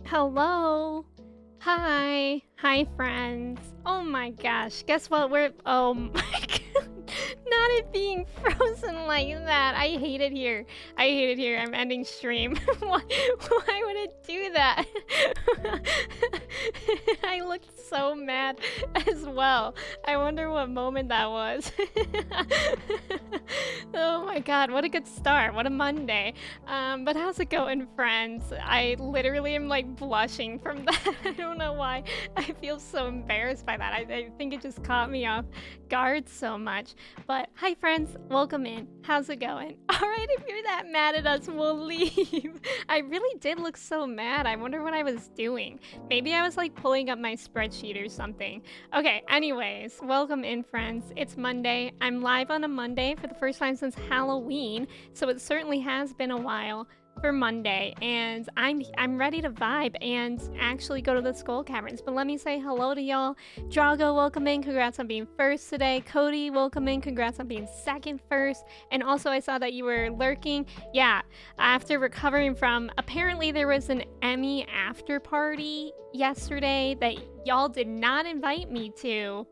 Hello. Hi. Hi, friends. Oh my gosh. Guess what? Oh my god. Not it being frozen like that. I hate it here. I hate it here. I'm ending stream. Why would it do that? I looked so mad as well. I wonder what moment that was. Oh my god, what a good start. What a Monday. But how's it going, friends? I literally am like blushing from that. I don't know why. I feel so embarrassed by that. I think it just caught me off guard so much. But hi, friends. Welcome in. How's it going? All right, if you're that mad at us, we'll leave. I really did look so mad. I wonder what I was doing. Maybe I was like pulling up my spreadsheet or something. Okay, anyways, welcome in, friends. It's Monday. I'm live on a Monday for the first time since Halloween, so it certainly has been a while for Monday, and I'm ready to vibe and actually go to the Skull Caverns. But let me say hello to y'all. Drago, welcome in. Congrats on being first today. Cody, welcome in. Congrats on being second first. And also, I saw that you were lurking. Yeah, after recovering from, apparently there was an Emmy after party yesterday that y'all did not invite me to.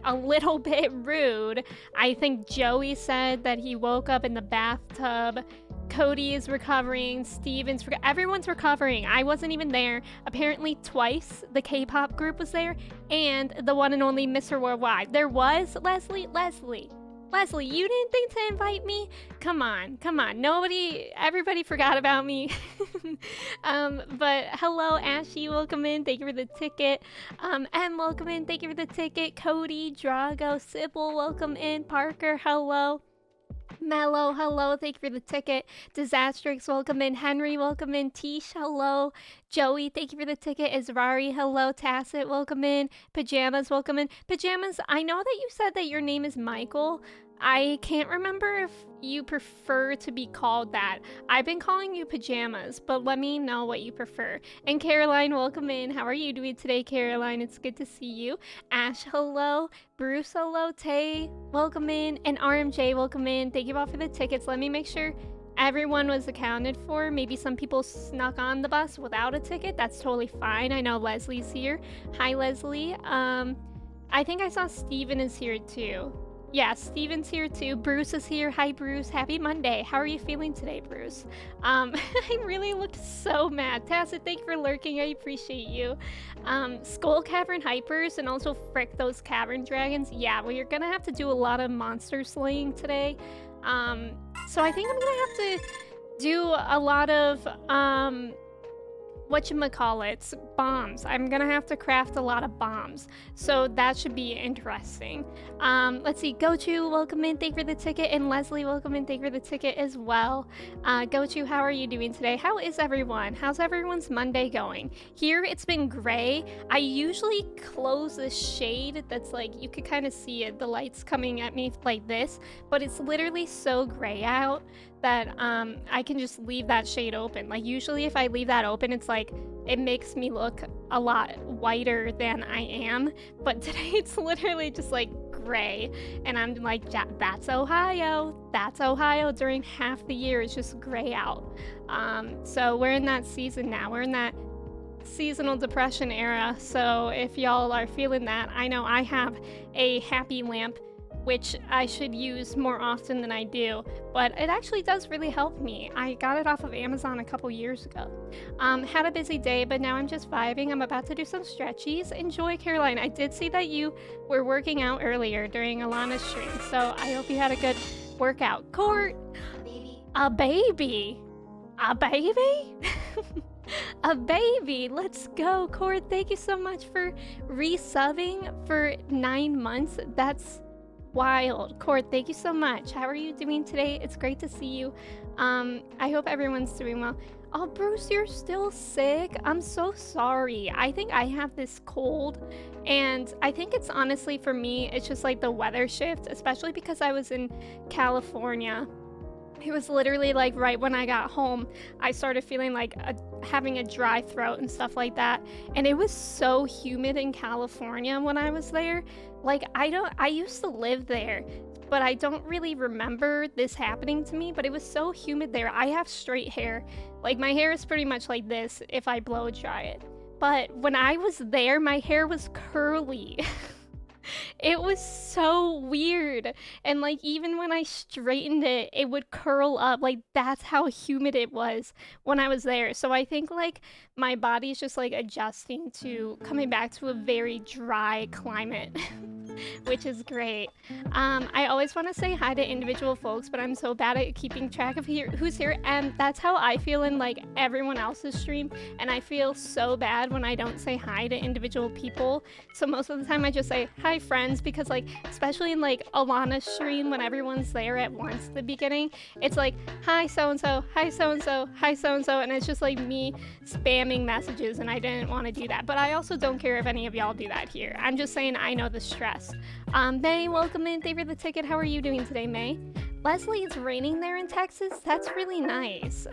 A little bit rude. I think Joey said that he woke up in the bathtub. Cody is recovering. Everyone's recovering. I wasn't even there. Apparently twice the K-pop group was there, and the one and only Mr. Worldwide. There was Leslie, you didn't think to invite me? Come on. Everybody forgot about me. But hello, Ashy, welcome in. Thank you for the ticket. Em, welcome in. Thank you for the ticket. Cody, Drago, Sybil, welcome in. Parker, hello. Mello, hello, thank you for the ticket. Disastrix, welcome in. Henry, welcome in. Tish, hello. Joey, thank you for the ticket. Israri, hello. Tacit, welcome in. Pajamas, welcome in. Pajamas, I know that you said that your name is Michael. I can't remember if you prefer to be called that. I've been calling you Pajamas, but let me know what you prefer. And Caroline, welcome in. How are you doing today, Caroline? It's good to see you. Ash, hello. Bruce, hello. Tay, welcome in. And RMJ, welcome in. Thank you all for the tickets. Let me make sure everyone was accounted for. Maybe some people snuck on the bus without a ticket. That's totally fine. I know Leslie's here. Hi, Leslie. I think I saw Steven is here too. Yeah, Steven's here too. Bruce is here. Hi, Bruce. Happy Monday. How are you feeling today, Bruce? I really looked so mad. Tacit, thank you for lurking. I appreciate you. Skull Cavern Hypers and also frick those Cavern Dragons. Yeah, well, you're gonna have to do a lot of monster slaying today. So I think I'm gonna have to do a lot of, whatchamacallits, bombs. I'm gonna have to craft a lot of bombs, so that should be interesting. Let's see, Gochu, welcome in, thank you for the ticket, and Leslie, welcome in, thank you for the ticket as well. Gochu, how are you doing today? How is everyone? How's everyone's Monday going? Here, it's been gray. I usually close this shade that's like, you could kind of see it, the light's coming at me like this, but it's literally so gray out that I can just leave that shade open. Like usually if I leave that open, it's like, it makes me look a lot whiter than I am. But today it's literally just like gray. And I'm like, that's Ohio. That's Ohio. During half the year, it's just gray out. So we're in that season now. We're in that seasonal depression era. So if y'all are feeling that, I know I have a happy lamp, which I should use more often than I do, but it actually does really help me. I got it off of Amazon a couple years ago. Had a busy day, but now I'm just vibing. I'm about to do some stretchies. Enjoy, Caroline. I did see that you were working out earlier during Alana's stream, so I hope you had a good workout. Court, a baby. A baby? A baby. Let's go, Court. Thank you so much for resubbing for 9 months. That's wild. Court, thank you so much. How are you doing today? It's great to see you. I hope everyone's doing well. Oh, Bruce, you're still sick? I'm so sorry. I think I have this cold, and I think it's honestly, for me, it's just like the weather shift, especially because I was in California. It was literally like right when I got home, I started feeling like having a dry throat and stuff like that. And it was so humid in California when I was there. Like, I used to live there but I don't really remember this happening to me, but it was so humid there. I have straight hair. Like, my hair is pretty much like this if I blow dry it. But when I was there, my hair was curly. It was so weird. And like even when I straightened it, it would curl up. Like that's how humid it was when I was there. So I think like my body's just like adjusting to coming back to a very dry climate. Which is great. I always want to say hi to individual folks, but I'm so bad at keeping track of who's here, and that's how I feel in like everyone else's stream, and I feel so bad when I don't say hi to individual people. So most of the time I just say hi friends, because like especially in like Alana's stream when everyone's there at once at the beginning, it's like hi so and so, hi so and so, hi so and so, and it's just like me spamming messages, and I didn't want to do that. But I also don't care if any of y'all do that here. I'm just saying I know the stress. May, welcome in. Thank you for the ticket. How are you doing today, May? Leslie, it's raining there in Texas. That's really nice.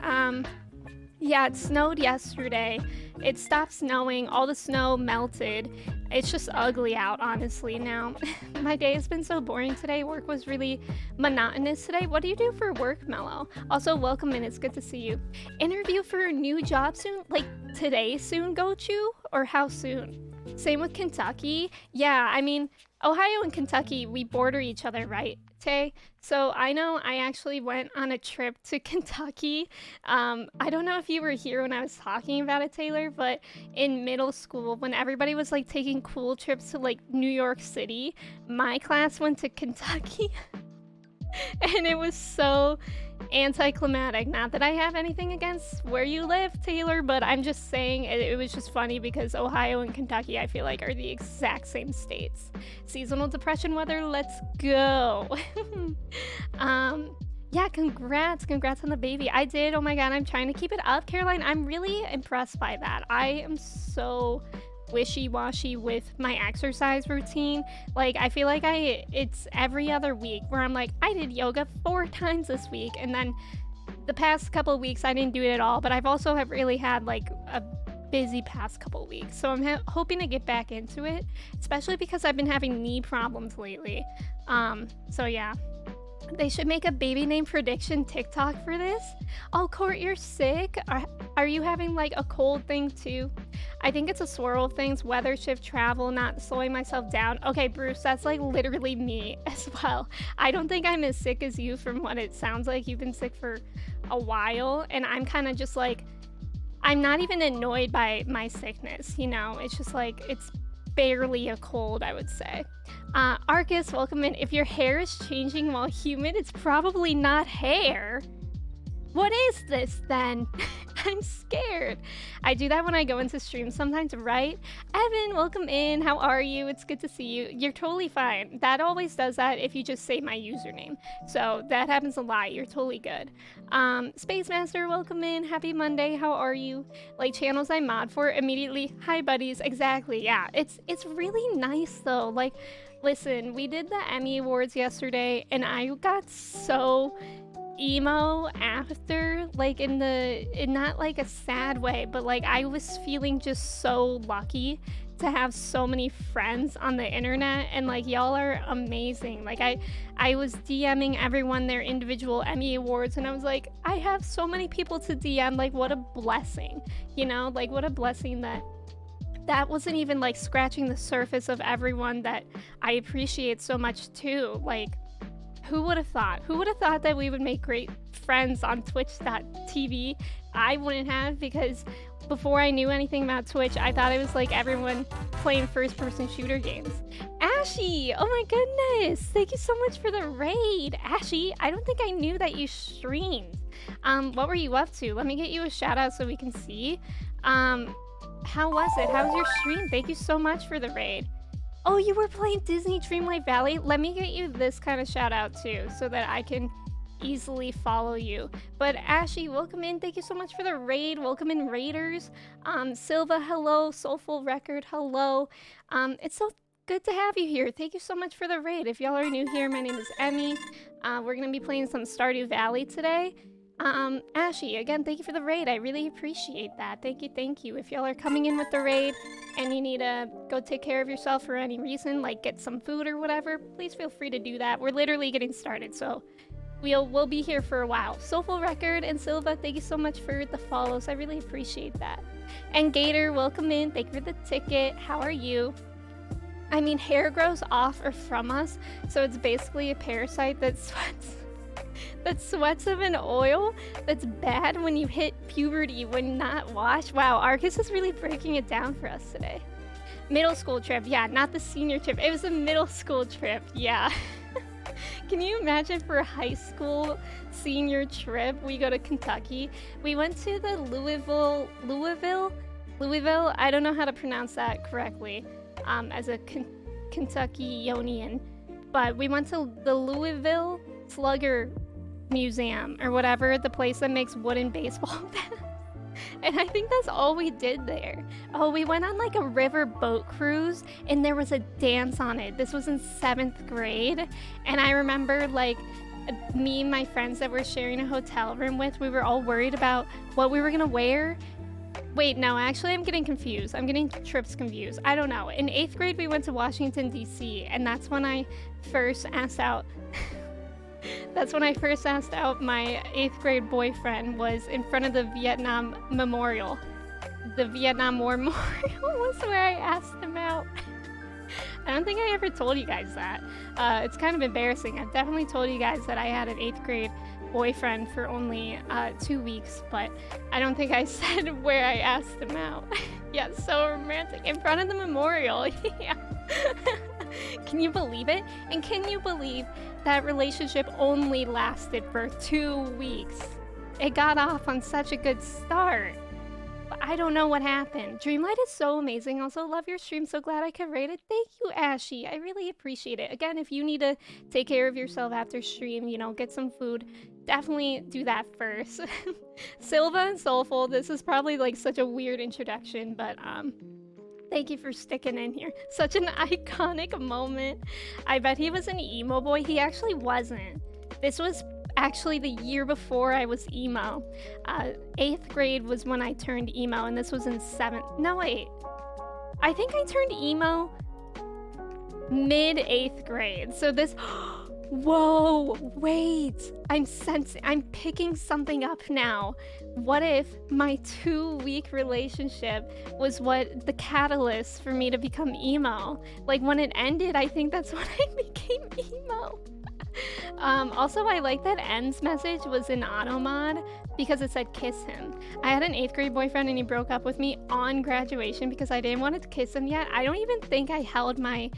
Yeah, it snowed yesterday. It stopped snowing. All the snow melted. It's just ugly out, honestly, now. My day has been so boring today. Work was really monotonous today. What do you do for work, Mello? Also, welcome in. It's good to see you. Interview for a new job soon? Like today soon, Gochu? Or how soon? Same with Kentucky. Yeah, I mean, Ohio and Kentucky, we border each other, right, Tay? So I know I actually went on a trip to Kentucky. I don't know if you were here when I was talking about it, Taylor, but in middle school, when everybody was like taking cool trips to like New York City, my class went to Kentucky. And it was so anticlimactic. Not that I have anything against where you live, Taylor, but I'm just saying it was just funny because Ohio and Kentucky, I feel like, are the exact same states. Seasonal depression weather, let's go. Yeah, congrats on the baby. I did. Oh my god, I'm trying to keep it up, Caroline. I'm really impressed by that. I am so wishy-washy with my exercise routine. Like I feel like it's every other week where I'm like, I did yoga 4 times this week, and then the past couple of weeks I didn't do it at all. But I've also have really had like a busy past couple of weeks, so I'm hoping to get back into it, especially because I've been having knee problems lately. So yeah, they should make a baby name prediction TikTok for this. Oh, Court, you're sick? Are you having like a cold thing too? I think it's a swirl of things, weather shift, travel, not slowing myself down. Okay, Bruce, that's like literally me as well. I don't think I'm as sick as you from what it sounds like. You've been sick for a while, and I'm kind of just like, I'm not even annoyed by my sickness, you know? It's just like, it's barely a cold, I would say. Arcus, welcome in. If your hair is changing while humid, it's probably not hair. What is this then? I'm scared. I do that when I go into streams sometimes, right? Evan, welcome in. How are you? It's good to see you. You're totally fine. That always does that if you just say my username. So that happens a lot. You're totally good. Space Master, welcome in. Happy Monday. How are you? Like channels I mod for immediately. Hi buddies. Exactly. Yeah. It's really nice though. Like, listen, we did the Emmy Awards yesterday and I got so emo after, like in not like a sad way, but like I was feeling just so lucky to have so many friends on the internet, and like y'all are amazing. Like I was DMing everyone their individual Emmy Awards, and I was like, I have so many people to DM. Like what a blessing, you know? Like what a blessing that wasn't even like scratching the surface of everyone that I appreciate so much too. Like who would have thought? Who would have thought that we would make great friends on twitch.tv? I wouldn't have, because before I knew anything about Twitch, I thought it was like everyone playing first-person shooter games. Ashy! Oh my goodness! Thank you so much for the raid! Ashy, I don't think I knew that you streamed. What were you up to? Let me get you a shout out so we can see. How was it? How was your stream? Thank you so much for the raid. Oh, you were playing Disney Dreamlight Valley? Let me get you this kind of shout out too, so that I can easily follow you. But Ashy, welcome in. Thank you so much for the raid. Welcome in, raiders. Silva, hello. Soulful Record, hello. It's so good to have you here. Thank you so much for the raid. If y'all are new here, my name is Emmy. We're gonna be playing some Stardew Valley today. Ashy, again, thank you for the raid. I really appreciate that. Thank you, thank you. If y'all are coming in with the raid, and you need to go take care of yourself for any reason, like get some food or whatever, please feel free to do that. We're literally getting started, so we'll be here for a while. Soulful Record and Silva, thank you so much for the follows. I really appreciate that. And Gator, welcome in. Thank you for the ticket. How are you? I mean, hair grows off or from us, so it's basically a parasite that sweats of an oil that's bad when you hit puberty when not washed. Wow, Arcus is really breaking it down for us today. Middle school trip, yeah, not the senior trip. It was a middle school trip, yeah. Can you imagine for a high school senior trip, we go to Kentucky? We went to the Louisville, I don't know how to pronounce that correctly, as a Kentuckyonian, but we went to the Louisville Slugger Museum or whatever, the place that makes wooden baseball bats. And I think that's all we did there. Oh, we went on like a river boat cruise and there was a dance on it. This was in 7th grade. And I remember like me and my friends that were sharing a hotel room with, we were all worried about what we were gonna wear. Wait, no, actually I'm getting confused. I'm getting trips confused. I don't know. In 8th grade, we went to Washington, D.C. and that's when I first asked out my 8th grade boyfriend was in front of the Vietnam Memorial. The Vietnam War Memorial was where I asked him out. I don't think I ever told you guys that. It's kind of embarrassing. I've definitely told you guys that I had an 8th grade boyfriend for only 2 weeks, but I don't think I said where I asked him out. Yeah, so romantic. In front of the memorial. Yeah. Can you believe it? And can you believe that relationship only lasted for 2 weeks? It got off on such a good start. But I don't know what happened. Dreamlight is so amazing. Also, love your stream. So glad I could rate it. Thank you, Ashy. I really appreciate it. Again, if you need to take care of yourself after stream, you know, get some food, definitely do that first. Silva and Soulful, this is probably like such a weird introduction, but thank you for sticking in here. Such an iconic moment. I bet he was an emo boy. He actually wasn't. This was actually the year before I was emo. 8th grade was when I turned emo, and this was in 7th. No, wait. I think I turned emo mid 8th grade. So this. Whoa, wait. I'm picking something up now. What if my 2-week relationship was what the catalyst for me to become emo? Like when it ended, I think that's when I became emo. Also, I like that N's message was in auto mod because it said kiss him. I had an 8th grade boyfriend and he broke up with me on graduation because I didn't want to kiss him yet. I don't even think I held my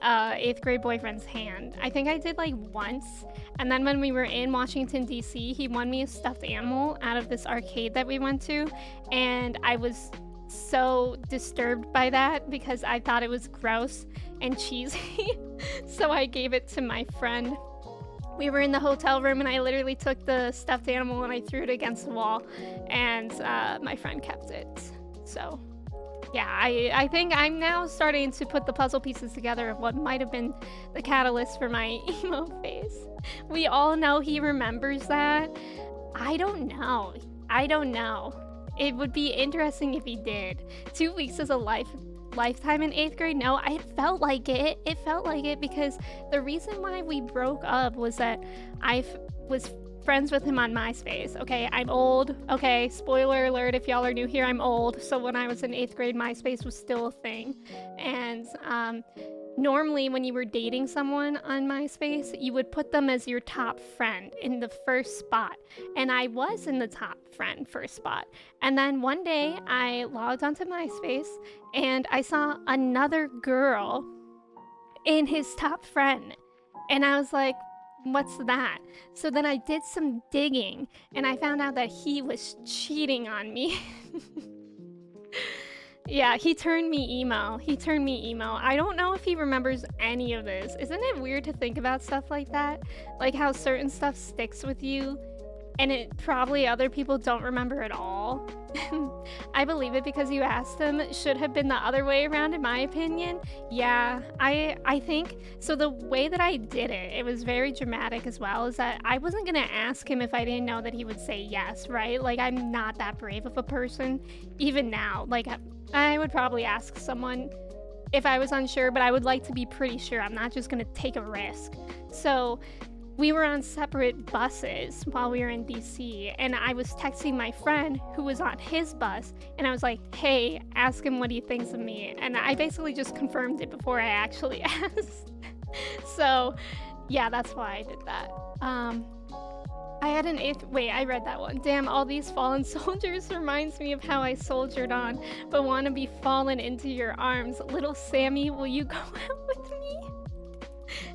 8th grade boyfriend's hand. I think I did like once. And then when we were in Washington, D.C., he won me a stuffed animal out of this arcade that we went to. And I was so disturbed by that because I thought it was gross and cheesy. So I gave it to my friend. We were in the hotel room and I literally took the stuffed animal and I threw it against the wall, and my friend kept it. So yeah, I think I'm now starting to put the puzzle pieces together of what might have been the catalyst for my emo phase. We all know he remembers that. I don't know. It would be interesting if he did. 2 weeks is a lifetime in 8th grade. No, it felt like it because the reason why we broke up was that I was friends with him on MySpace. Okay, I'm old. Okay, spoiler alert if y'all are new here, I'm old. So when I was in 8th grade, MySpace was still a thing. And normally when you were dating someone on MySpace, you would put them as your top friend in the first spot. And I was in the top friend first spot. And then one day I logged onto MySpace and I saw another girl in his top friend. And I was like, what's that? So then I did some digging and I found out that he was cheating on me. Yeah, he turned me emo. I don't know if he remembers any of this. Isn't it weird to think about stuff like that? Like how certain stuff sticks with you and it probably other people don't remember at all. I believe it because you asked him. It should have been the other way around in my opinion. Yeah, I think so. The way that I did it, it was very dramatic as well, is that I wasn't gonna ask him if I didn't know that he would say yes, right? Like I'm not that brave of a person even now. Like I would probably ask someone if I was unsure, but I would like to be pretty sure. I'm not just gonna take a risk. So we were on separate buses while we were in DC, and I was texting my friend who was on his bus, and I was like, hey, ask him what he thinks of me. And I basically just confirmed it before I actually asked. So yeah, that's why I did that. I had an eighth. Wait, I read that one. Damn, all these fallen soldiers reminds me of how I soldiered on, but want to be fallen into your arms. Little Sammy, will you go out with me?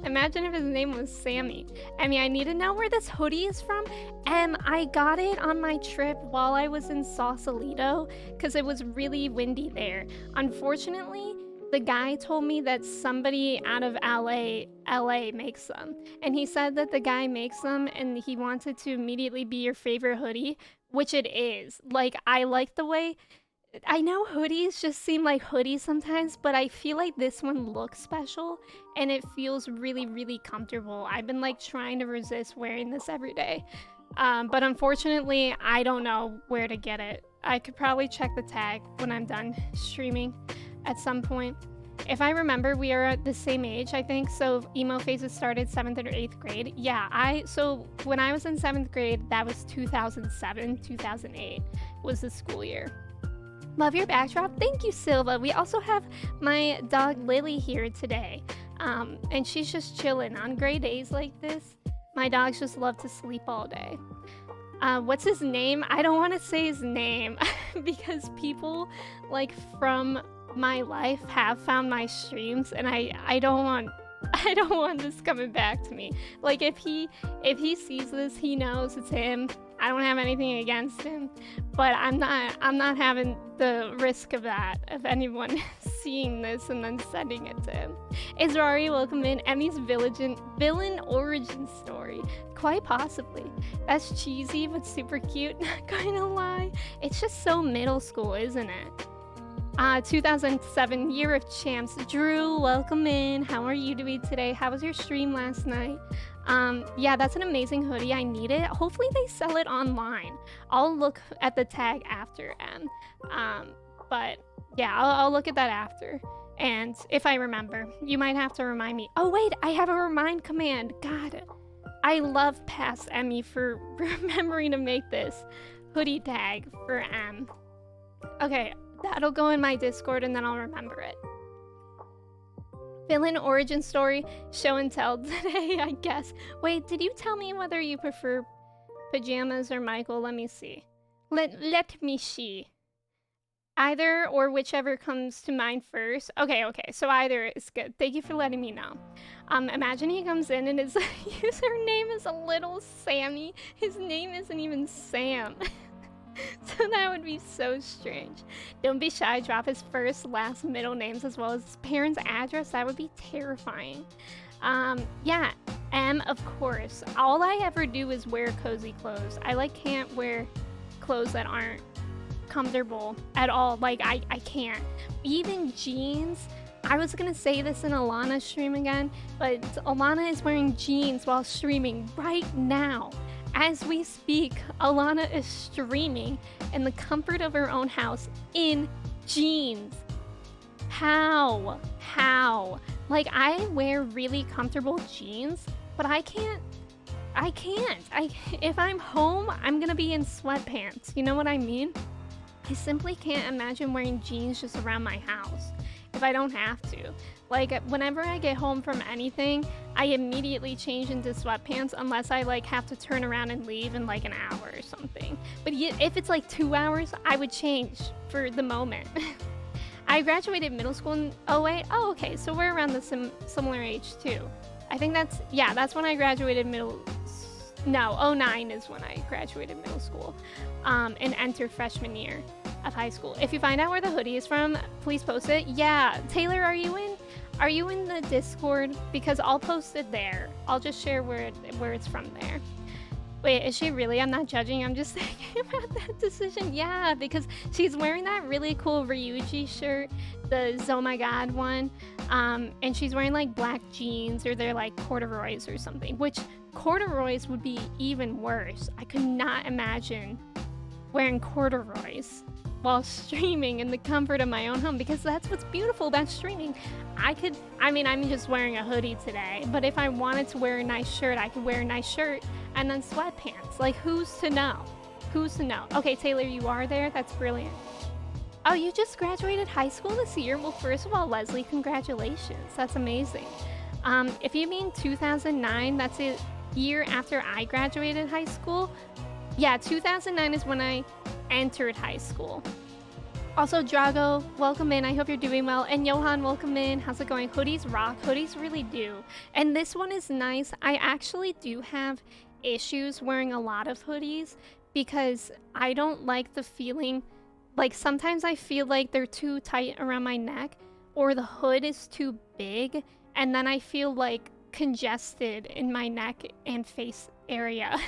Imagine if his name was Sammy. I mean, I need to know where this hoodie is from. I got it on my trip while I was in Sausalito because it was really windy there. Unfortunately, the guy told me that somebody out of LA makes them. And he said that the guy makes them and he wanted to immediately be your favorite hoodie, which it is. Like, I like the way... I know hoodies just seem like hoodies sometimes, but I feel like this one looks special and it feels really, really comfortable. I've been like trying to resist wearing this every day. But unfortunately, I don't know where to get it. I could probably check the tag when I'm done streaming at some point. If I remember, we are at the same age, I think. So emo phases started 7th or 8th grade. Yeah, so when I was in 7th grade, that was 2007, 2008 was the school year. Love your backdrop. Thank you, Silva. We also have my dog Lily here today. And she's just chilling on gray days like this. My dogs just love to sleep all day. What's his name? I don't want to say his name because people like from my life have found my streams and I don't want this coming back to me. Like if he sees this, he knows it's him. I don't have anything against him, but I'm not having the risk of that, of anyone seeing this and then sending it to him. Israri, welcome in. Emmy's villain origin story. Quite possibly. That's cheesy, but super cute, not gonna lie. It's just so middle school, isn't it? 2007, Year of Champs. Drew, welcome in. How are you doing today? How was your stream last night? Yeah, that's an amazing hoodie. I need it. Hopefully they sell it online. I'll look at the tag after, but yeah, I'll look at that after. And if I remember, you might have to remind me. Oh wait, I have a remind command. God, I love past Emmy for remembering to make this hoodie tag for M. Okay, that'll go in my Discord and then I'll remember it. Villain origin story, show and tell today, I guess. Wait, did you tell me whether you prefer pajamas or Michael? Let me see. Let me see. Either or whichever comes to mind first. Okay, so either is good. Thank you for letting me know. Imagine he comes in and his username is a little Sammy. His name isn't even Sam. So that would be so strange. Don't be shy, drop his first, last, middle names as well as his parents' address. That would be terrifying. Yeah, M, of course. All I ever do is wear cozy clothes. I can't wear clothes that aren't comfortable at all. Like I can't. Even jeans. I was gonna say this in Alana's stream again, but Alana is wearing jeans while streaming right now. As we speak, Alana is streaming in the comfort of her own house in jeans. How? Like, I wear really comfortable jeans, but I can't. If I'm home, I'm gonna be in sweatpants. You know what I mean? I simply can't imagine wearing jeans just around my house if I don't have to. Like, whenever I get home from anything, I immediately change into sweatpants unless I have to turn around and leave in an hour or something. But if it's 2 hours, I would change for the moment. I graduated middle school in 08. Oh, okay, so we're around the similar age too. I think that's when I graduated No, 09 is when I graduated middle school and entered freshman year of high school. If you find out where the hoodie is from, please post it. Yeah, Taylor, are you in the Discord? Because I'll post it there. I'll just share where it's from there. Wait, is she really? I'm not judging. I'm just thinking about that decision. Yeah, because she's wearing that really cool Ryuji shirt, the Oh My God one. And she's wearing black jeans or they're corduroys or something, which corduroys would be even worse. I could not imagine wearing corduroys. while streaming in the comfort of my own home, because that's what's beautiful about streaming. I mean, I'm just wearing a hoodie today, but if I wanted to wear a nice shirt, I could wear a nice shirt and then sweatpants. Like, who's to know? Who's to know? Okay, Taylor, you are there? That's brilliant. Oh, you just graduated high school this year? Well, first of all, Leslie, congratulations. That's amazing. If you mean 2009, that's a year after I graduated high school. Yeah, 2009 is when I entered high school. Also, Drago, welcome in. I hope you're doing well. And Johan, welcome in. How's it going? Hoodies rock. Hoodies really do. And this one is nice. I actually do have issues wearing a lot of hoodies because I don't like the feeling. Like, sometimes I feel like they're too tight around my neck or the hood is too big. And then I feel like congested in my neck and face area.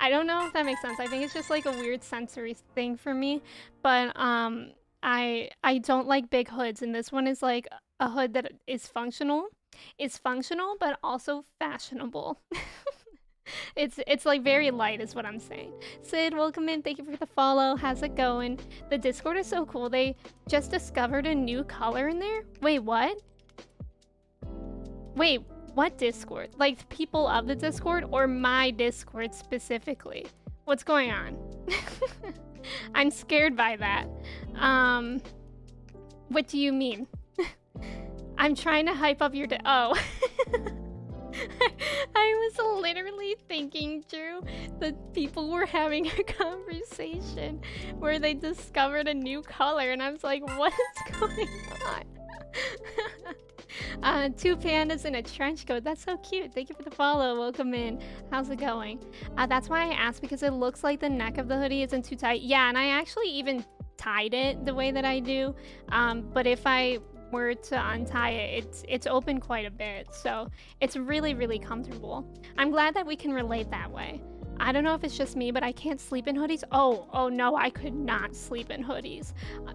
I don't know if that makes sense. I think it's just like a weird sensory thing for me, but I don't like big hoods, and this one is like a hood that is functional. It's functional but also fashionable. It's like very light is what I'm saying. Sid, welcome in. Thank you for the follow. How's it going? The Discord is so cool. They just discovered a new color in there. Wait, what? Wait, what Discord? Like the people of the Discord or my Discord specifically? What's going on? I'm scared by that. What do you mean? I'm trying to hype up your oh. I was literally thinking, Drew, that people were having a conversation where they discovered a new color, and I was like, what is going on? Two pandas in a trench coat. That's so cute. Thank you for the follow. Welcome in. How's it going? That's why I asked, because it looks like the neck of the hoodie isn't too tight. Yeah, and I actually even tied it the way that I do. But if I were to untie it, it's open quite a bit, so it's really, really comfortable. I'm glad that we can relate that way. I don't know if it's just me, but I can't sleep in hoodies. Oh no, I could not sleep in hoodies.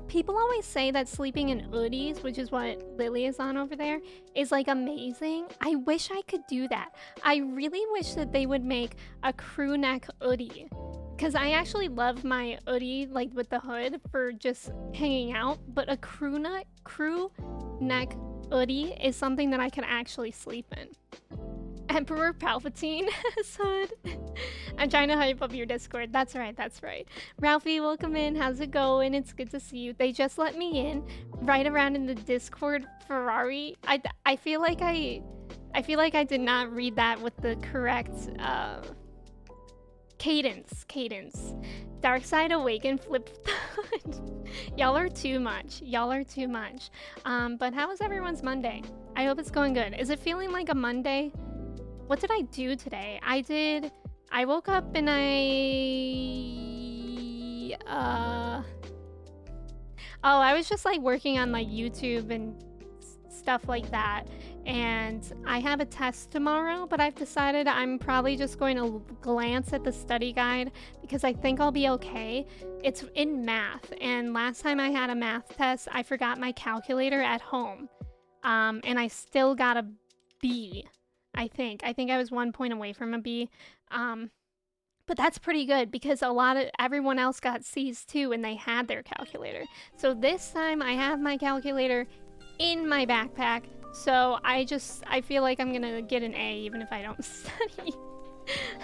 People always say that sleeping in hoodies, which is what Lily is on over there, is like amazing. I wish I could do that. I really wish that they would make a crew neck hoodie, because I actually love my hoodie like with the hood for just hanging out, but a crew neck hoodie is something that I can actually sleep in. Emperor Palpatine has hood. I'm trying to hype up your Discord. That's right, that's right. Ralphie, welcome in. How's it going? It's good to see you. They just let me in right around in the Discord Ferrari. I feel like I did not read that with the correct cadence. Dark Side Awaken flip Y'all are too much. But how was everyone's Monday? I hope it's going good. Is it feeling like a Monday? What did I do today? I woke up and I was just like working on like YouTube and stuff like that. And I have a test tomorrow, but I've decided I'm probably just going to glance at the study guide because I think I'll be okay. It's in math, and last time I had a math test, I forgot my calculator at home. And I still got a B. I think I was 1 point away from a B. But that's pretty good because everyone else got C's too and they had their calculator. So this time I have my calculator in my backpack. So I feel like I'm gonna get an A even if I don't study.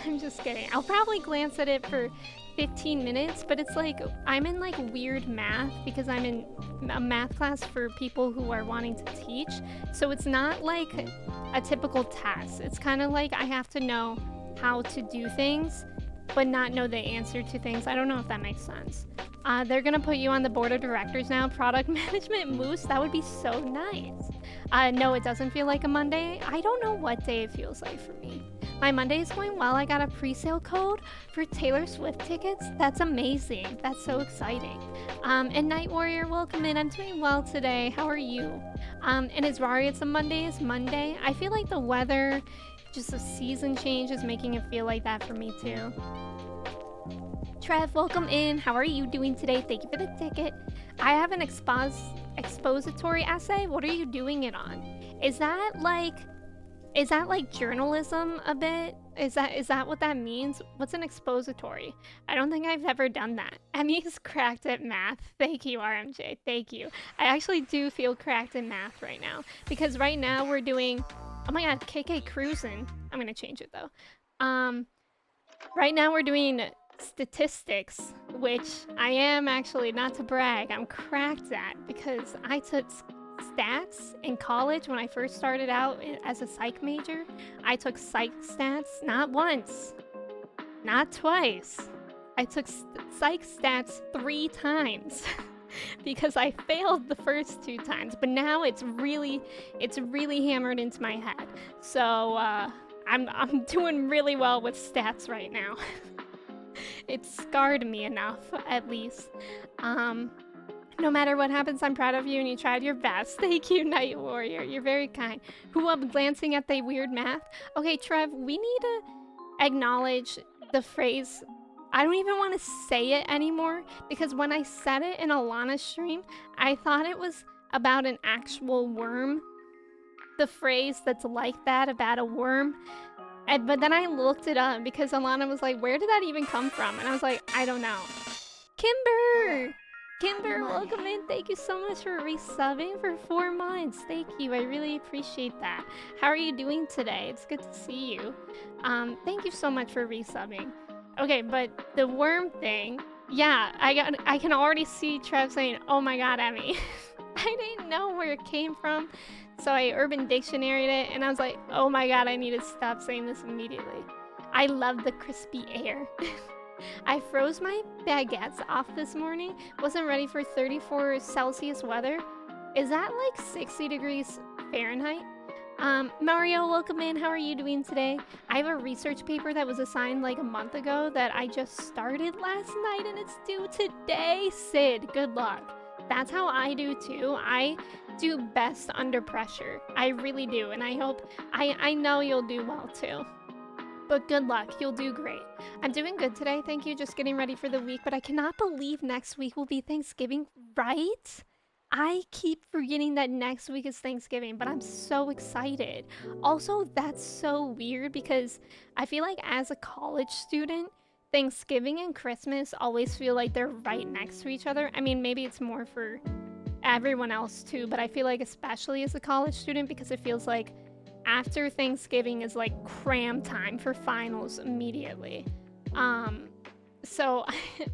I'm just kidding. I'll probably glance at it for 15 minutes, but it's like I'm in like weird math because I'm in a math class for people who are wanting to teach. So it's not like a typical test. It's kind of like I have to know how to do things but not know the answer to things. I don't know if that makes sense. They're gonna put you on the board of directors now. Product management Moose, that would be so nice. No, it doesn't feel like a Monday. I don't know what day it feels like for me. My Monday is going well. I got a pre-sale code for Taylor Swift tickets. That's amazing. That's so exciting. And Night Warrior, welcome in. I'm doing well today. How are you? And Israri, it's a Monday. It's Monday. I feel like the weather, just the season change is making it feel like that for me too. Trev, welcome in. How are you doing today? Thank you for the ticket. I have an expository essay. What are you doing it on? Is that like journalism a bit? Is that what that means? What's an expository? I don't think I've ever done that. Emmy's cracked at math. Thank you, RMJ. Thank you. I actually do feel cracked in math right now because right now we're doing. Oh my God, KK cruising. I'm gonna change it though. Right now we're doing statistics, which I am actually, not to brag, I'm cracked at because I took stats in college when I first started out as a psych major. I took psych stats not once, not twice. I took psych stats 3 times because I failed the first 2 times, but now it's really hammered into my head. So I'm doing really well with stats right now. It scarred me enough, at least. No matter what happens, I'm proud of you and you tried your best. Thank you, Night Warrior. You're very kind. Who up glancing at the weird math? Okay, Trev, we need to acknowledge the phrase. I don't even want to say it anymore because when I said it in Alana's stream, I thought it was about an actual worm. The phrase that's like that about a worm. But then I looked it up because Alana was like, where did that even come from? And I was like, I don't know. Kimber! Kimber, welcome in. Thank you so much for resubbing for 4 months. Thank you. I really appreciate that. How are you doing today? It's good to see you. Thank you so much for resubbing. Okay, but the worm thing, yeah, I can already see Trev saying, oh my God, Emmy. I didn't know where it came from. So I Urban Dictionary'd it and I was like, oh my God, I need to stop saying this immediately. I love the crispy air. I froze my baguettes off this morning. Wasn't ready for 34 Celsius weather. Is that like 60 degrees Fahrenheit? Mario, welcome in. How are you doing today? I have a research paper that was assigned like a month ago that I just started last night and it's due today. Sid, good luck. That's how I do too. I do best under pressure. I really do. And I know you'll do well too. But good luck, you'll do great. I'm doing good today, thank you, just getting ready for the week, but I cannot believe next week will be Thanksgiving, right? I keep forgetting that next week is Thanksgiving, but I'm so excited. Also, that's so weird because I feel like as a college student, Thanksgiving and Christmas always feel like they're right next to each other. I mean, maybe it's more for everyone else too, but I feel like especially as a college student because it feels like after Thanksgiving is like cram time for finals immediately. So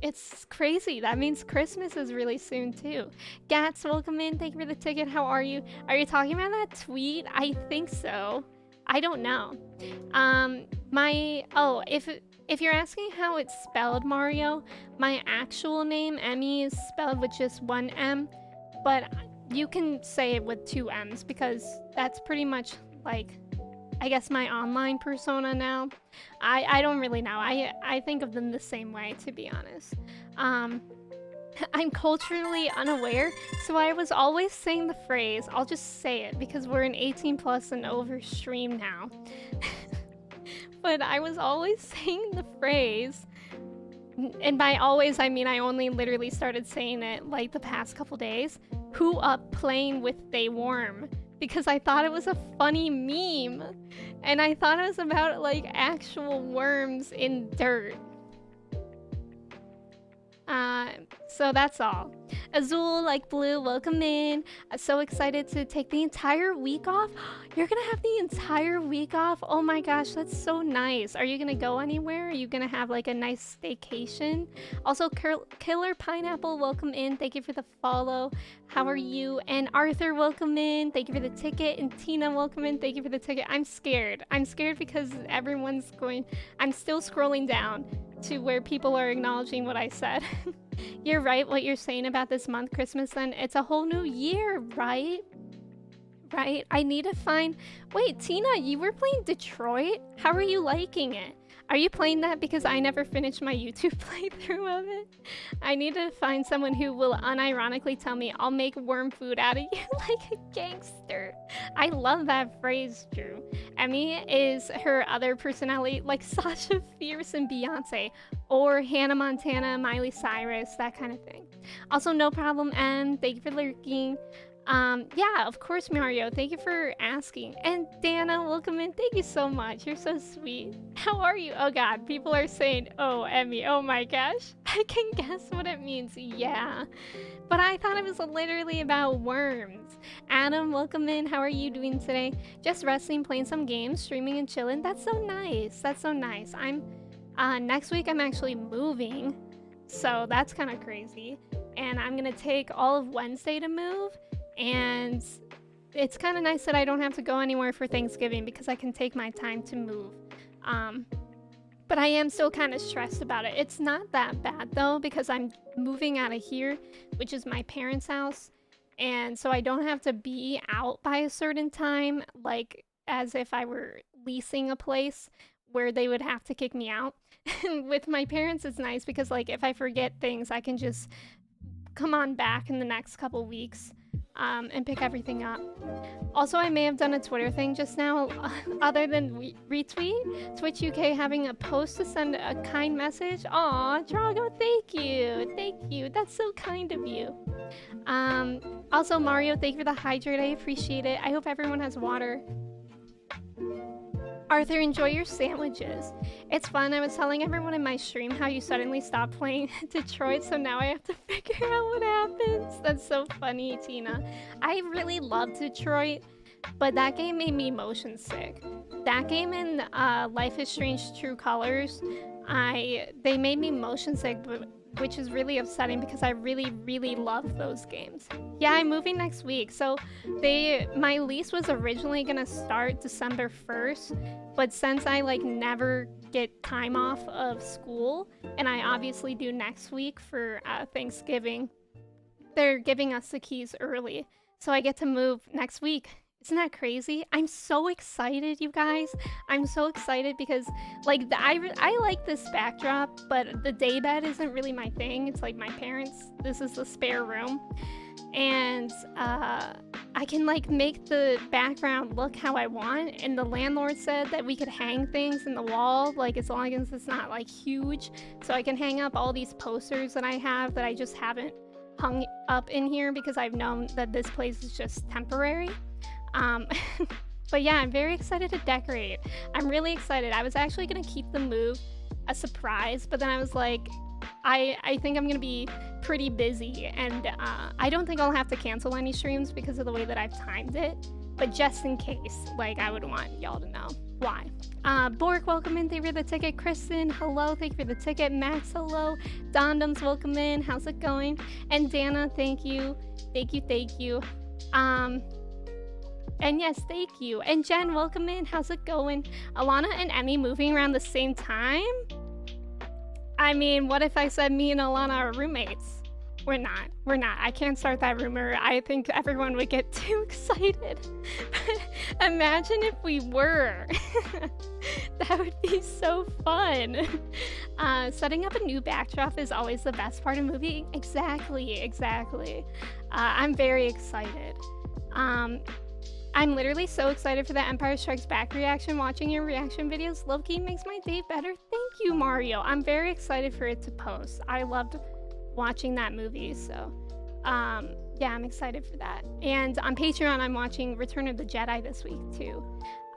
it's crazy. That means Christmas is really soon too. Gats, welcome in. Thank you for the ticket. How are you? Are you talking about that tweet? I think so. I don't know. If you're asking how it's spelled, Mario, my actual name, Emmy, is spelled with just 1 M, but you can say it with 2 M's because that's pretty much like, I guess my online persona now. I don't really know. I think of them the same way, to be honest. I'm culturally unaware, so I was always saying the phrase, I'll just say it because we're an 18 plus and over stream now. But I was always saying the phrase, and by always I mean I only literally started saying it like the past couple days, who up playing with they worm? Because I thought it was a funny meme. And I thought it was about like actual worms in dirt. So that's all. Azul, like blue, welcome in. I'm so excited to take the entire week off. You're gonna have the entire week off? Oh my gosh, that's so nice. Are you gonna go anywhere? Are you gonna have like a nice staycation? Also, Killer Pineapple, welcome in. Thank you for the follow. How are you? And Arthur, welcome in. Thank you for the ticket. And Tina, welcome in. Thank you for the ticket. I'm scared. I'm scared because everyone's going... I'm still scrolling down to where people are acknowledging what I said. You're right, what you're saying about this month, Christmas, then it's a whole new year, right? Right? I need to find... Wait, Tina, you were playing Detroit? How are you liking it? Are you playing that because I never finished my YouTube playthrough of it? I need to find someone who will unironically tell me I'll make worm food out of you like a gangster. I love that phrase, Drew. Emmy is her other personality, like Sasha Fierce and Beyonce, or Hannah Montana, Miley Cyrus, that kind of thing. Also, no problem, M. Thank you for lurking. Yeah, of course, Mario. Thank you for asking. And Dana, welcome in. Thank you so much. You're so sweet. How are you? Oh God, people are saying, "Oh, Emmy." Oh my gosh, I can guess what it means. Yeah, but I thought it was literally about worms. Adam, welcome in. How are you doing today? Just resting, playing some games, streaming and chilling. That's so nice. That's so nice. I'm next week. I'm actually moving, so that's kind of crazy. And I'm gonna take all of Wednesday to move, and it's kind of nice that I don't have to go anywhere for Thanksgiving because I can take my time to move. Um, but I am still kind of stressed about it. It's not that bad though because I'm moving out of here, which is my parents' house. And so I don't have to be out by a certain time, like as if I were leasing a place where they would have to kick me out. And with my parents, it's nice because, like, if I forget things, I can just come on back in the next couple weeks and pick everything up. Also, I may have done a Twitter thing just now, other than retweet. Twitch UK having a post to send a kind message. Aw, Drago, thank you. Thank you. That's so kind of you. Also, Mario, thank you for the hydrate. I appreciate it. I hope everyone has water. Arthur, enjoy your sandwiches. It's fun. I was telling everyone in my stream how you suddenly stopped playing Detroit, so now I have to figure out what happens. That's so funny, Tina. I really love Detroit, but that game made me motion sick. That game and Life is Strange True Colors, they made me motion sick, which is really upsetting because I really love those games. Yeah, I'm moving next week. So my lease was originally gonna start December 1st, but since I like never get time off of school, and I obviously do next week for Thanksgiving, they're giving us the keys early. So I get to move next week. Isn't that crazy? I'm so excited, you guys. I'm so excited because, like, I like this backdrop, but the daybed isn't really my thing. It's like my parents. This is the spare room, and I can like make the background look how I want. And the landlord said that we could hang things in the wall, like as long as it's not like huge. So I can hang up all these posters that I have that I just haven't hung up in here because I've known that this place is just temporary. But yeah, I'm very excited to decorate. I'm really excited. I was actually gonna keep the move a surprise, but then I was like, I think I'm gonna be pretty busy, and I don't think I'll have to cancel any streams because of the way that I've timed it. But just in case, like, I would want y'all to know why. Bork, welcome in. Thank you for the ticket. Kristen, hello. Thank you for the ticket. Max, hello. Dondums, welcome in. How's it going? And Dana, thank you. Thank you. And yes, thank you. And Jen, welcome in. How's it going? Alana and Emmy moving around the same time? I mean, what if I said me and Alana are roommates? We're not. I can't start that rumor. I think everyone would get too excited. Imagine if we were. That would be so fun. Setting up a new backdrop is always the best part of moving. Exactly. I'm very excited. I'm literally so excited for the Empire Strikes Back reaction. Watching your reaction videos low-key makes my day better. Thank you, Mario. I'm very excited for it to post. I loved watching that movie, so yeah, I'm excited for that. And on Patreon, I'm watching Return of the Jedi this week too.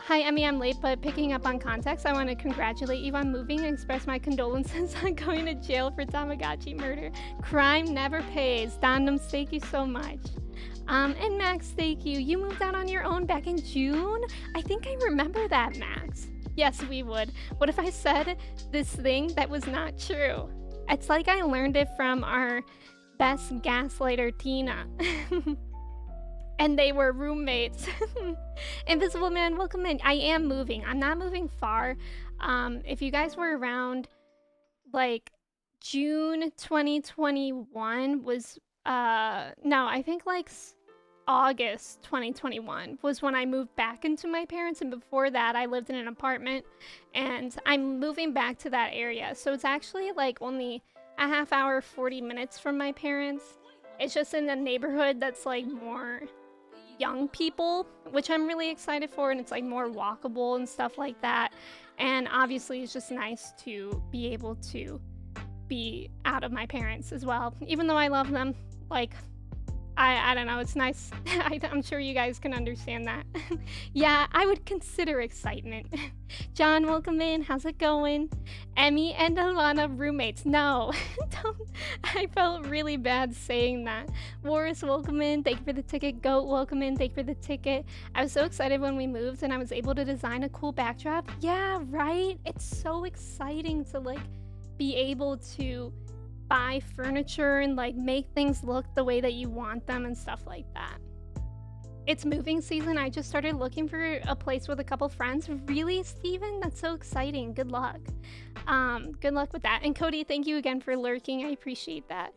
Hi, Emmy, I'm late, but picking up on context, I want to congratulate you on moving and express my condolences on going to jail for Tamagotchi murder. Crime never pays. Dondums, thank you so much. And Max, thank you. You moved out on your own back in June? I think I remember that, Max. Yes, we would. What if I said this thing that was not true? It's like I learned it from our best gaslighter, Tina. And they were roommates. Invisible Man, welcome in. I am moving. I'm not moving far. If you guys were around, like, June 2021 was, no, I think, like, August 2021 was when I moved back into my parents, and before that I lived in an apartment, and I'm moving back to that area. So it's actually like only a half hour, 40 minutes from my parents. It's just in a neighborhood that's like more young people, which I'm really excited for, and it's like more walkable and stuff like that. And obviously it's just nice to be able to be out of my parents as well, even though I love them. Like, I don't know, it's nice. I'm sure you guys can understand that. Yeah, I would consider excitement. John, welcome in. How's it going? Emmy and Alana roommates. No, don't. I felt really bad saying that. Boris, welcome in. Thank you for the ticket. Goat, welcome in. Thank you for the ticket. I was so excited when we moved and I was able to design a cool backdrop. Yeah, right? It's so exciting to like be able to buy furniture and like make things look the way that you want them and stuff like that. It's moving season. I just started looking for a place with a couple friends. Really, Steven? That's so exciting. Good luck. Good luck with that. And Cody, thank you again for lurking. I appreciate that.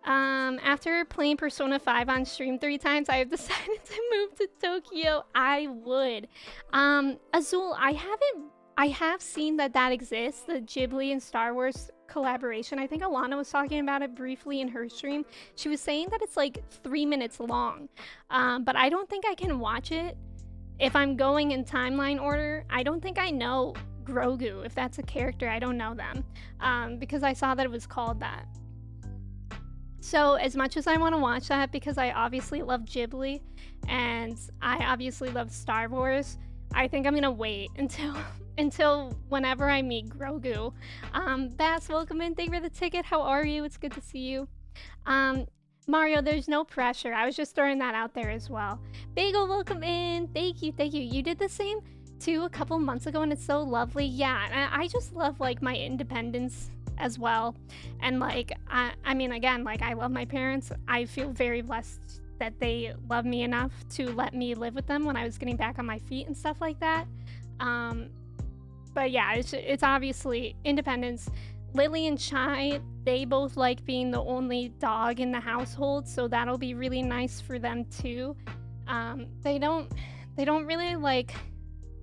After playing Persona 5 on stream 3 times, I have decided to move to Tokyo. I would. Azul, I have seen that exists, the Ghibli and Star Wars collaboration. I think Alana was talking about it briefly in her stream. She was saying that it's like 3 minutes long, but I don't think I can watch it if I'm going in timeline order. I don't think I know Grogu. If that's a character, I don't know them, because I saw that it was called that. So as much as I want to watch that, because I obviously love Ghibli and I obviously love Star Wars, I think I'm gonna wait until whenever I meet Grogu. Bass, welcome in. Thank you for the ticket. How are you? It's good to see you. Mario, there's no pressure. I was just throwing that out there as well. Bagel, welcome in. Thank you, thank you. You did the same too a couple months ago, and it's so lovely. Yeah, and I just love like my independence as well. And like, I mean, again, like I love my parents. I feel very blessed that they love me enough to let me live with them when I was getting back on my feet and stuff like that. But yeah, it's obviously independence. Lily and Chai, they both like being the only dog in the household, so that'll be really nice for them too. They don't really like,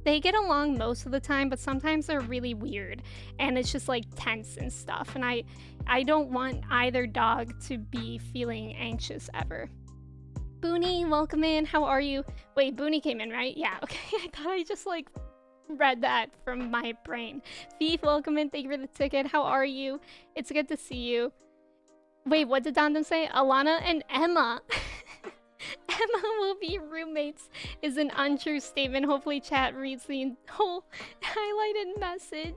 they get along most of the time, but sometimes they're really weird and it's just like tense and stuff. And I don't want either dog to be feeling anxious ever. Booney, welcome in. How are you? Wait, Booney came in, right? Yeah, okay. I thought I just like read that from my brain. Thief, welcome in. Thank you for the ticket. How are you? It's good to see you. Wait, what did Dondon say? Alana and Emma. Emma will be roommates is an untrue statement. Hopefully chat reads the whole highlighted message.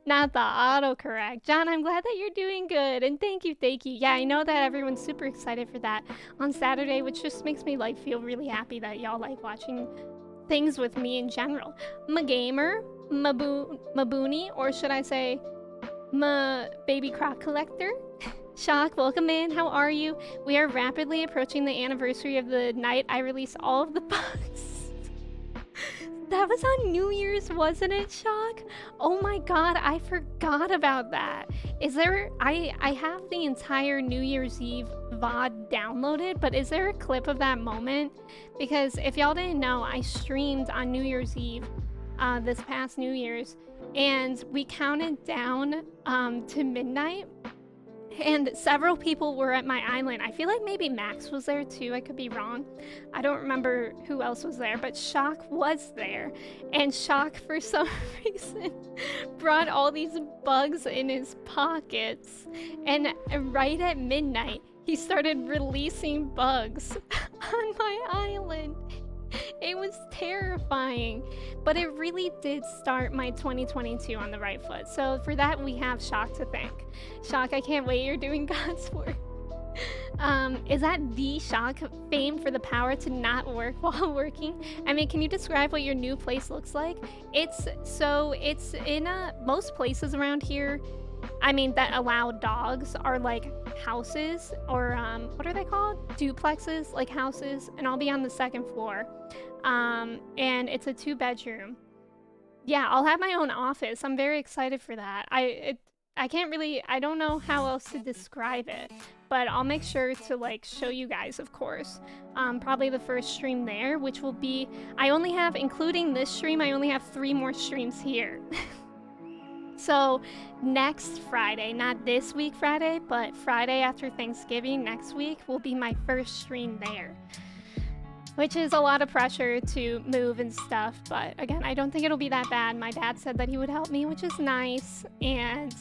Not the autocorrect. John, I'm glad that you're doing good, and thank you, thank you. Yeah, I know that everyone's super excited for that on Saturday, which just makes me like feel really happy that y'all like watching things with me in general. Gamer, Mabooni, or should I say baby croc collector. Shock, welcome in. How are you? We are rapidly approaching the anniversary of the night I released all of the bugs. That was on New Year's, wasn't it, Shock? Oh my god, I forgot about that. Is there... I have the entire New Year's Eve VOD downloaded, but is there a clip of that moment? Because if y'all didn't know, I streamed on New Year's Eve, this past New Year's, and we counted down to midnight. And several people were at my island. I feel like maybe Max was there too. I could be wrong. I don't remember who else was there, but Shock was there. And Shock, for some reason, brought all these bugs in his pockets. And right at midnight, he started releasing bugs on my island. It was terrifying, but it really did start my 2022 on the right foot. So for that, we have Shock to thank. Shock, I can't wait. You're doing God's work. Is that the Shock, famed for the power to not work while working? I mean, can you describe what your new place looks like? It's in most places around here, I mean, that allow dogs are like houses, or what are they called? Duplexes, like houses, and I'll be on the second floor. And it's a 2-bedroom. Yeah, I'll have my own office. I'm very excited for that. I can't really, I don't know how else to describe it, but I'll make sure to like show you guys, of course. Probably the first stream there, which will be, I only have, including this stream, I only have 3 more streams here. So next Friday, not this week Friday, but Friday after Thanksgiving next week will be my first stream there. Which is a lot of pressure to move and stuff, but again, I don't think it'll be that bad. My dad said that he would help me, which is nice, and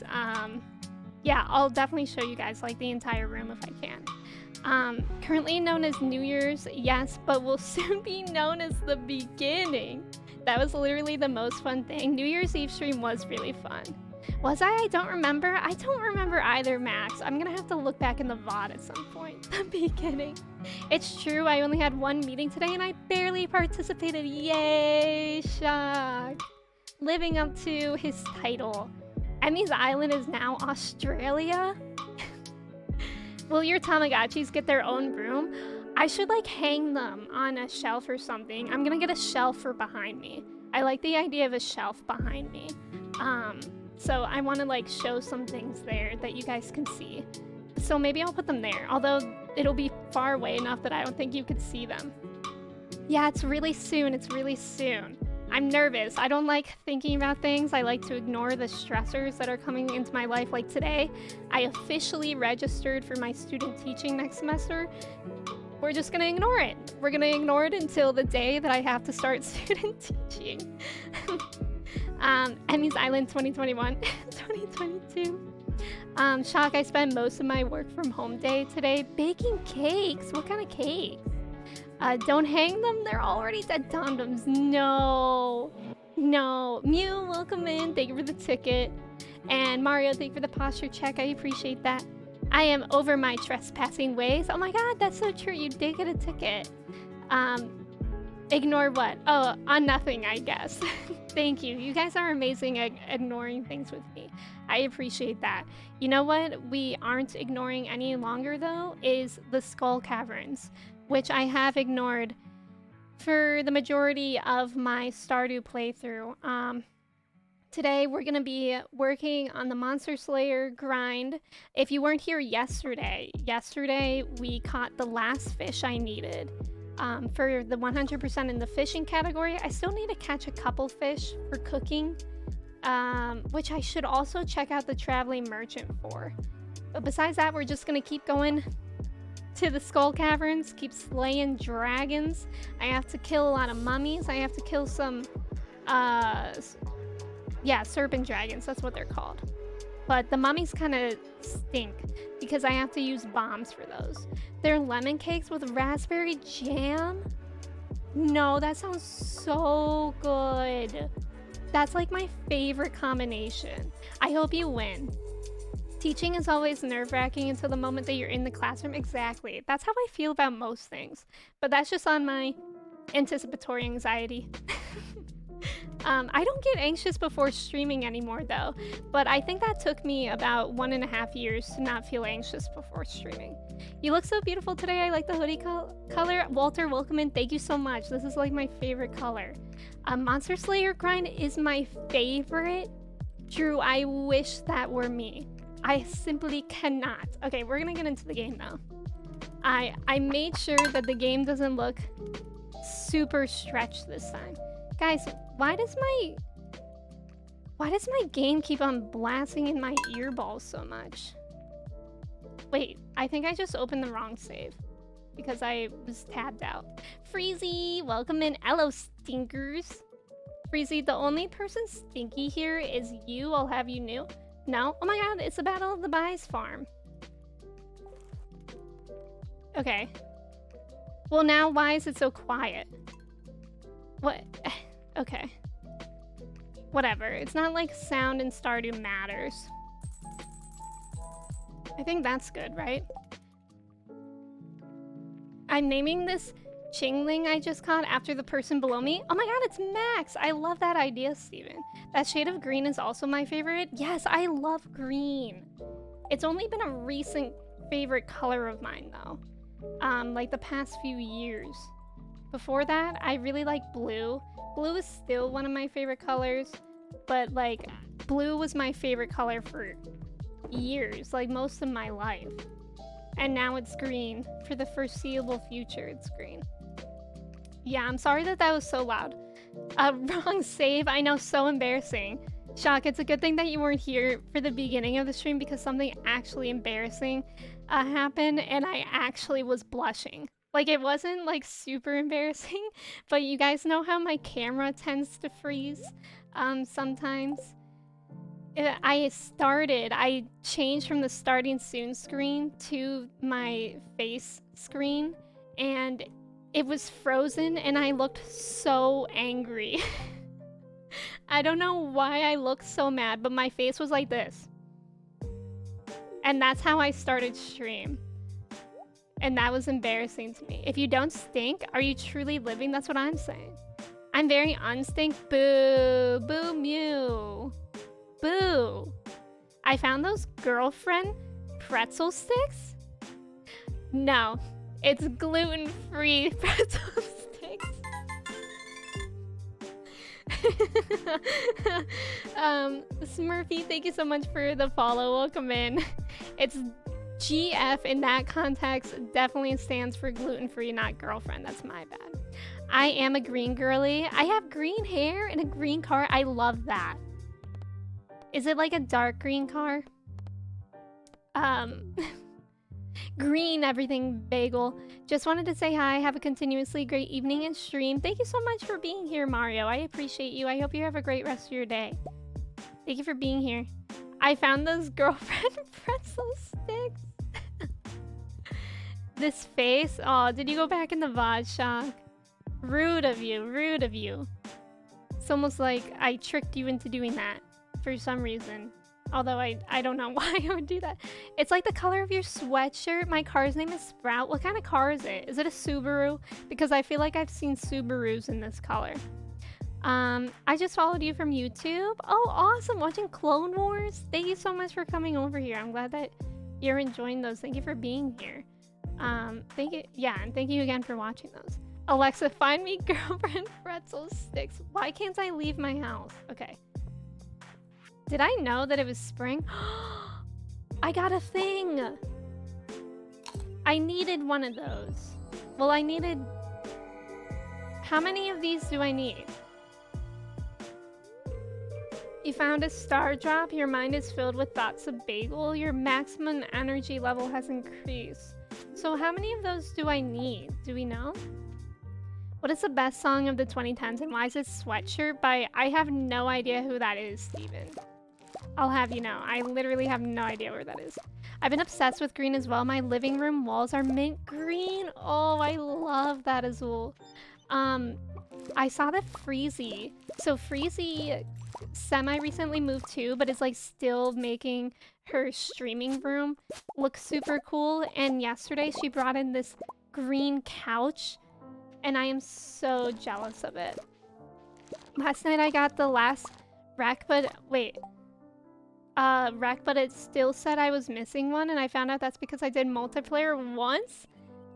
yeah, I'll definitely show you guys like the entire room if I can. Currently known as New Year's, yes, but will soon be known as the beginning. That was literally the most fun thing. New Year's Eve stream was really fun. Was I? I don't remember. I don't remember either, Max. I'm gonna have to look back in the VOD at some point. The beginning. It's true, I only had one meeting today and I barely participated. Yay, Shock. Living up to his title. Emmy's Island is now Australia? Will your Tamagotchis get their own room? I should like hang them on a shelf or something. I'm gonna get a shelf for behind me. I like the idea of a shelf behind me. So I want to like show some things there that you guys can see. So maybe I'll put them there, although it'll be far away enough that I don't think you could see them. Yeah, it's really soon. It's really soon. I'm nervous. I don't like thinking about things. I like to ignore the stressors that are coming into my life. Like today, I officially registered for my student teaching next semester. We're just gonna ignore it. We're gonna ignore it until the day that I have to start student teaching. Emmy's Island 2021, 2022. Shock, I spent most of my work from home day today baking cakes. What kind of cakes? Don't hang them, they're already dead dum-dums. No. No. Mew, welcome in. Thank you for the ticket. And Mario, thank you for the posture check. I appreciate that. I am over my trespassing ways. Oh my god, that's so true. You did get a ticket. Ignore what? Oh, on nothing, I guess. Thank you. You guys are amazing at ignoring things with me. I appreciate that. You know what we aren't ignoring any longer, though, is the skull caverns, which I have ignored for the majority of my Stardew playthrough. Today, we're going to be working on the Monster Slayer grind. If you weren't here yesterday, we caught the last fish I needed. For the 100% in the fishing category, I still need to catch a couple fish for cooking, which I should also check out the Traveling Merchant for. But besides that, we're just going to keep going to the Skull Caverns, keep slaying dragons. I have to kill a lot of mummies. I have to kill some, yeah, serpent dragons. That's what they're called. But the mummies kind of stink because I have to use bombs for those. They're lemon cakes with raspberry jam? No, that sounds so good. That's like my favorite combination. I hope you win. Teaching is always nerve-wracking until the moment that you're in the classroom. Exactly. That's how I feel about most things. But that's just on my anticipatory anxiety. I don't get anxious before streaming anymore though, but I think that took me about 1.5 years to not feel anxious before streaming. You look so beautiful today. I like the hoodie color. Walter, welcome in. Thank you so much. This is like my favorite color. Monster Slayer grind is my favorite. Drew, I wish that were me. I simply cannot. Okay, we're gonna get into the game now. I made sure that the game doesn't look super stretched this time. Guys, why does my game keep on blasting in my earballs so much? Wait, I think I just opened the wrong save because I was tabbed out. Freezy, welcome in. Hello, stinkers. Freezy, the only person stinky here is you. I'll have you new. No? Oh my god, it's the Battle of the Buys farm. Okay. Well, now why is it so quiet? What? Okay. Whatever. It's not like sound in Stardew matters. I think that's good, right? I'm naming this Chingling I just caught after the person below me. Oh my god, it's Max! I love that idea, Steven. That shade of green is also my favorite. Yes, I love green. It's only been a recent favorite color of mine, though. Like the past few years. Before that, I really like blue. Blue is still one of my favorite colors, but like blue was my favorite color for years, like most of my life. And now it's green. For the foreseeable future, it's green. Yeah, I'm sorry that was so loud. Wrong save. I know, so embarrassing. Shock, it's a good thing that you weren't here for the beginning of the stream because something actually embarrassing happened and I actually was blushing. Like, it wasn't like super embarrassing, but you guys know how my camera tends to freeze sometimes. I changed from the starting soon screen to my face screen, and it was frozen, and I looked so angry. I don't know why I looked so mad, but my face was like this. And that's how I started stream. And that was embarrassing to me. If you don't stink, are you truly living? That's what I'm saying. I'm very unstink. Boo. Boo mew. Boo. I found those girlfriend pretzel sticks? No. It's gluten-free pretzel sticks. Smurfy, thank you so much for the follow. Welcome in. It's GF in that context definitely stands for gluten-free, not girlfriend. That's my bad. I am a green girly. I have green hair and a green car. I love that. Is it like a dark green car? Green everything bagel. Just wanted to say hi. Have a continuously great evening and stream. Thank you so much for being here, Mario. I appreciate you. I hope you have a great rest of your day. Thank you for being here. I found those girlfriend pretzel sticks. This face. Oh, did you go back in the VOD, Shock? Rude of you. Rude of you. It's almost like I tricked you into doing that for some reason. Although I don't know why I would do that. It's like the color of your sweatshirt. My car's name is Sprout. What kind of car is it? Is it a Subaru? Because I feel like I've seen Subarus in this color. I just followed you from YouTube. Oh, awesome. Watching Clone Wars. Thank you so much for coming over here. I'm glad that you're enjoying those. Thank you for being here. Thank you. Yeah, and thank you again for watching those. Alexa, find me girlfriend pretzel sticks. Why can't I leave my house? Okay. Did I know that it was spring? I got a thing! I needed one of those. Well, I needed... How many of these do I need? You found a star drop. Your mind is filled with thoughts of bagel. Your maximum energy level has increased. So how many of those do I need? Do we know? What is the best song of the 2010s and why is it Sweatshirt by... I have no idea who that is, Steven. I'll have you know, I literally have no idea where that is. I've been obsessed with green as well. My living room walls are mint green. Oh, I love that Azul. I saw that Freezy. So Freezy semi-recently moved too, but is like still making her streaming room look super cool. And yesterday she brought in this green couch and I am so jealous of it. Last night I got the last rack, but wait. Wreck, but it still said I was missing one, and I found out that's because I did multiplayer once.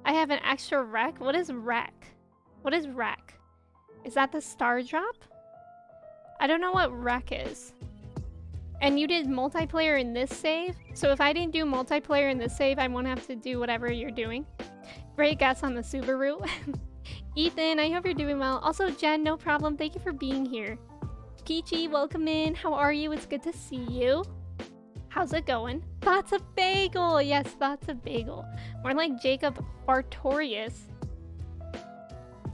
I have an extra wreck. What is wreck? What is wreck? Is that the star drop? I don't know what wreck is. And you did multiplayer in this save? So if I didn't do multiplayer in this save, I won't have to do whatever you're doing. Great guess on the Subaru. Ethan, I hope you're doing well. Also, Jen, no problem. Thank you for being here. Peachy, welcome in. How are you? It's good to see you. How's it going? Thoughts of bagel. Yes, thoughts of bagel. More like Jacob Bartorius.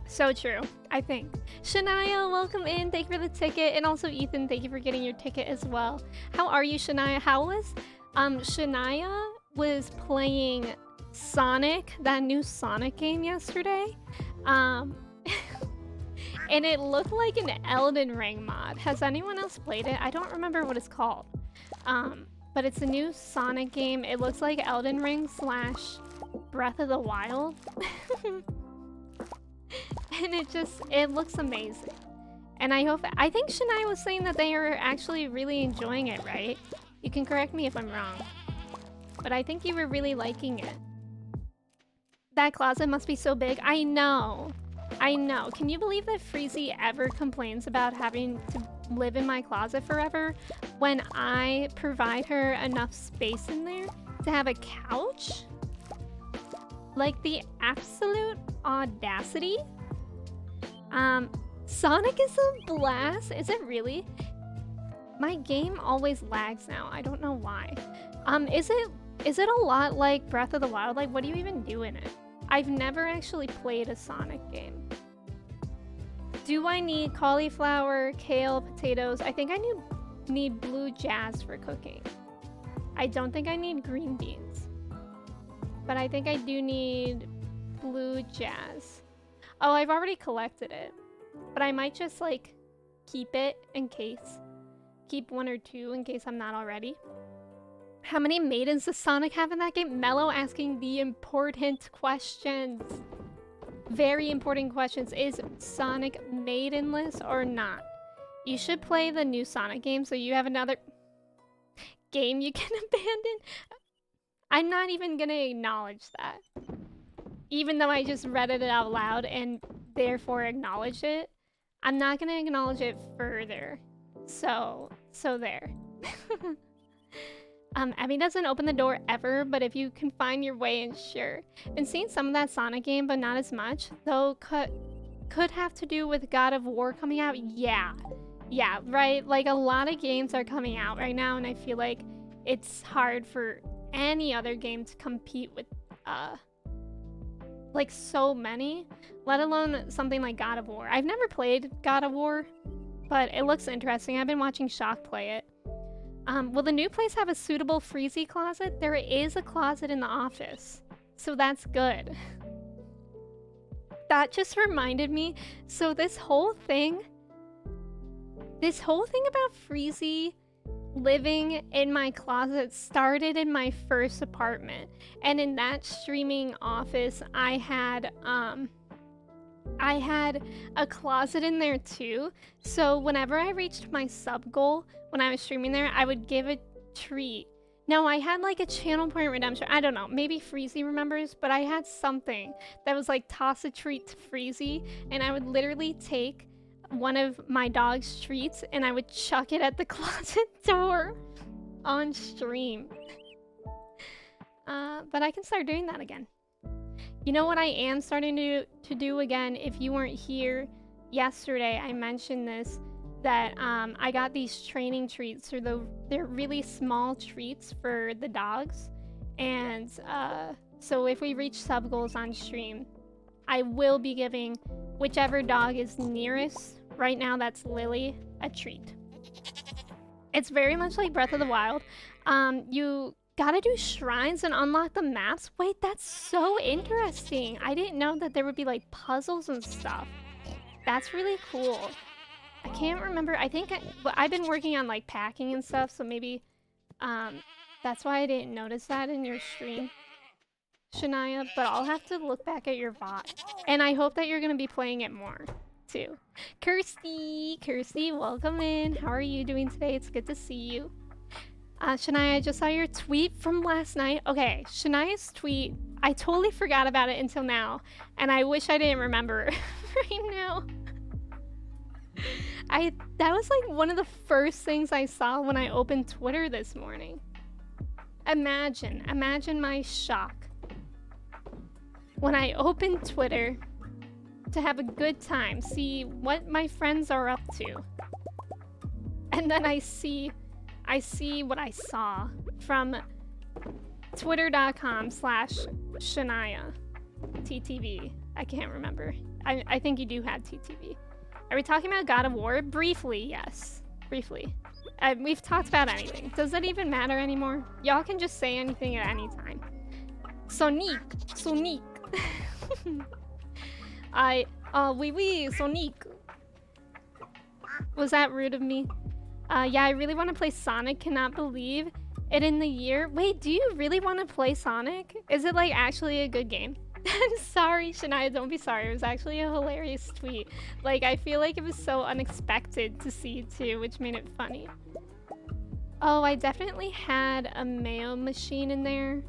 So true, I think. Shania, welcome in. Thank you for the ticket. And also Ethan, thank you for getting your ticket as well. How are you, Shania? How was... Shania was playing Sonic, that new Sonic game yesterday. And it looked like an Elden Ring mod. Has anyone else played it? I don't remember what it's called. But it's a new Sonic game. It looks like Elden Ring / Breath of the Wild. And it looks amazing. And I think Shania was saying that they are actually really enjoying it, right? You can correct me if I'm wrong. But I think you were really liking it. That closet must be so big. I know. I know. Can you believe that Freezy ever complains about having to live in my closet forever when I provide her enough space in there to have a couch? Like the absolute audacity. Sonic is a blast. Is it really? My game always lags now. I don't know why. Is it a lot like Breath of the Wild? Like, what do you even do in it? I've never actually played a Sonic game. Do I need cauliflower, kale, potatoes? I think I need need blue jazz for cooking. I don't think I need green beans. But I think I do need blue jazz. Oh, I've already collected it. But I might just like keep it in case. Keep 1 or 2 in case I'm not already. How many maidens does Sonic have in that game? Mello asking the important questions. Very important questions. Is Sonic maidenless or not? You should play the new Sonic game so you have another game you can abandon. I'm not even gonna acknowledge that. Even though I just read it out loud and therefore acknowledge it, I'm not gonna acknowledge it further. So there. Emmy doesn't open the door ever, but if you can find your way in, sure. Been seeing some of that Sonic game, but not as much. Though could have to do with God of War coming out. Yeah, right? Like a lot of games are coming out right now, and I feel like it's hard for any other game to compete with like so many, let alone something like God of War. I've never played God of War, but it looks interesting. I've been watching Shock play it. Will the new place have a suitable freezy closet? There is a closet in the office, so that's good. That just reminded me, so this whole thing about freezy living in my closet started in my first apartment, and in that streaming office I had a closet in there too. So whenever I reached my sub goal when I was streaming there, I would give a treat. Now I had like a channel point redemption, I don't know, maybe Freezy remembers, but I had something that was like toss a treat to Freezy, and I would literally take one of my dog's treats and I would chuck it at the closet door on stream. But I can start doing that again. You know what I am starting to do again? If you weren't here yesterday, I mentioned this, that I got these training treats. They're really small treats for the dogs. And so if we reach sub goals on stream, I will be giving whichever dog is nearest. Right now, that's Lily, a treat. It's very much like Breath of the Wild. You gotta do shrines and unlock the maps. Wait, that's so interesting. I didn't know that there would be like puzzles and stuff. That's really cool. I can't remember. I think I've been working on like packing and stuff, so maybe that's why I didn't notice that in your stream, Shania. But I'll have to look back at your VOD. And I hope that you're gonna be playing it more too. Kirsty, welcome in. How are you doing today? It's good to see you. Shania, I just saw your tweet from last night. Okay, Shania's tweet, I totally forgot about it until now, and I wish I didn't remember right now. That was like one of the first things I saw when I opened Twitter this morning. Imagine my shock when I opened Twitter to have a good time, see what my friends are up to, and then I see what I saw from twitter.com/Shania TTV. I can't remember. I think you do have TTV. Are we talking about God of War? Briefly, yes. Briefly. We've talked about anything. Does it even matter anymore? Y'all can just say anything at any time. Sonic. Sonic. Was that rude of me? Yeah, I really want to play Sonic. Cannot believe it in the year. Wait, do you really want to play Sonic? Is it like actually a good game? Sorry, Shania, don't be sorry. It was actually a hilarious tweet. Like, I feel like it was so unexpected to see too, which made it funny. Oh, I definitely had a mayo machine in there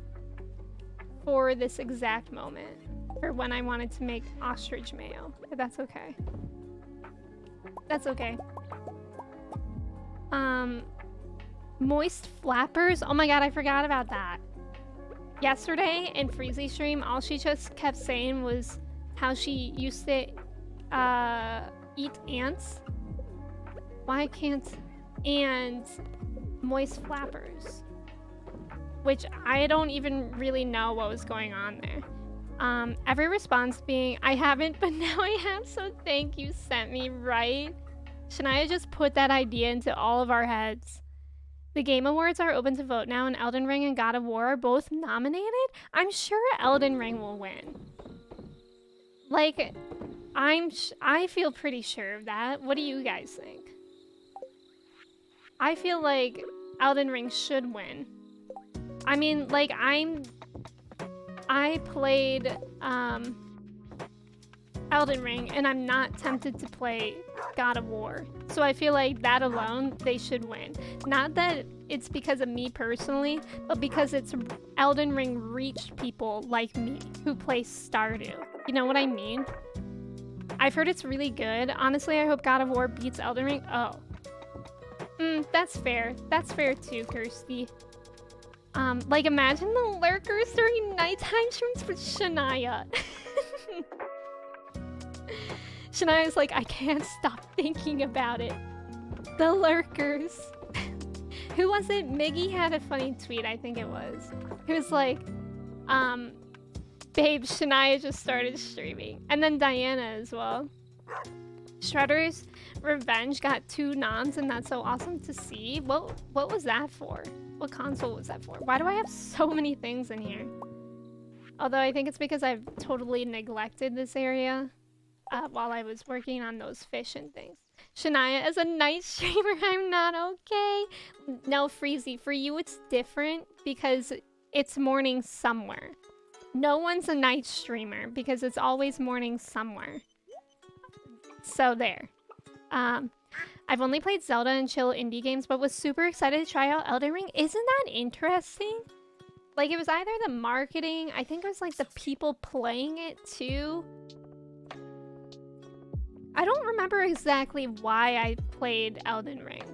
for this exact moment, for when I wanted to make ostrich mayo, but that's okay. That's okay. Moist flappers. Oh my god, I forgot about that. Yesterday in Freezy stream, all she just kept saying was how she used to eat ants. Why can't... And moist flappers. Which I don't even really know what was going on there. Every response being, I haven't, but now I have, so thank you, sent me, right? Shania just put that idea into all of our heads. The Game Awards are open to vote now, and Elden Ring and God of War are both nominated. I'm sure Elden Ring will win. Like, I feel pretty sure of that. What do you guys think? I feel like Elden Ring should win. I mean, like, I played Elden Ring, and I'm not tempted to play God of War. So I feel like that alone, they should win. Not that it's because of me personally, but because it's Elden Ring reached people like me who play Stardew. You know what I mean? I've heard it's really good. Honestly, I hope God of War beats Elden Ring. Oh. That's fair. That's fair too, Kirsty. Like imagine the lurkers during nighttime streams with Shania. Shania's like, I can't stop thinking about it. The lurkers. Who was it? Miggy had a funny tweet, I think it was. It was like, babe, Shania just started streaming. And then Diana as well. Shredder's Revenge got 2 noms, and that's so awesome to see. What was that for? What console was that for? Why do I have so many things in here? Although I think it's because I've totally neglected this area while I was working on those fish and things. Shania, as a night streamer, I'm not okay. No, Freezy, for you it's different because it's morning somewhere. No one's a night streamer because it's always morning somewhere. So there. I've only played Zelda and chill indie games, but was super excited to try out Elden Ring. Isn't that interesting? Like, it was either the marketing, I think it was like the people playing it too. I don't remember exactly why I played Elden Ring.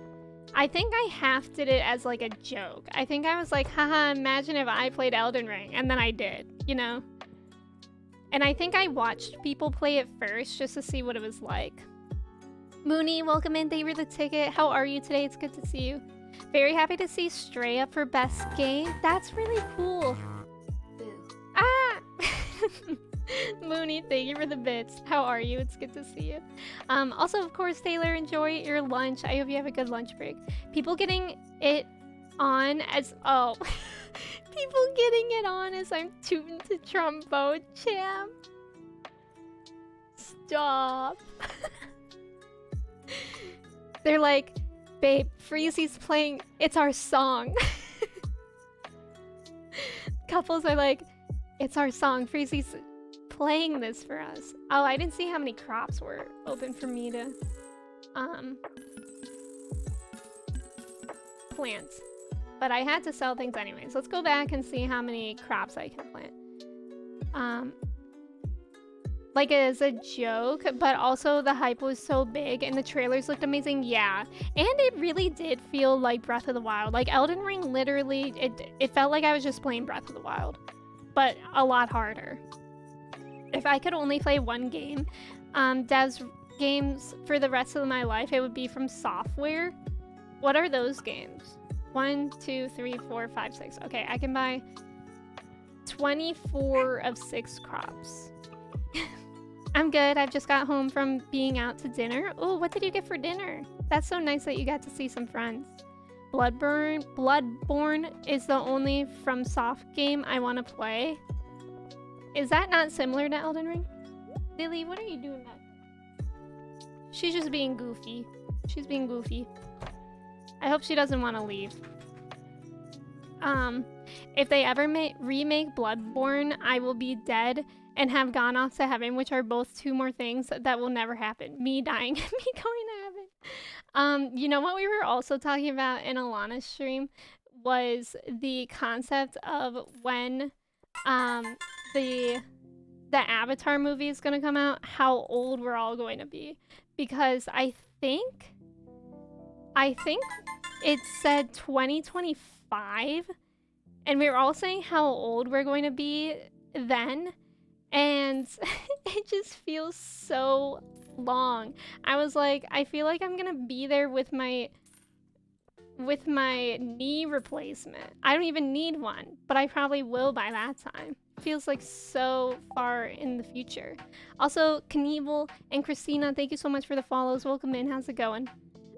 I think I half did it as like a joke. I think I was like, haha, imagine if I played Elden Ring. And then I did, you know? And I think I watched people play it first just to see what it was like. Mooney, welcome in. Thank you for the ticket. How are you today? It's good to see you. Very happy to see Stray up for best game. That's really cool. Ah! Mooney, thank you for the bits. How are you? It's good to see you. Also, of course, Taylor, enjoy your lunch. I hope you have a good lunch break. People getting it on as... Oh. People getting it on as I'm tooting to trombone champ. Stop. They're like, babe, Freezy's playing It's Our Song. Couples are like, it's our song. Freezy's playing this for us. Oh, I didn't see how many crops were open for me to plant. But I had to sell things anyways. Let's go back and see how many crops I can plant. Like as a joke, but also the hype was so big and the trailers looked amazing. Yeah, and it really did feel like Breath of the Wild. Like Elden Ring, literally, it felt like I was just playing Breath of the Wild, but a lot harder. If I could only play one game, devs games for the rest of my life, it would be from software. What are those games? 1, 2, 3, 4, 5, 6. Okay, I can buy 24 of 6 crops. I'm good. I've just got home from being out to dinner. Oh, what did you get for dinner? That's so nice that you got to see some friends. Bloodborne is the only from soft game I want to play. Is that not similar to Elden Ring? Lily, what are you doing back? She's just being goofy. She's being goofy. I hope she doesn't want to leave. If they ever remake Bloodborne, I will be dead and have gone off to heaven, which are both 2 more things that will never happen. Me dying and me going to heaven. You know what we were also talking about in Alana's stream was the concept of when the Avatar movie is going to come out, how old we're all going to be. Because I think it said 2025, and we were all saying how old we're going to be then, and it just feels so long. I was like, I feel like I'm gonna be there with my knee replacement. I don't even need one, but I probably will by that time. feels like so far in the future. Also, Knievel and Christina, thank you so much for the follows. Welcome in. How's it going?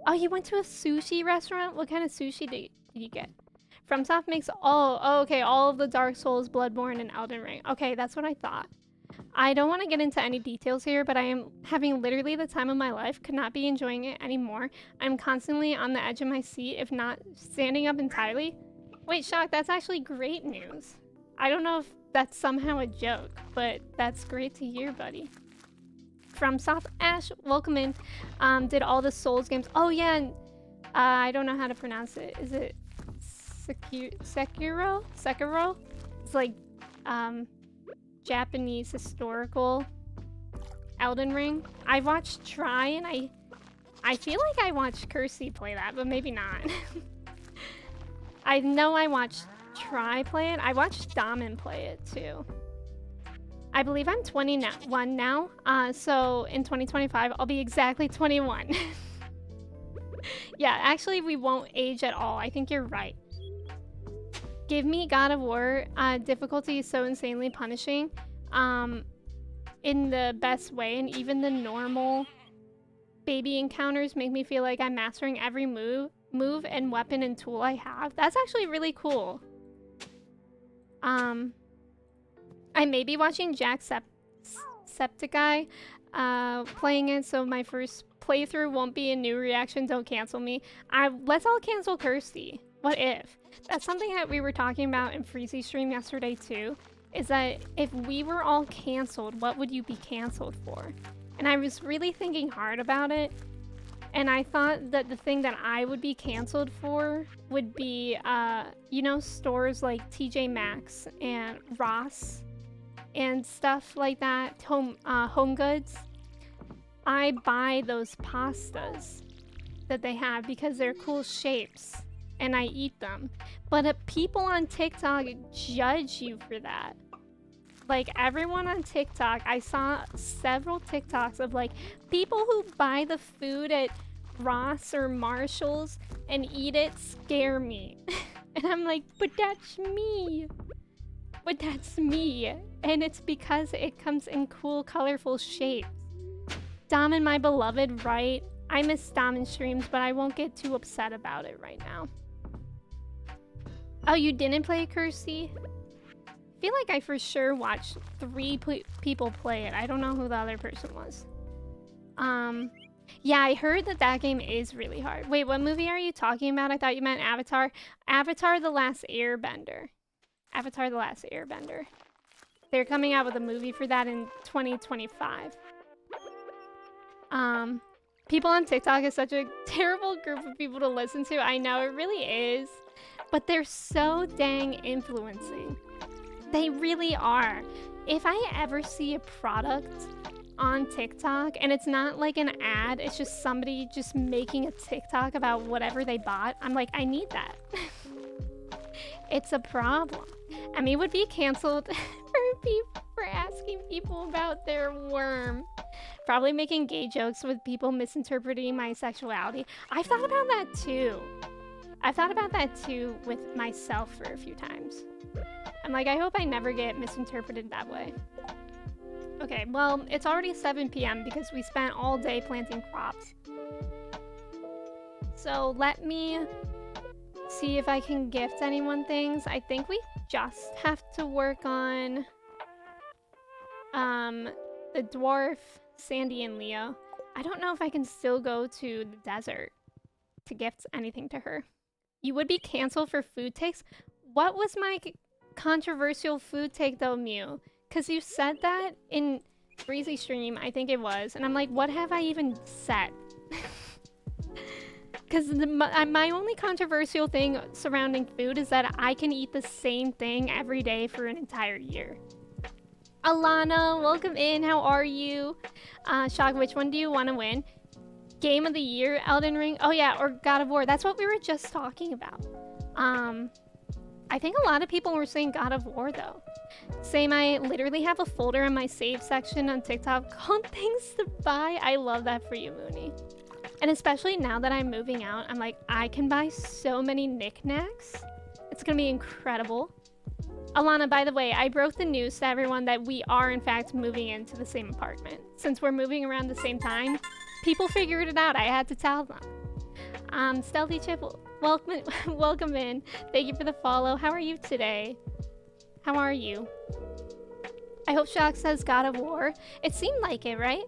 Oh, you went to a sushi restaurant? What kind of sushi did you get? FromSoft makes okay, all of the Dark Souls, Bloodborne, and Elden Ring. Okay, that's what I thought. I don't want to get into any details here, but I am having literally the time of my life, could not be enjoying it anymore. I'm constantly on the edge of my seat, if not standing up entirely. Wait, Shock, that's actually great news. I don't know if that's somehow a joke, but that's great to hear, buddy. FromSoft Ash, welcome in. Did all the Souls games. Oh yeah, and I don't know how to pronounce it. Is it Sekiro? Sekiro? It's like Japanese historical Elden Ring. I watched Try and I feel like I watched Kirsty play that, but maybe not. I know I watched Try play it. I watched Damen play it too. I believe I'm 21 now, so in 2025 I'll be exactly 21. Yeah, actually we won't age at all. I think you're right. Give me God of War. Difficulty is so insanely punishing in the best way, and even the normal baby encounters make me feel like I'm mastering every move and weapon and tool I have. That's actually really cool. I may be watching Jacksepticeye playing it, so my first playthrough won't be a new reaction. Don't cancel me. Let's all cancel Kirsty. What if? That's something that we were talking about in Freezy stream yesterday too, is that if we were all canceled, what would you be canceled for? And I was really thinking hard about it, and I thought that the thing that I would be canceled for would be, you know, stores like TJ Maxx and Ross and stuff like that, home goods. I buy those pastas that they have because they're cool shapes, and I eat them. But people on TikTok judge you for that. Like, everyone on TikTok, I saw several TikToks of like people who buy the food at Ross or Marshall's and eat it scare me. And I'm like, but that's me. But that's me. And it's because it comes in cool, colorful shapes. Damen, my beloved, right? I miss Damen streams, but I won't get too upset about it right now. Oh, you didn't play Kirsty? I feel like I for sure watched 3 people play it. I don't know who the other person was. Yeah, I heard that game is really hard. Wait, what movie are you talking about? I thought you meant Avatar. Avatar The Last Airbender. Avatar The Last Airbender. They're coming out with a movie for that in 2025. People on TikTok is such a terrible group of people to listen to. I know, it really is. But they're so dang influencing. They really are. If I ever see a product on TikTok and it's not like an ad, it's just somebody just making a TikTok about whatever they bought, I'm like, I need that. It's a problem. Emmy would be canceled for asking people about their worm. Probably making gay jokes with people misinterpreting my sexuality. I've thought about that too. I've thought about that too with myself for a few times. I'm like, I hope I never get misinterpreted that way. Okay, well, it's already 7 p.m. because we spent all day planting crops. So let me see if I can gift anyone things. I think we just have to work on the dwarf, Sandy, and Leo. I don't know if I can still go to the desert to gift anything to her. You would be canceled for food takes? What was my controversial food take though, Mew? Because you said that in Freezy stream, I think it was, and I'm like, what have I even said? Because my only controversial thing surrounding food is that I can eat the same thing every day for an entire year. Alana, welcome in. How are you? Shock, which one do you want to win? Game of the Year, Elden Ring? Oh yeah, or God of War. That's what we were just talking about. I think a lot of people were saying God of War though. Same, I literally have a folder in my save section on TikTok called Things to Buy. I love that for you, Mooney. And especially now that I'm moving out, I'm like, I can buy so many knickknacks. It's gonna be incredible. Alana, by the way, I broke the news to everyone that we are in fact moving into the same apartment. Since we're moving around the same time, people figured it out. I had to tell them. Stealthy Chip, welcome, welcome in. Thank you for the follow. How are you today? How are you? I hope Shock says God of War. It seemed like it, right?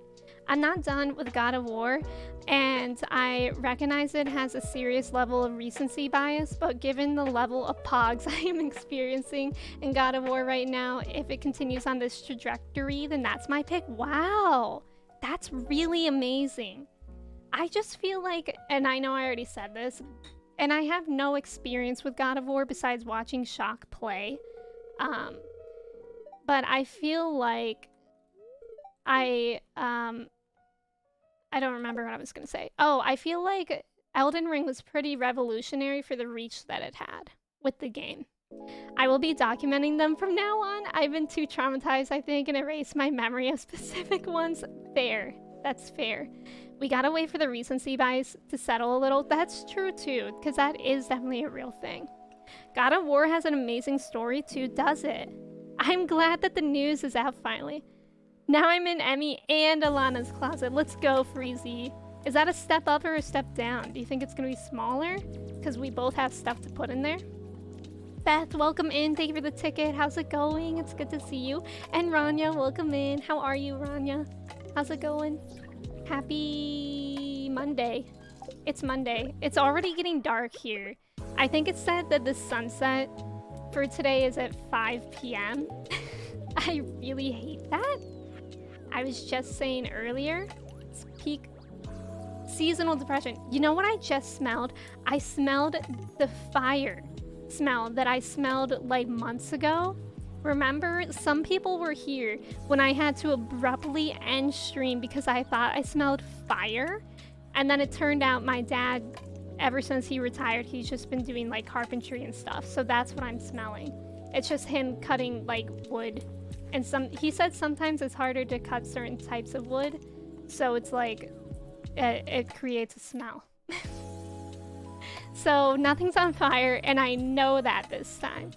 I'm not done with God of War, and I recognize it has a serious level of recency bias, but given the level of pogs I am experiencing in God of War right now, if it continues on this trajectory, then that's my pick. Wow, that's really amazing. I just feel like, and I know I already said this, and I have no experience with God of War besides watching Shock play, but I feel like I don't remember what I was gonna say. Oh, I feel like Elden Ring was pretty revolutionary for the reach that it had with the game. I will be documenting them from now on. I've been too traumatized, I think, and erased my memory of specific ones. Fair. That's fair. We gotta wait for the recency bias to settle a little. That's true too, because that is definitely a real thing. God of War has an amazing story too, does it? I'm glad that the news is out finally. Now I'm in Emmy and Alana's closet. Let's go, Freezy. Is that a step up or a step down? Do you think it's gonna be smaller? Because we both have stuff to put in there. Beth, welcome in. Thank you for the ticket. How's it going? It's good to see you. And Rania, welcome in. How are you, Rania? How's it going? Happy Monday. It's Monday. It's already getting dark here. I think it said that the sunset for today is at 5 p.m. I really hate that. I was just saying earlier, it's peak seasonal depression. You know what I just smelled? I smelled the fire smell that I smelled like months ago. Remember, some people were here when I had to abruptly end stream because I thought I smelled fire. And then it turned out my dad, ever since he retired, he's just been doing like carpentry and stuff. So that's what I'm smelling. It's just him cutting like wood. And he said sometimes it's harder to cut certain types of wood. So it's like, it creates a smell. So nothing's on fire, and I know that this time.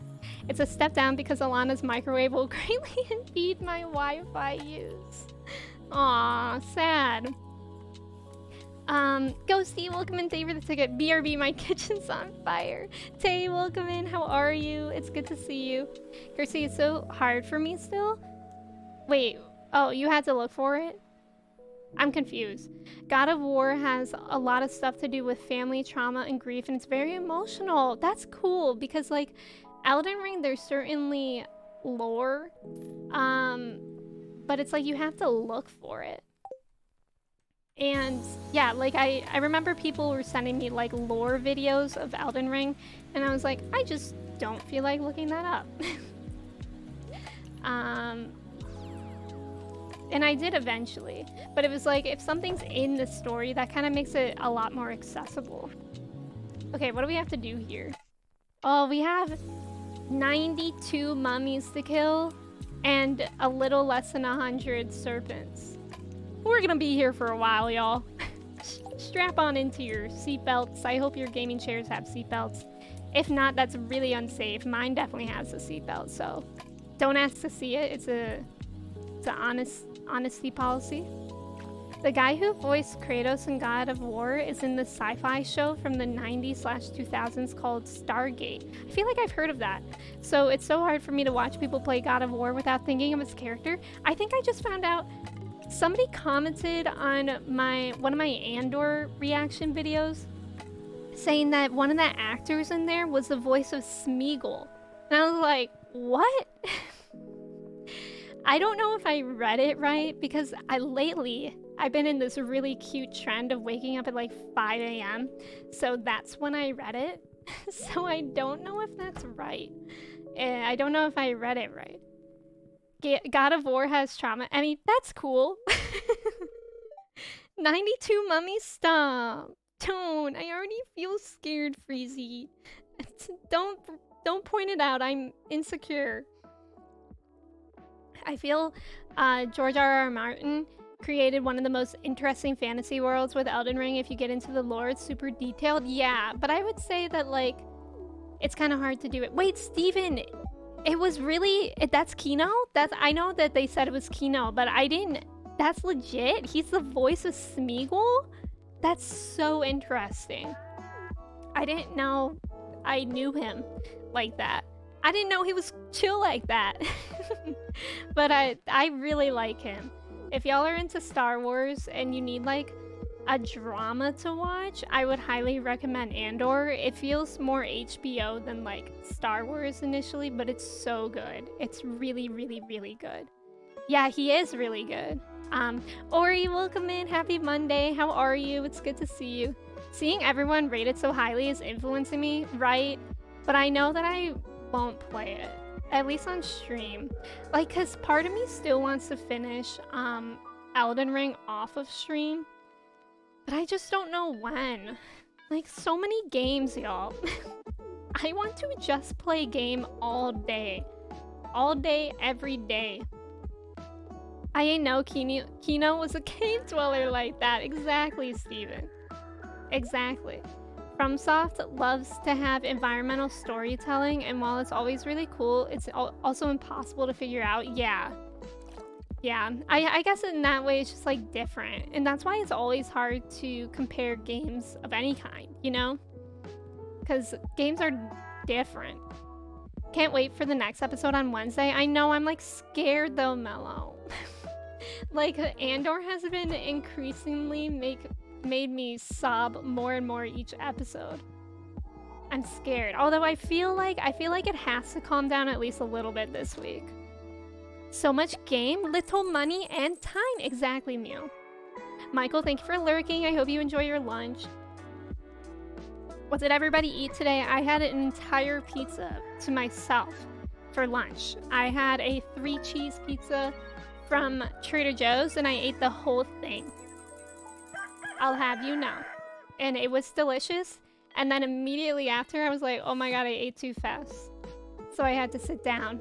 It's a step down because Alana's microwave will greatly impede my Wi-Fi use. Aw, sad. Ghosty, welcome in. Thank you for the ticket. BRB, my kitchen's on fire. Tay, welcome in. How are you? It's good to see you. Kirsty, it's so hard for me still. Wait, oh, you had to look for it? I'm confused. God of War has a lot of stuff to do with family trauma and grief, and it's very emotional. That's cool because, like, Elden Ring, there's certainly lore, but it's like you have to look for it. And yeah, like I remember people were sending me like lore videos of Elden Ring, and I was like, I just don't feel like looking that up. And I did eventually, but it was like, if something's in the story, that kind of makes it a lot more accessible. Okay, what do we have to do here? Oh, we have 92 mummies to kill and a little less than 100 serpents. We're gonna be here for a while, y'all. Strap on into your seatbelts. I hope your gaming chairs have seatbelts. If not, that's really unsafe. Mine definitely has a seatbelt, so don't ask to see it. It's an honesty policy. The guy who voiced Kratos in God of War is in the sci-fi show from the 90s/2000s called Stargate. I feel like I've heard of that. So it's so hard for me to watch people play God of War without thinking of his character. I think I just found out somebody commented on one of my Andor reaction videos saying that one of the actors in there was the voice of Smeagol. And I was like, what? I don't know if I read it right because I've been in this really cute trend of waking up at like 5 a.m. So that's when I read it. So I don't know if that's right. I don't know if I read it right. God of War has trauma. I mean, that's cool. 92 mummies, stop. Don't. I already feel scared, Freezy. Don't point it out. I'm insecure. I feel George R.R. Martin created one of the most interesting fantasy worlds with Elden Ring. If you get into the lore, it's super detailed. Yeah, but I would say that, like, it's kind of hard to do it. Wait, Steven, It was really that's Kino. That's I know that they said it was Kino, but I didn't. That's legit. He's the voice of Smeagol. That's so interesting. I didn't know I knew him like that. I didn't know he was chill like that. But I really like him. If y'all are into Star Wars and you need like a drama to watch, I would highly recommend Andor. It feels more HBO than like Star Wars initially, but it's so good. It's really, really, really good. Yeah, he is really good. Ori, welcome in. Happy Monday. How are you? It's good to see you. Seeing everyone rate it so highly is influencing me, right? But I know that I won't play it, at least on stream. Like, cause part of me still wants to finish Elden Ring off of stream, but I just don't know when. Like, so many games, y'all. I want to just play a game all day, every day. I ain't know Kino was a cave dweller like that. Exactly, Steven. Exactly. FromSoft loves to have environmental storytelling, and while it's always really cool, it's also impossible to figure out. Yeah. I guess in that way it's just like different, and that's why it's always hard to compare games of any kind, you know? Because games are different. Can't wait for the next episode on Wednesday. I know, I'm like scared though, Mello. Like, Andor has been increasingly made me sob more and more each episode. I'm scared. Although I feel like it has to calm down at least a little bit this week. So much game, little money, and time. Exactly, Mew. Michael, thank you for lurking. I hope you enjoy your lunch. What did everybody eat today? I had an entire pizza to myself for lunch. I had a 3-cheese pizza from Trader Joe's, and I ate the whole thing. I'll have you know. And it was delicious. And then immediately after, I was like, oh my god, I ate too fast. So I had to sit down.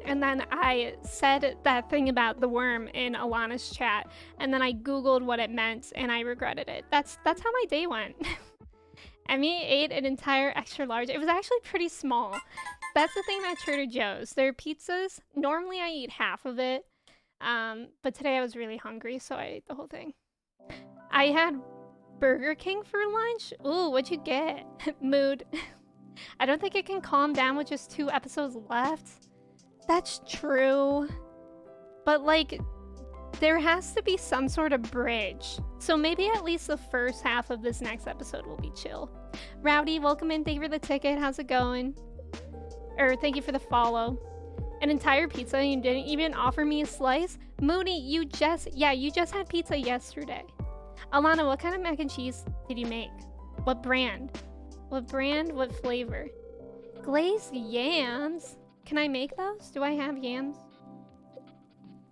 And then I said that thing about the worm in Alana's chat, and then I googled what it meant, and I regretted it. That's how my day went. Emmy ate an entire extra large. It was actually pretty small. That's the thing about Trader Joe's. Their pizzas, normally I eat half of it, but today I was really hungry, so I ate the whole thing. I had Burger King for lunch. Ooh, what'd you get? Mood. I don't think it can calm down with just 2 episodes left. That's true. But like, there has to be some sort of bridge. So maybe at least the first half of this next episode will be chill. Rowdy, welcome in. Thank you for the ticket. How's it going? Thank you for the follow. An entire pizza and you didn't even offer me a slice? Moody, you just had pizza yesterday. Alana, what kind of mac and cheese did you make? What brand? What flavor? Glazed yams? Can I make those? Do I have yams?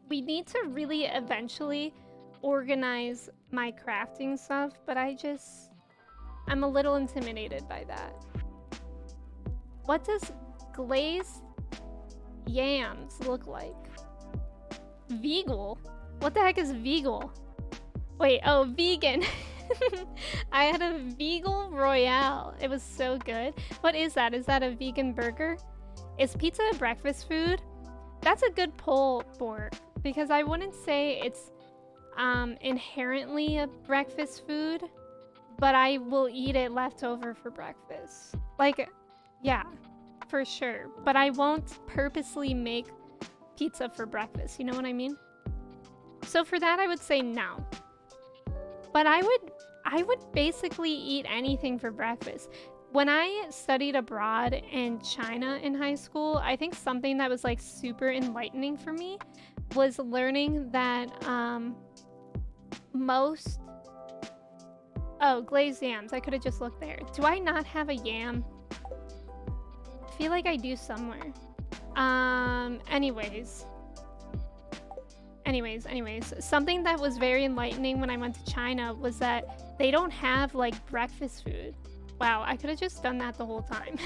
We need to really eventually organize my crafting stuff, but I'm a little intimidated by that. What does glazed yams look like? Vegal? What the heck is vegal? Wait, oh, vegan. I had a Vegal Royale. It was so good. What is that? Is that a vegan burger? Is pizza a breakfast food? That's a good poll, Bork, because I wouldn't say it's inherently a breakfast food, but I will eat it left over for breakfast. Like, yeah, for sure. But I won't purposely make pizza for breakfast, you know what I mean? So for that, I would say no. But I would basically eat anything for breakfast. When I studied abroad in China in high school, I think something that was like super enlightening for me was learning that glazed yams. I could have just looked there. Do I not have a yam? I feel like I do somewhere. Anyways, something that was very enlightening when I went to China was that they don't have like breakfast food. Wow, I could have just done that the whole time.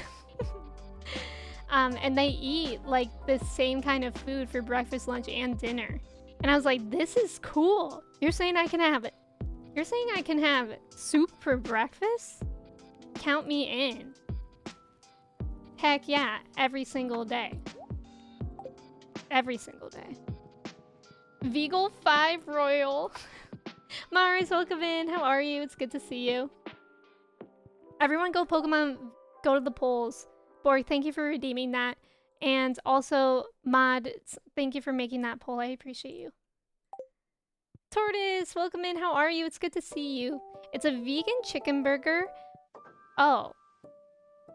And they eat like the same kind of food for breakfast, lunch, and dinner. And I was like, this is cool. You're saying I can have it. You're saying I can have soup for breakfast? Count me in. Heck yeah, every single day. Every single day. Veagle 5 Royal. Mars, welcome in. How are you? It's good to see you. Everyone go Pokemon, go to the polls. Borg, thank you for redeeming that. And also, Mod, thank you for making that poll. I appreciate you. Tortoise, welcome in. How are you? It's good to see you. It's a vegan chicken burger. Oh.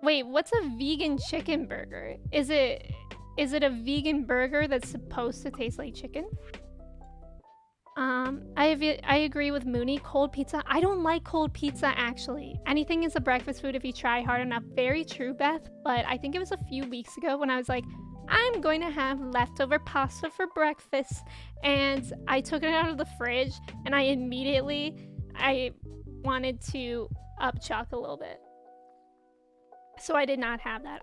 Wait, what's a vegan chicken burger? Is it a vegan burger that's supposed to taste like chicken? I agree with Mooney. Cold pizza. I don't like cold pizza, actually. Anything is a breakfast food if you try hard enough. Very true, Beth. But I think it was a few weeks ago when I was like, I'm going to have leftover pasta for breakfast. And I took it out of the fridge and I wanted to upchuck a little bit. So I did not have that.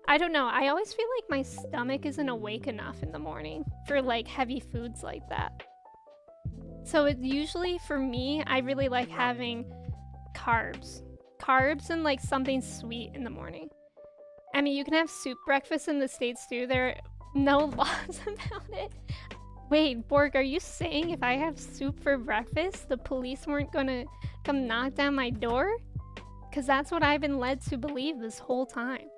I don't know. I always feel like my stomach isn't awake enough in the morning for like heavy foods like that. So it usually, for me, I really like having carbs. Carbs and like something sweet in the morning. I mean, you can have soup breakfast in the States too. There are no laws about it. Wait, Borg, are you saying if I have soup for breakfast, the police weren't gonna come knock down my door? Because that's what I've been led to believe this whole time.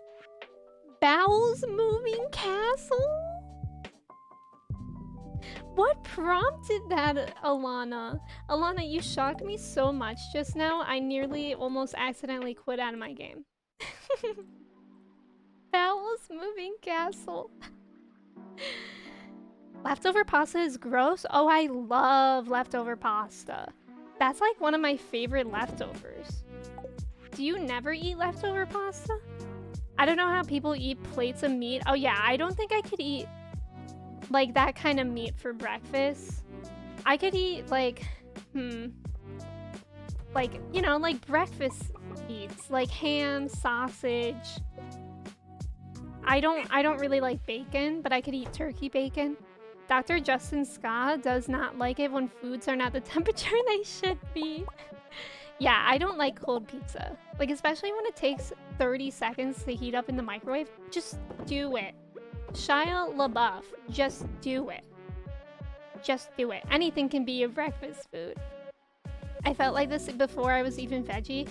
Bowels moving castle? What prompted that, Alana? Alana, you shocked me so much just now, I nearly almost accidentally quit out of my game. Bowels moving castle. Leftover pasta is gross? Oh, I love leftover pasta. That's like one of my favorite leftovers. Do you never eat leftover pasta? I don't know how people eat plates of meat. Oh yeah, I don't think I could eat like that kind of meat for breakfast. I could eat like, like, you know, like breakfast meats, like ham, sausage. I don't really like bacon, but I could eat turkey bacon. Dr. Justin Scott does not like it when foods are not the temperature they should be. Yeah, I don't like cold pizza. Like, especially when it takes 30 seconds to heat up in the microwave. Just do it. Shia LaBeouf, just do it. Just do it. Anything can be a breakfast food. I felt like this before I was even veggie.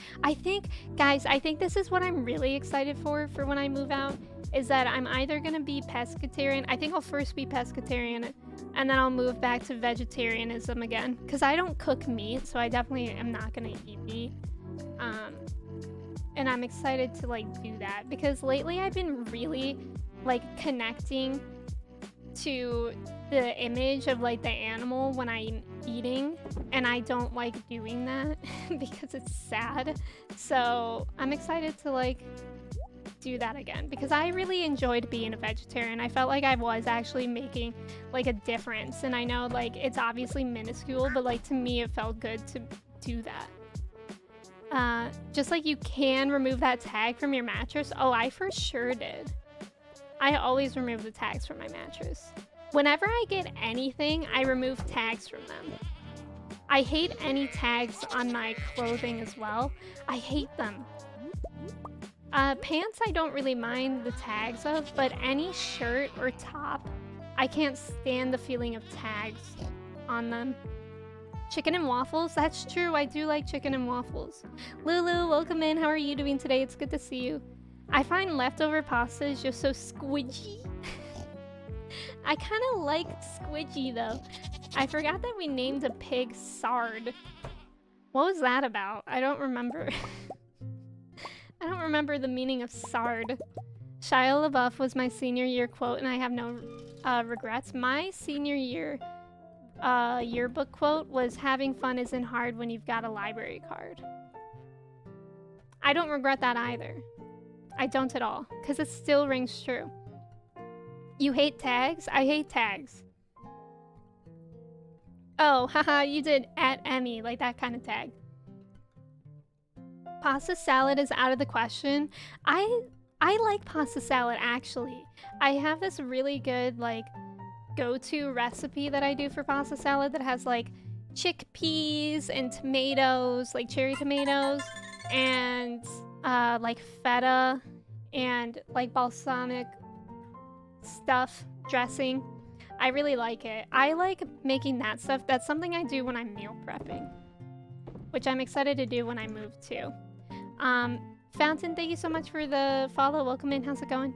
Guys, I think this is what I'm really excited for when I move out, is that I'm either gonna be pescatarian. I think I'll first be pescatarian, and then I'll move back to vegetarianism again. Because I don't cook meat, so I definitely am not gonna eat meat. And I'm excited to like do that, because lately I've been really like connecting to the image of like the animal when I'm eating, and I don't like doing that because it's sad. So I'm excited to like do that again, because I really enjoyed being a vegetarian. I felt like I was actually making like a difference, and I know like it's obviously minuscule, but like to me it felt good to do that. Just like you can remove that tag from your mattress. Oh, I for sure did. I always remove the tags from my mattress. Whenever I get anything, I remove tags from them. I hate any tags on my clothing as well. I hate them. Pants I don't really mind the tags of, but any shirt or top, I can't stand the feeling of tags on them. Chicken and waffles? That's true, I do like chicken and waffles. Lulu, welcome in. How are you doing today? It's good to see you. I find leftover pasta is just so squidgy. I kind of like squidgy though. I forgot that we named a pig Sard. What was that about? I don't remember. I don't remember the meaning of Sard. Shia LaBeouf was my senior year quote, and I have no regrets. My senior year yearbook quote was, "Having fun isn't hard when you've got a library card." I don't regret that either. I don't at all, because it still rings true. You hate tags? I hate tags. Oh, haha, you did at Emmy, like that kind of tag. Pasta salad is out of the question. I like pasta salad, actually. I have this really good, like, go-to recipe that I do for pasta salad that has, like, chickpeas and tomatoes, like cherry tomatoes, and, like, feta and like balsamic stuff, dressing. I really like it. I like making that stuff. That's something I do when I'm meal prepping, which I'm excited to do when I move too. Fountain, thank you so much for the follow. Welcome in. How's it going?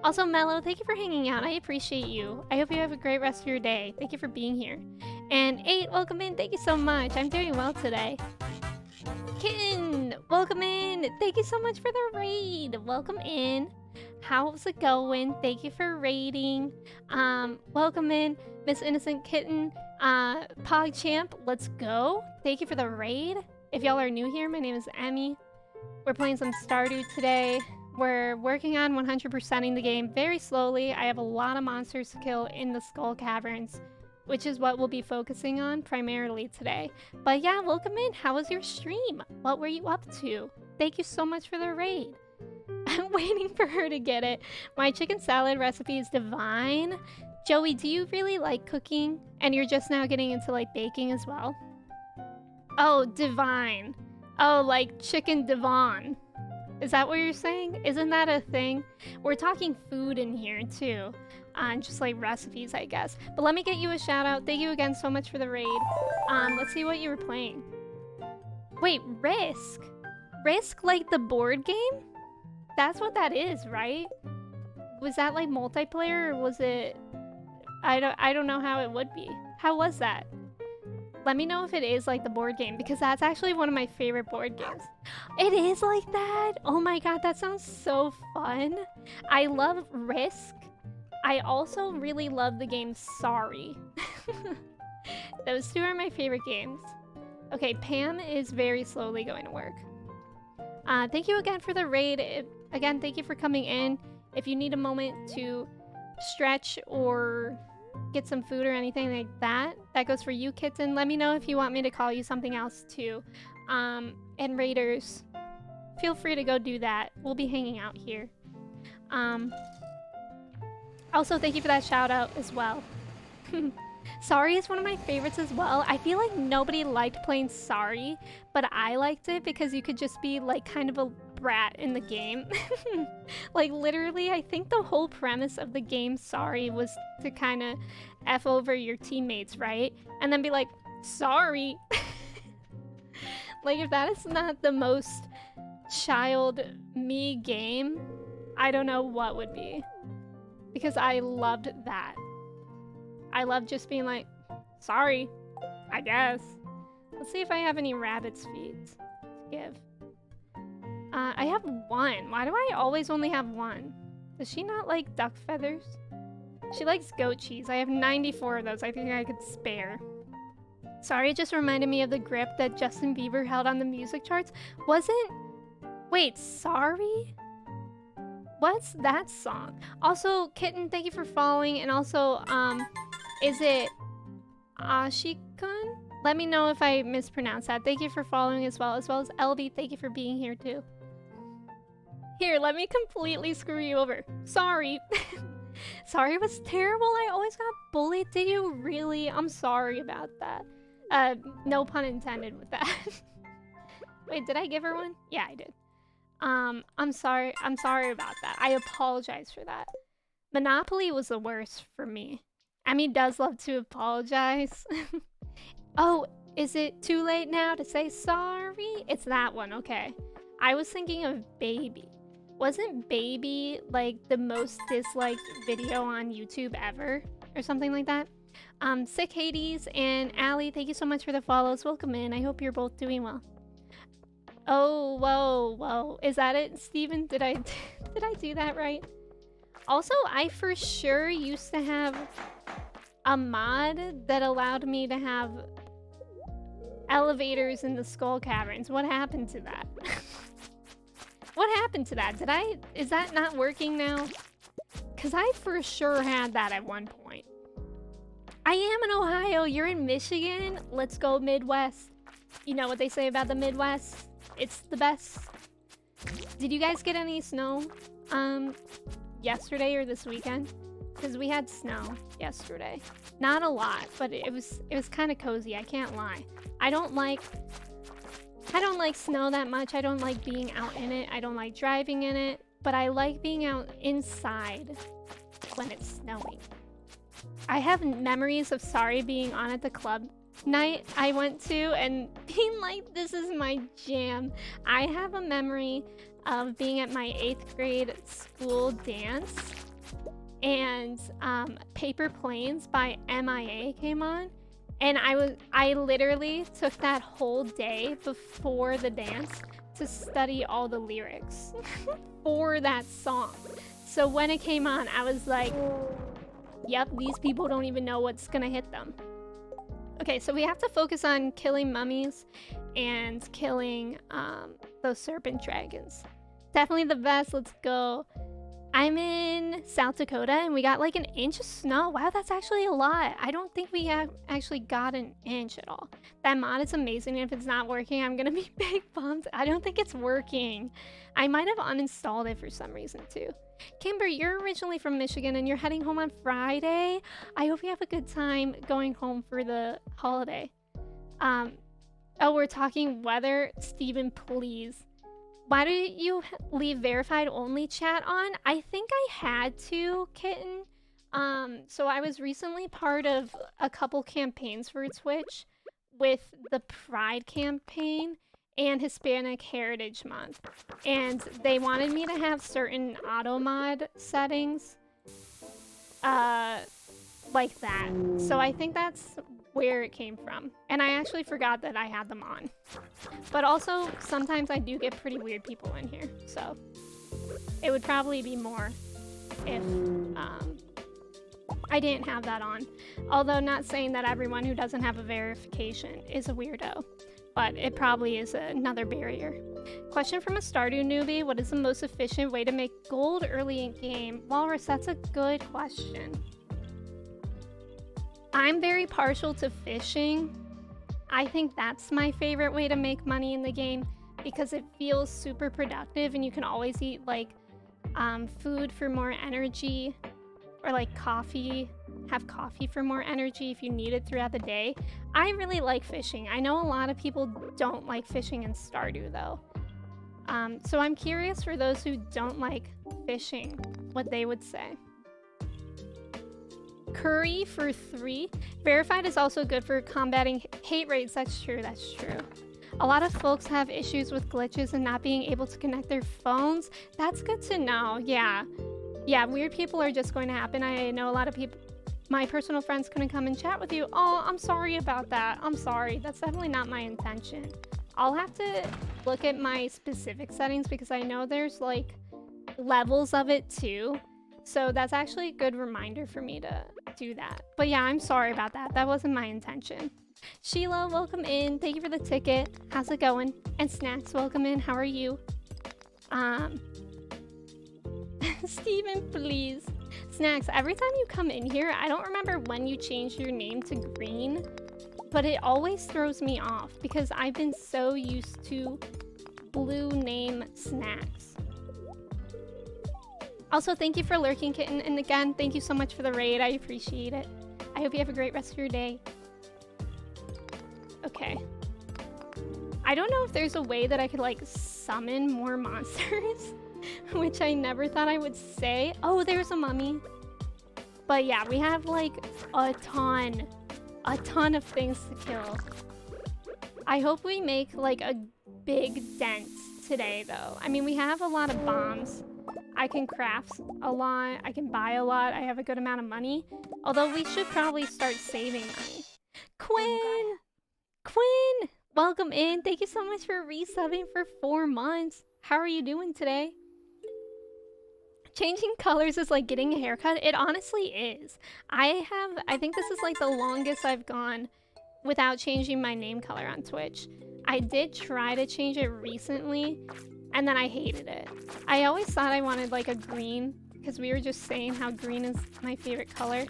Also, Mello, thank you for hanging out. I appreciate you. I hope you have a great rest of your day. Thank you for being here. And 8, welcome in. Thank you so much. I'm doing well today. Kitten, welcome in. Thank you so much for the raid. Welcome in. How's it going? Thank you for raiding. Welcome in, Miss Innocent Kitten. PogChamp, let's go. Thank you for the raid. If y'all are new here, my name is Emmy. We're playing some Stardew today. We're working on 100%ing the game very slowly. I have a lot of monsters to kill in the Skull Caverns, which is what we'll be focusing on primarily today. But yeah, welcome in. How was your stream? What were you up to? Thank you so much for the raid. I'm waiting for her to get it. My chicken salad recipe is divine. Joey, do you really like cooking? And you're just now getting into like baking as well? Oh, divine. Oh, like chicken divan. Is that what you're saying? Isn't that a thing? We're talking food in here too. Just like recipes, I guess. But let me get you a shout out. Thank you again so much for the raid. Let's see what you were playing. Wait, Risk? Risk like the board game? That's what that is, right? Was that like multiplayer or was it... I don't know how it would be. How was that? Let me know if it is like the board game, because that's actually one of my favorite board games. It is like that? Oh my god, that sounds so fun. I love Risk. I also really love the game Sorry. Those two are my favorite games. Okay, Pam is very slowly going to work. Thank you again for the raid. Again, thank you for coming in. If you need a moment to stretch or get some food or anything like that, that goes for you, Kitten. Let me know if you want me to call you something else too. And raiders, feel free to go do that. We'll be hanging out here. Also, thank you for that shout out as well. Sorry is one of my favorites as well. I feel like nobody liked playing Sorry, but I liked it because you could just be like kind of a brat in the game. Like literally, I think the whole premise of the game Sorry was to kind of F over your teammates, right? And then be like, sorry. Like if that is not the most child me game, I don't know what would be. Because I loved that. I love just being like, sorry, I guess. Let's see if I have any rabbit's feet to give. I have one. Why do I always only have one? Does she not like duck feathers? She likes goat cheese. I have 94 of those. I think I could spare. Sorry, it just reminded me of the grip that Justin Bieber held on the music charts. Wasn't... Wait, Sorry? What's that song? Also, Kitten, thank you for following. And also, is it Ashikun? Let me know if I mispronounced that. Thank you for following as well as LB. Thank you for being here too. Here, let me completely screw you over. Sorry. Sorry was terrible. I always got bullied. Did you really? I'm sorry about that. No pun intended with that. Wait, did I give her one? Yeah, I did. I'm sorry about that. I apologize for that. Monopoly was the worst for me. Emmy does love to apologize. Oh, is it too late now to say sorry? It's that one, okay. I was thinking of Baby. Wasn't Baby like the most disliked video on YouTube ever? Or something like that? Sick Hades and Allie, thank you so much for the follows. Welcome in. I hope you're both doing well. Oh, whoa. Is that it, Steven? Did I do that right? Also, I for sure used to have a mod that allowed me to have elevators in the Skull Caverns. What happened to that? What happened to that? Is that not working now? Because I for sure had that at one point. I am in Ohio. You're in Michigan? Let's go Midwest. You know what they say about the Midwest? It's the best. Did you guys get any snow yesterday or this weekend? Because we had snow yesterday. Not a lot, but it was kind of cozy. I can't lie. I don't like I don't like snow that much. I don't like being out in it. I don't like driving in it. But I like being out inside when it's snowing. I have memories of Sorry being on at the club night I went to and being like, this is my jam. I have a memory of being at my 8th grade school dance and Paper Planes by MIA came on. And I literally took that whole day before the dance to study all the lyrics for that song. So when it came on, I was like, yep, these people don't even know what's gonna hit them. Okay, so we have to focus on killing mummies and killing those serpent dragons. Definitely the best, let's go. I'm in South Dakota and we got like an inch of snow. Wow, that's actually a lot. I don't think we have actually got an inch at all. That mod is amazing. If it's not working, I'm gonna be big bummed. I don't think it's working. I might have uninstalled it for some reason too. Kimber, you're originally from Michigan and you're heading home on Friday. I hope you have a good time going home for the holiday. Oh, we're talking weather. Steven, please. Why do you leave verified only chat on? I think I had to, Kitten. So I was recently part of a couple campaigns for Twitch with the Pride campaign and Hispanic Heritage Month. And they wanted me to have certain auto mod settings like that. So I think that's where it came from. And I actually forgot that I had them on. But also, sometimes I do get pretty weird people in here. So it would probably be more if I didn't have that on. Although not saying that everyone who doesn't have a verification is a weirdo. But it probably is another barrier. Question from a Stardew newbie. What is the most efficient way to make gold early in game? Walrus, that's a good question. I'm very partial to fishing. I think that's my favorite way to make money in the game because it feels super productive and you can always eat like food for more energy or like coffee, have coffee for more energy if you need it throughout the day. I really like fishing. I know a lot of people don't like fishing in Stardew though. So I'm curious for those who don't like fishing, what they would say. Curry for 3. Verified is also good for combating hate raids. That's true, that's true. A lot of folks have issues with glitches and not being able to connect their phones. That's good to know, yeah. Yeah, weird people are just going to happen. I know a lot of people, my personal friends couldn't come and chat with you. Oh, I'm sorry about that. I'm sorry. That's definitely not my intention. I'll have to look at my specific settings because I know there's like levels of it too. So that's actually a good reminder for me to do that. But yeah, I'm sorry about that. That wasn't my intention. Sheila, welcome in. Thank you for the ticket. How's it going? And Snacks, welcome in. How are you? Steven, please. Snacks, every time you come in here, I don't remember when you changed your name to Green, but it always throws me off because I've been so used to blue name Snacks. Also, thank you for lurking, Kitten. And again, thank you so much for the raid. I appreciate it. I hope you have a great rest of your day. Okay. I don't know if there's a way that I could, like, summon more monsters, which I never thought I would say. Oh, there's a mummy. But yeah, we have, like, a ton of things to kill. I hope we make, like, a big dent today, though. I mean, we have a lot of bombs. I can craft a lot, I can buy a lot, I have a good amount of money. Although we should probably start saving money. Quinn! Quinn! Welcome in. Thank you so much for resubbing for 4 months. How are you doing today? Changing colors is like getting a haircut. It honestly is. I think this is like the longest I've gone without changing my name color on Twitch. I did try to change it recently, and then I hated it. I always thought I wanted like a green, because we were just saying how green is my favorite color,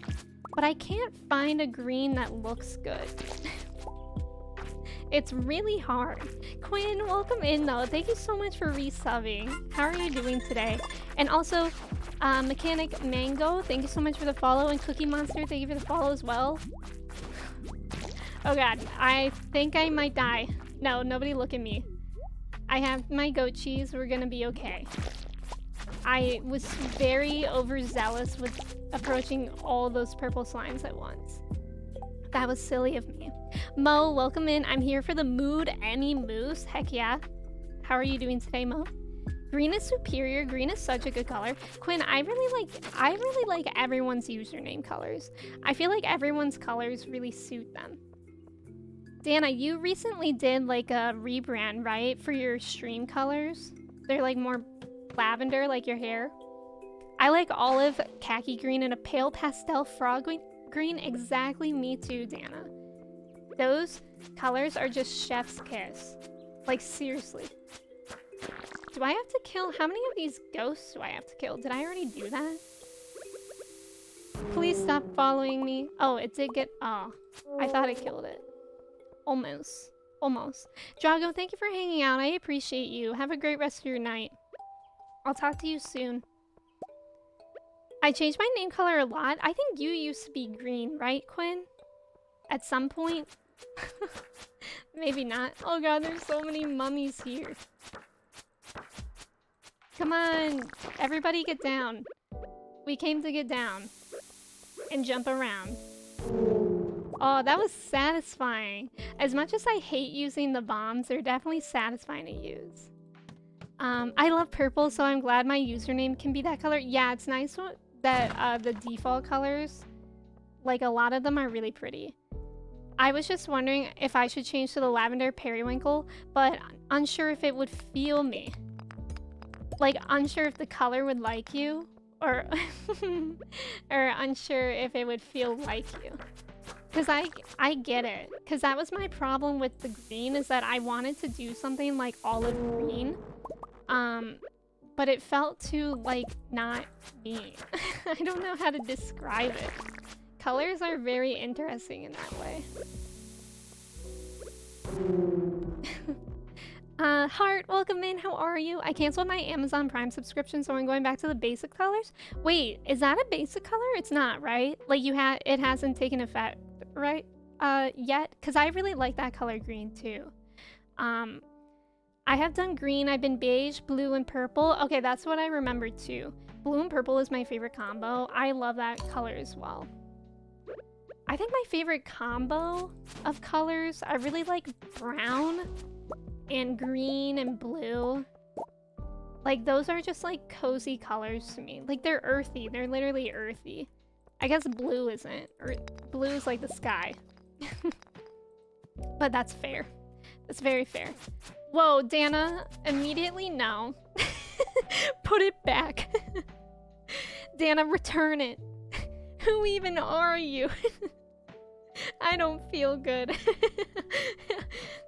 but I can't find a green that looks good. It's really hard. Quinn, welcome in though. Thank you so much for resubbing. How are you doing today? And also, Mechanic Mango, thank you so much for the follow. And Cookie Monster, thank you for the follow as well. Oh god, I think I might die. No, nobody look at me. I have my goat cheese. We're gonna be okay. I was very overzealous with approaching all those purple slimes at once. That was silly of me. Mo, welcome in. I'm here for the mood Emmy Moose. Heck yeah. How are you doing today, Mo? Green is superior. Green is such a good color. Quinn, I really like everyone's username colors. I feel like everyone's colors really suit them. Dana, you recently did like a rebrand, right? For your stream colors. They're like more lavender, like your hair. I like olive, khaki green, and a pale pastel frog green. Exactly, me too, Dana. Those colors are just chef's kiss. Like, seriously. Do I have to kill? How many of these ghosts do I have to kill? Did I already do that? Please stop following me. Oh, it did get... Oh, I thought it killed it. Almost. Almost. Drago, thank you for hanging out. I appreciate you. Have a great rest of your night. I'll talk to you soon. I changed my name color a lot. I think you used to be green, right, Quinn? At some point? Maybe not. Oh god, there's so many mummies here. Come on, everybody get down. We came to get down. And jump around. Oh, that was satisfying. As much as I hate using the bombs, they're definitely satisfying to use. I love purple, so I'm glad my username can be that color. Yeah, it's nice that the default colors, like a lot of them are really pretty. I was just wondering if I should change to the lavender periwinkle, but unsure if it would feel me. Like, unsure if the color would like you, or or unsure if it would feel like you. Because I get it. Because that was my problem with the green, is that I wanted to do something like olive green. But it felt too, like, not me. I don't know how to describe it. Colors are very interesting in that way. Heart, welcome in. How are you? I canceled my Amazon Prime subscription, so I'm going back to the basic colors. Wait, is that a basic color? It's not, right? Like it hasn't taken effect, right? Yet, because I really like that color green too. I have done green. I've been beige, blue, and purple. Okay, that's what I remember too. Blue and purple is my favorite combo. I love that color as well. I think my favorite combo of colors, I really like brown and green and blue. Like, those are just like cozy colors to me. Like, they're earthy. They're literally earthy. I guess blue isn't. Blue is like the sky. But that's fair. That's very fair. Whoa, Dana, immediately no. Put it back. Dana, return it. Who even are you? I don't feel good.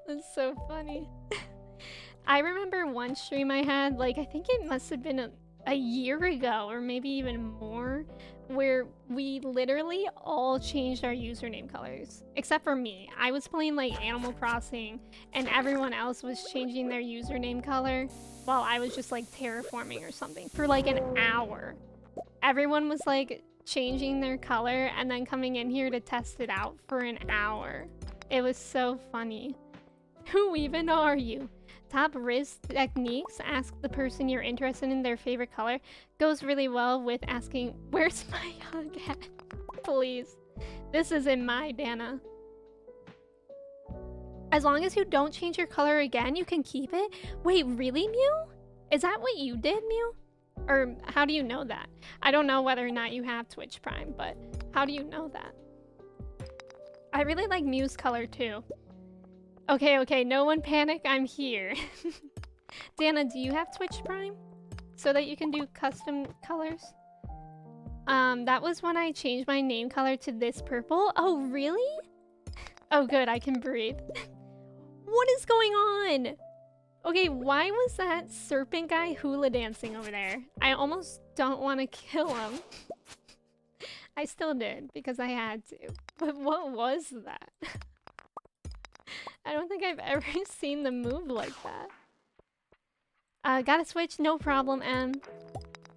That's so funny. I remember one stream I had, like, I think it must have been a year ago or maybe even more, where we literally all changed our username colors. Except for me. I was playing, like, Animal Crossing, and everyone else was changing their username color while I was just, like, terraforming or something for, like, an hour. Everyone was, like, changing their color and then coming in here to test it out for an hour. It was so funny. Who even are you? Top Riz techniques. Ask the person you're interested in their favorite color. Goes really well with asking, where's my hug at? Please. This isn't my Dana. As long as you don't change your color again, you can keep it? Wait, really, Mew? Is that what you did, Mew? Or how do you know that? I don't know whether or not you have Twitch Prime, but how do you know that? I really like Mew's color too. Okay, no one panic, I'm here. Dana, do you have Twitch Prime? So that you can do custom colors? That was when I changed my name color to this purple. Oh, really? Oh, good, I can breathe. What is going on? Okay, why was that serpent guy hula dancing over there? I almost don't want to kill him. I still did, because I had to. But what was that? I don't think I've ever seen them move like that. Gotta switch, no problem, Em.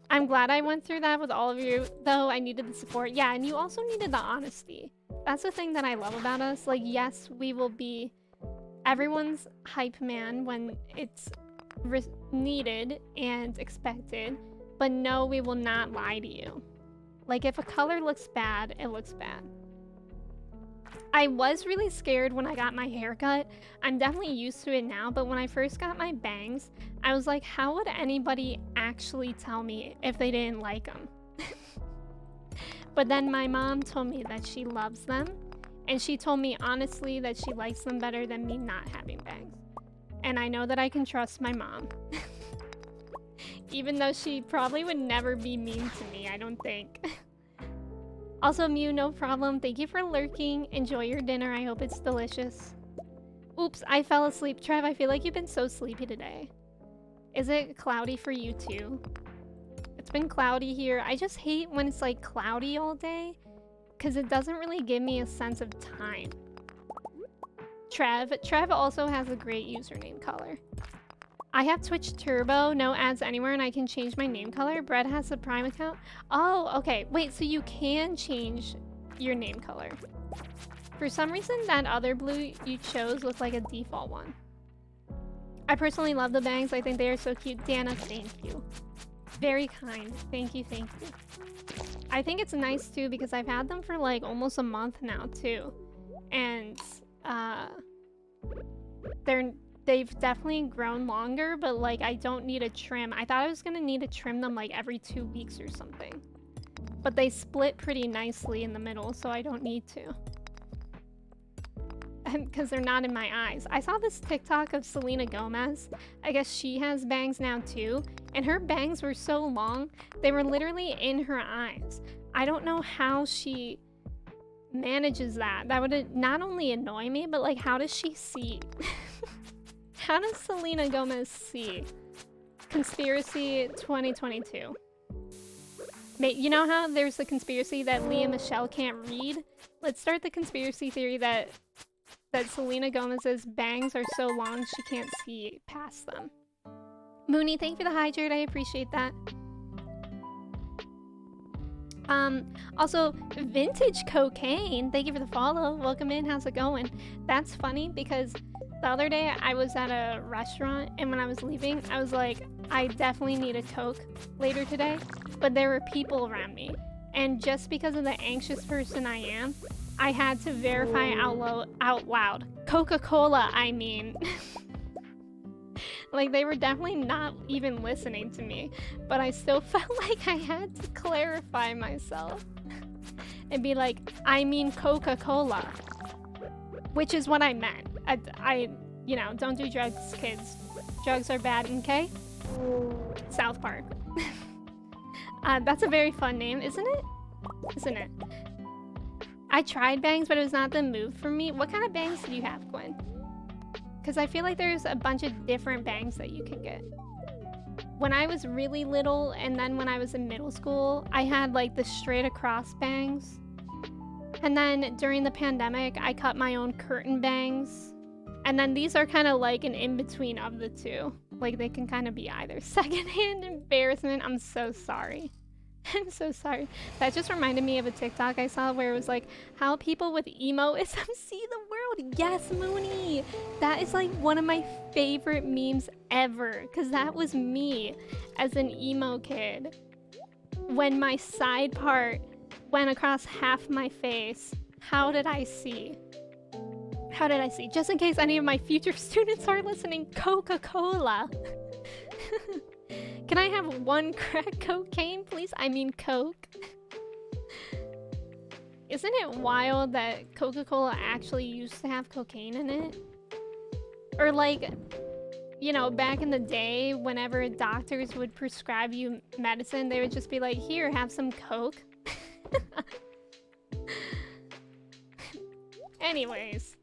I'm glad I went through that with all of you, though I needed the support. Yeah, and you also needed the honesty. That's the thing that I love about us. Like, yes, we will be everyone's hype man when it's needed and expected, but no, we will not lie to you. Like, if a color looks bad, it looks bad. I was really scared when I got my haircut. I'm definitely used to it now, but when I first got my bangs, I was like, how would anybody actually tell me if they didn't like them? But then my mom told me that she loves them, and she told me honestly that she likes them better than me not having bangs. And I know that I can trust my mom. Even though she probably would never be mean to me, I don't think. Also, Mew, no problem. Thank you for lurking. Enjoy your dinner. I hope it's delicious. Oops, I fell asleep. Trev, I feel like you've been so sleepy today. Is it cloudy for you too? It's been cloudy here. I just hate when it's like cloudy all day because it doesn't really give me a sense of time. Trev also has a great username color. I have Twitch Turbo, no ads anywhere, and I can change my name color. Brett has a Prime account. Oh, okay. Wait, so you can change your name color. For some reason, that other blue you chose looked like a default one. I personally love the bangs. I think they are so cute. Dana, thank you. Very kind. Thank you, thank you. I think it's nice too because I've had them for like almost a month now too. And they've definitely grown longer, but like I don't need a trim. I thought I was gonna need to trim them like every 2 weeks or something. But they split pretty nicely in the middle, so I don't need to. Because they're not in my eyes. I saw this TikTok of Selena Gomez. I guess she has bangs now too. And her bangs were so long, they were literally in her eyes. I don't know how she manages that. That would not only annoy me, but like how does she see? How does Selena Gomez see? Conspiracy 2022. You know how there's the conspiracy that Leah Michelle can't read? Let's start the conspiracy theory that Selena Gomez's bangs are so long she can't see past them. Mooney, thank you for the hydrate. I appreciate that. Also, Vintage Cocaine, thank you for the follow. Welcome in. How's it going? That's funny because the other day I was at a restaurant and when I was leaving, I was like, I definitely need a Coke later today, but there were people around me. And just because of the anxious person I am, I had to verify out loud. Coca-Cola, I mean. Like, they were definitely not even listening to me, but I still felt like I had to clarify myself and be like, I mean Coca-Cola, which is what I meant. You know, don't do drugs, kids. Drugs are bad, okay? South Park. That's a very fun name, isn't it? Isn't it? I tried bangs, but it was not the move for me. What kind of bangs do you have, Gwen? Because I feel like there's a bunch of different bangs that you can get. When I was really little, and then when I was in middle school, I had like the straight across bangs. And then during the pandemic, I cut my own curtain bangs. And then these are kind of like an in-between of the two. Like they can kind of be either. Secondhand embarrassment, I'm so sorry. I'm so sorry. That just reminded me of a TikTok I saw where it was like, how people with emo-ism see the world. Yes, Mooney! That is like one of my favorite memes ever. Because that was me as an emo kid. When my side part went across half my face, how did I see? How did I see? Just in case any of my future students are listening, Coca-Cola. Can I have one crack cocaine, please? I mean Coke. Isn't it wild that Coca-Cola actually used to have cocaine in it? Or like, you know, back in the day, whenever doctors would prescribe you medicine, they would just be like, here, have some Coke. Anyways.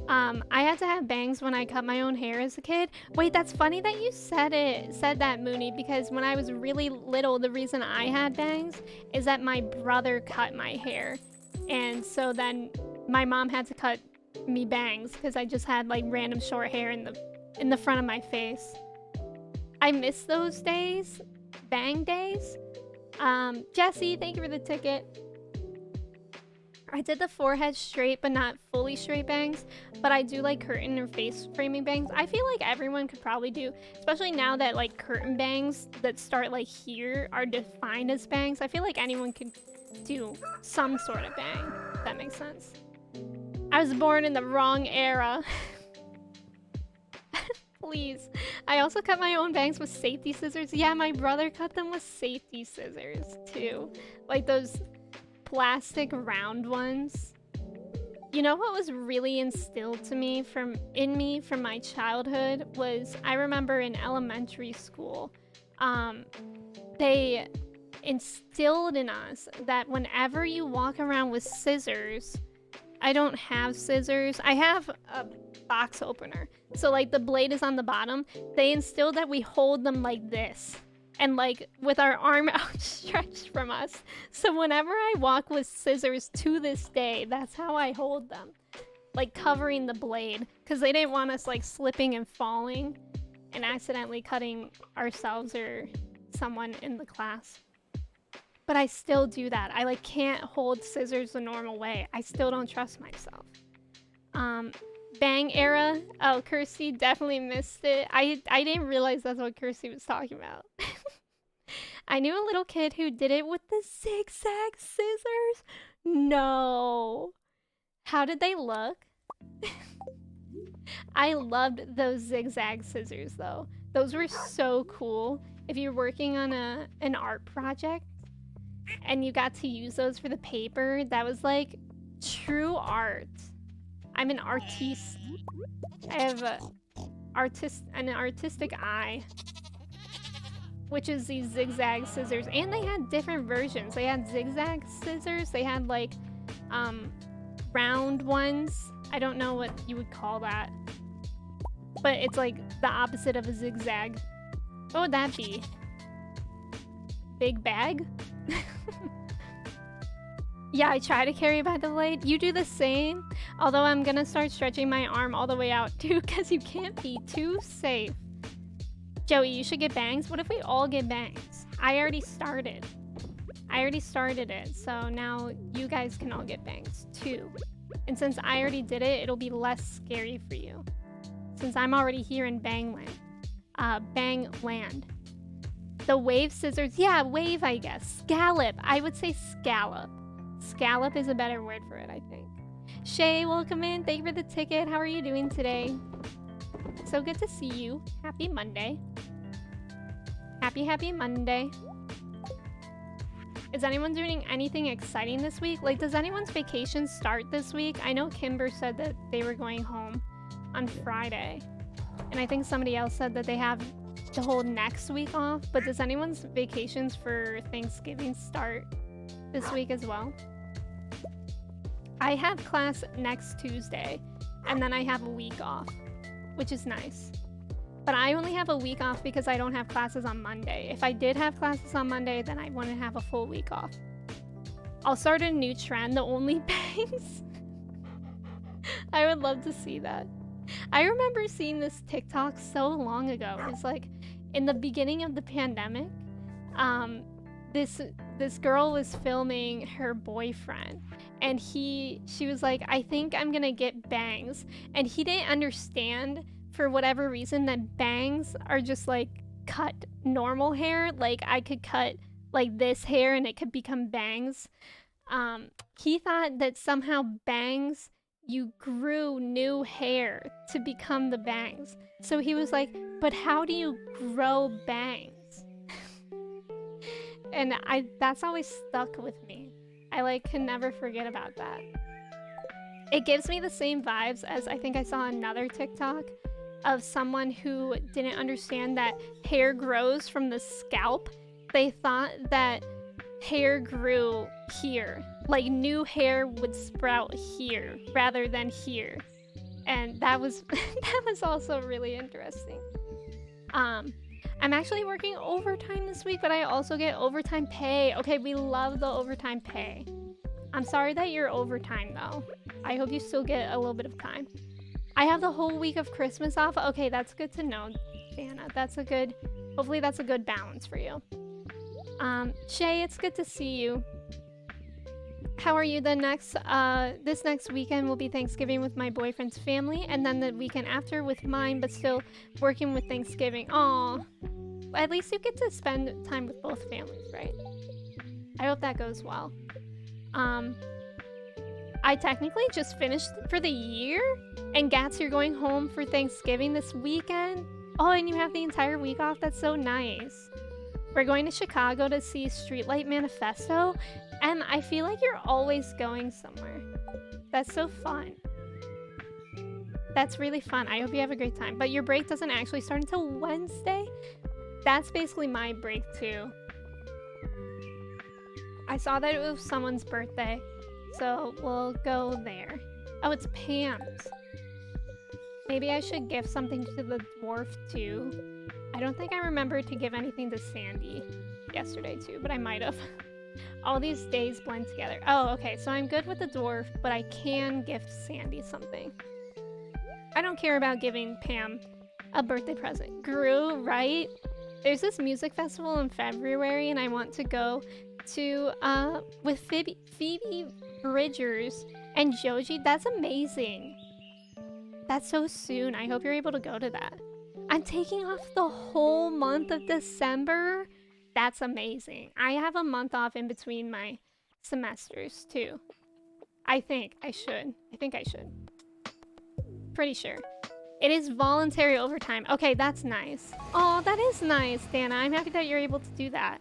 I had to have bangs when I cut my own hair as a kid. Wait, that's funny that you said that, Mooney, because when I was really little, the reason I had bangs is that my brother cut my hair. And so then my mom had to cut me bangs because I just had like random short hair in the front of my face. I miss those days. Bang days. Jesse, thank you for the ticket. I did the forehead straight, but not fully straight bangs. But I do like curtain or face framing bangs. I feel like everyone could probably do, especially now that like curtain bangs that start like here are defined as bangs. I feel like anyone could do some sort of bang, if that makes sense. I was born in the wrong era. Please. I also cut my own bangs with safety scissors. Yeah, my brother cut them with safety scissors too. Like those plastic round ones. You know what was really instilled to me from my childhood was, I remember in elementary school, they instilled in us that whenever you walk around with scissors, I don't have scissors. I have a box opener. So like the blade is on the bottom. They instilled that we hold them like this and like with our arm outstretched from us. So whenever I walk with scissors to this day, that's how I hold them. Like covering the blade, because they didn't want us like slipping and falling and accidentally cutting ourselves or someone in the class. But I still do that. I like can't hold scissors the normal way. I still don't trust myself. Bang era. Oh, Kirsty definitely missed it. I didn't realize that's what Kirsty was talking about. I knew a little kid who did it with the zigzag scissors. No. How did they look? I loved those zigzag scissors though. Those were so cool. If you're working on an art project and you got to use those for the paper, that was like true art. I'm an artiste. I have an artistic eye, which is these zigzag scissors. And they had different versions. They had zigzag scissors. They had like round ones. I don't know what you would call that, but it's like the opposite of a zigzag. What would that be? Big bag? Yeah, I try to carry by the blade. You do the same, although I'm gonna start stretching my arm all the way out too, because you can't be too safe. Joey, you should get bangs. What if we all get bangs? I already started it, so now you guys can all get bangs too. And since I already did it, it'll be less scary for you, since I'm already here in Bangland. Bangland. The wave scissors. Yeah, wave, I guess. Scallop. I would say scallop. Scallop is a better word for it, I think. Shay, welcome in. Thank you for the ticket. How are you doing today? So good to see you. Happy Monday. Happy Monday. Is anyone doing anything exciting this week? Like, does anyone's vacation start this week? I know Kimber said that they were going home on Friday. And I think somebody else said that they have the whole next week off. But does anyone's vacations for Thanksgiving start this week as well? I have class next Tuesday, and then I have a week off, which is nice. But I only have a week off because I don't have classes on Monday. If I did have classes on Monday, then I wouldn't have a full week off. I'll start a new trend, the only bangs. I would love to see that. I remember seeing this TikTok so long ago. It was like in the beginning of the pandemic. This girl was filming her boyfriend, and she was like, I think I'm gonna get bangs. And he didn't understand, for whatever reason, that bangs are just like cut normal hair. Like I could cut like this hair and it could become bangs. He thought that somehow bangs, you grew new hair to become the bangs. So he was like, but how do you grow bangs? And that's always stuck with me. I like can never forget about that. It gives me the same vibes as I think I saw another TikTok of someone who didn't understand that hair grows from the scalp. They thought that hair grew here. Like new hair would sprout here rather than here. And that was that was also really interesting. I'm actually working overtime this week, but I also get overtime pay. Okay, we love the overtime pay. I'm sorry that you're overtime though. I hope you still get a little bit of time. I have the whole week of Christmas off. Okay, that's good to know, Dana. Hopefully that's a good balance for you. Shay, it's good to see you. How are you? This next weekend will be Thanksgiving with my boyfriend's family, and then the weekend after with mine, but still working with Thanksgiving. Aw, at least you get to spend time with both families, right? I hope that goes well. I technically just finished for the year, and Gats, you're going home for Thanksgiving this weekend. Oh, and you have the entire week off. That's so nice. We're going to Chicago to see Streetlight Manifesto, and I feel like you're always going somewhere. That's so fun. That's really fun. I hope you have a great time. But your break doesn't actually start until Wednesday? That's basically my break too. I saw that it was someone's birthday, so we'll go there. Oh, it's Pam's. Maybe I should give something to the dwarf too. I don't think I remembered to give anything to Sandy yesterday too, but I might have. All these days blend together. Oh, okay, so I'm good with the dwarf, but I can gift Sandy something. I don't care about giving Pam a birthday present. Gru, right? There's this music festival in February, and I want to go to with Phoebe Bridgers and Joji. That's amazing. That's so soon. I hope you're able to go to that. I'm taking off the whole month of December. That's amazing. I have a month off in between my semesters too. I think I should. Pretty sure. It is voluntary overtime. Okay, that's nice. Oh, that is nice, Dana. I'm happy that you're able to do that.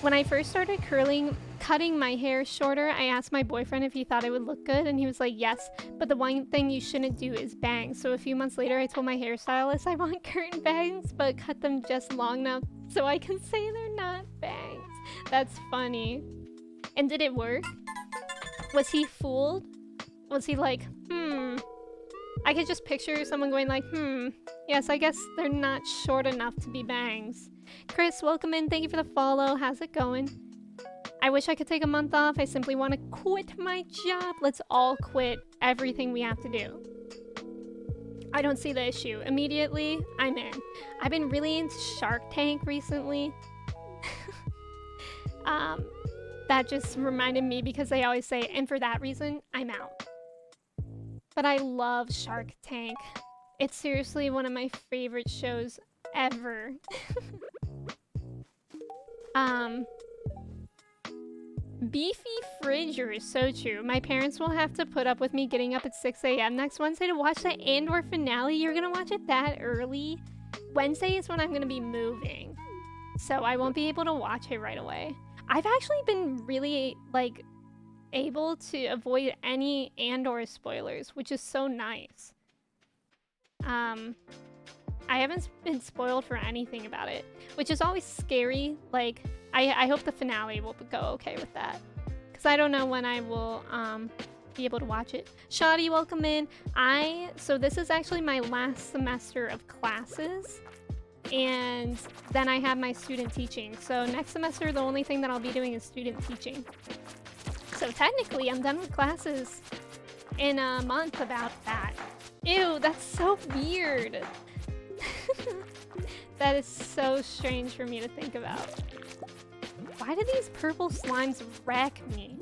When I first started cutting my hair shorter, I asked my boyfriend if he thought it would look good, and he was like, yes, but the one thing you shouldn't do is bangs. So a few months later, I told my hairstylist I want curtain bangs, but cut them just long enough so I can say they're not bangs. That's funny. And did it work? Was he fooled? Was he like, I could just picture someone going like, yes, I guess they're not short enough to be bangs. Chris, welcome in. Thank you for the follow. How's it going? I wish I could take a month off. I simply want to quit my job. Let's all quit everything we have to do. I don't see the issue. Immediately, I'm in. I've been really into Shark Tank recently. That just reminded me because they always say, and for that reason, I'm out. But I love Shark Tank. It's seriously one of my favorite shows ever. Beefy Fridger is so true. My parents will have to put up with me getting up at 6 a.m. next Wednesday to watch the Andor finale. You're gonna watch it that early? Wednesday is when I'm gonna be moving, so I won't be able to watch it right away. I've actually been really, able to avoid any Andor spoilers, which is so nice. I haven't been spoiled for anything about it, which is always scary. I hope the finale will go okay with that, because I don't know when I will be able to watch it. Shoddy, welcome in. So this is actually my last semester of classes, and then I have my student teaching. So next semester, the only thing that I'll be doing is student teaching. So technically, I'm done with classes in a month about that. Ew, that's so weird. That is so strange for me to think about. Why do these purple slimes wreck me?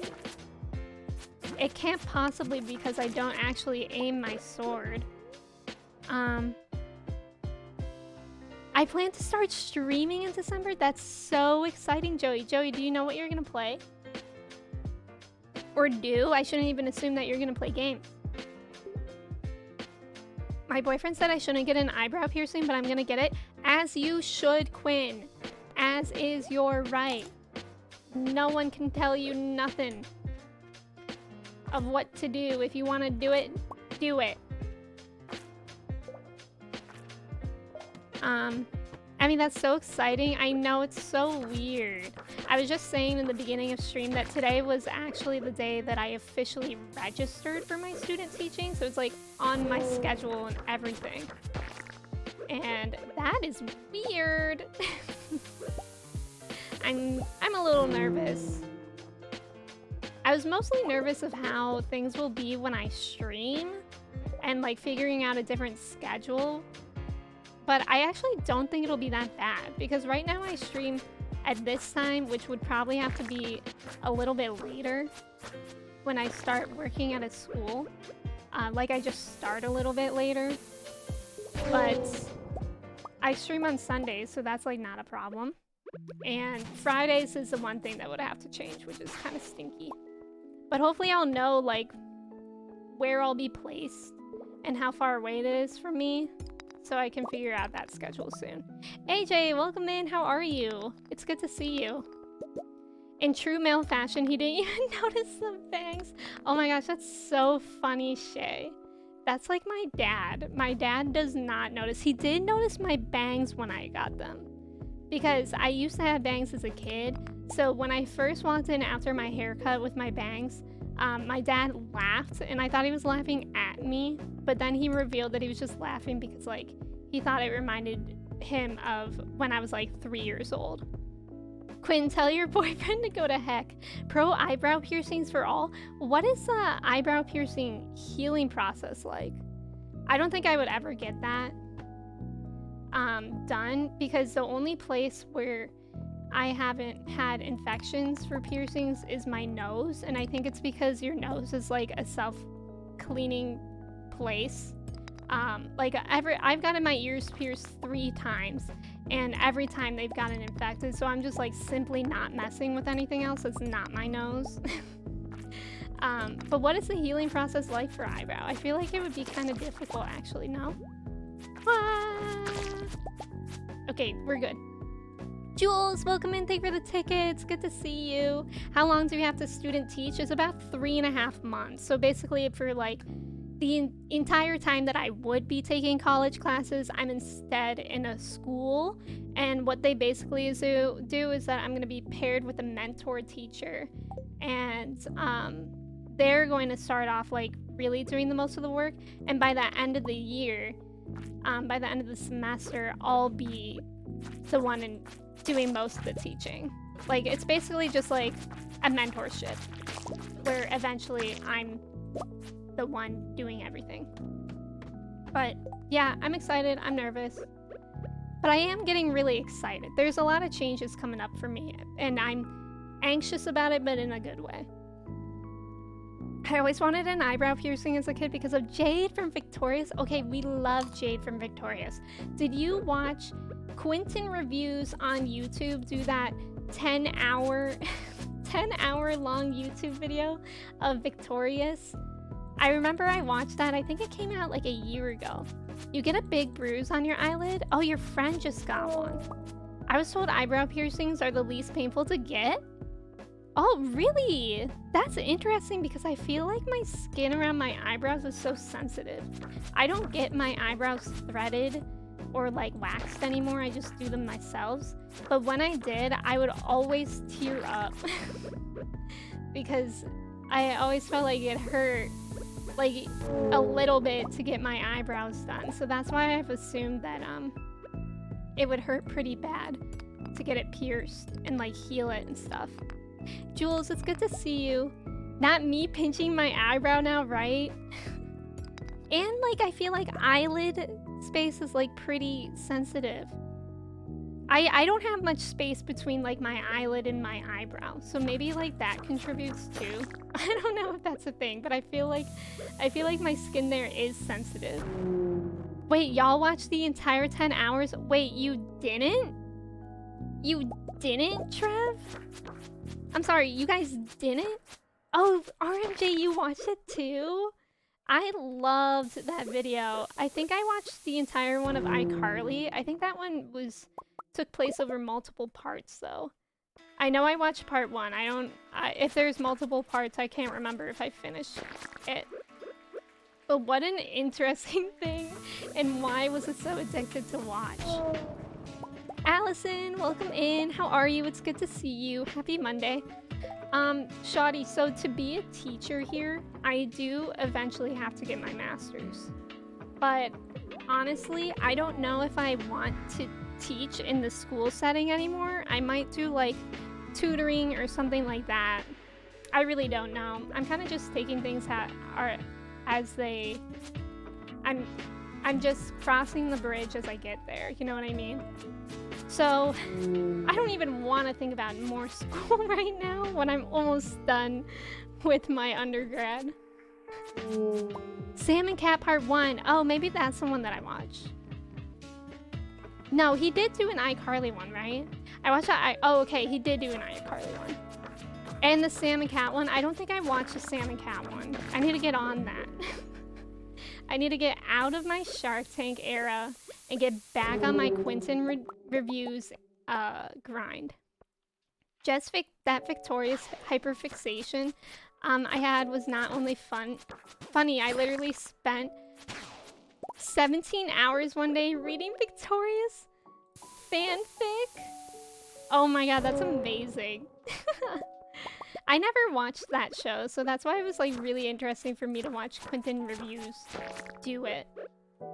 It can't possibly be because I don't actually aim my sword. I plan to start streaming in December. That's so exciting, Joey. Joey, do you know what you're gonna play? Or do? I shouldn't even assume that you're gonna play games. My boyfriend said I shouldn't get an eyebrow piercing, but I'm gonna get it. As you should, Quinn. As is your right. No one can tell you nothing of what to do. If you want to do it, do it. I mean, that's so exciting. I know, it's so weird. I was just saying in the beginning of stream that today was actually the day that I officially registered for my student teaching. So it's like on my schedule and everything. And that is weird. I'm a little nervous. I was mostly nervous of how things will be when I stream and figuring out a different schedule. But I actually don't think it'll be that bad, because right now I stream at this time, which would probably have to be a little bit later when I start working at a school. Like I just start a little bit later, but I stream on Sundays, so that's like not a problem. And Fridays is the one thing that would have to change, which is kind of stinky. But hopefully I'll know like where I'll be placed and how far away it is from me, so I can figure out that schedule soon. AJ, welcome in. How are you? It's good to see you. In true male fashion, he didn't even notice the bangs. Oh my gosh, that's so funny, Shay. That's like my dad. My dad does not notice. He did notice my bangs when I got them, because I used to have bangs as a kid. So when I first walked in after my haircut with my bangs, my dad laughed, and I thought he was laughing at me, but then he revealed that he was just laughing because like he thought it reminded him of when I was like 3 years old. Quinn, tell your boyfriend to go to heck. Pro eyebrow piercings for all. What is the eyebrow piercing healing process like? I don't think I would ever get that done, because the only place where I haven't had infections for piercings is my nose, and I think it's because your nose is like a self-cleaning place. Like I've gotten my ears pierced 3 times, and every time they've gotten infected, so I'm just like simply not messing with anything else that's not my nose. But what is the healing process like for eyebrow? I feel like it would be kind of difficult, actually. No? Okay, we're good. Jules, welcome in. Thank you for the tickets. Good to see you. How long do we have to student teach? It's about 3.5 months. So basically, for like the entire time that I would be taking college classes, I'm instead in a school. And what they basically do is that I'm going to be paired with a mentor teacher. And they're going to start off like really doing the most of the work. And by the end of the year, by the end of the semester, I'll be the one doing most of the teaching. Like, it's basically just like a mentorship where eventually I'm the one doing everything. But yeah, I'm excited. I'm nervous. But I am getting really excited. There's a lot of changes coming up for me, and I'm anxious about it, but in a good way. I always wanted an eyebrow piercing as a kid because of Jade from Victorious. Okay, we love Jade from Victorious. Did you watch Quentin Reviews on YouTube do that 10-hour long YouTube video of Victorious? I remember I watched that. I think it came out like a year ago. You get a big bruise on your eyelid. Oh, your friend just got one. I was told eyebrow piercings are the least painful to get. Oh, really? That's interesting, because I feel like my skin around my eyebrows is so sensitive. I don't get my eyebrows threaded or like waxed anymore. I just do them myself. But when I did, I would always tear up because I always felt like it hurt like a little bit to get my eyebrows done. So that's why I've assumed that it would hurt pretty bad to get it pierced and like heal it and stuff. Jules, it's good to see you. Not me pinching my eyebrow now, right? And like I feel like eyelid space is like pretty sensitive. I don't have much space between like my eyelid and my eyebrow, so maybe like that contributes too. I don't know if that's a thing, but I feel like my skin there is sensitive. Wait, y'all watched the entire 10 hours? Wait, you didn't? You didn't, Trev? I'm sorry, you guys didn't? Oh, RMJ, you watched it too? I loved that video. I think I watched the entire one of iCarly. I think that one took place over multiple parts though. I know I watched part 1. If there's multiple parts, I can't remember if I finished it. But what an interesting thing, and why was it so addicted to watch? Allison, welcome in. How are you? It's good to see you. Happy Monday. Shoddy, so to be a teacher here, I do eventually have to get my master's. But honestly, I don't know if I want to teach in the school setting anymore. I might do like tutoring or something like that. I really don't know. I'm kind of just taking things as they... I'm just crossing the bridge as I get there, you know what I mean? So, I don't even want to think about more school right now when I'm almost done with my undergrad. Salmon Cat Part 1. Oh, maybe that's the one that I watched. No, he did do an iCarly one, right? I watched that. Oh, okay, he did do an iCarly one. And the Salmon Cat one. I don't think I watched the Salmon Cat one. I need to get on that. I need to get out of my Shark Tank era and get back on my Quentin reviews grind. Just that Victorious hyperfixation I had was not only funny, I literally spent 17 hours one day reading Victorious fanfic. Oh my god, that's amazing. I never watched that show, so that's why it was like really interesting for me to watch Quentin reviews do it.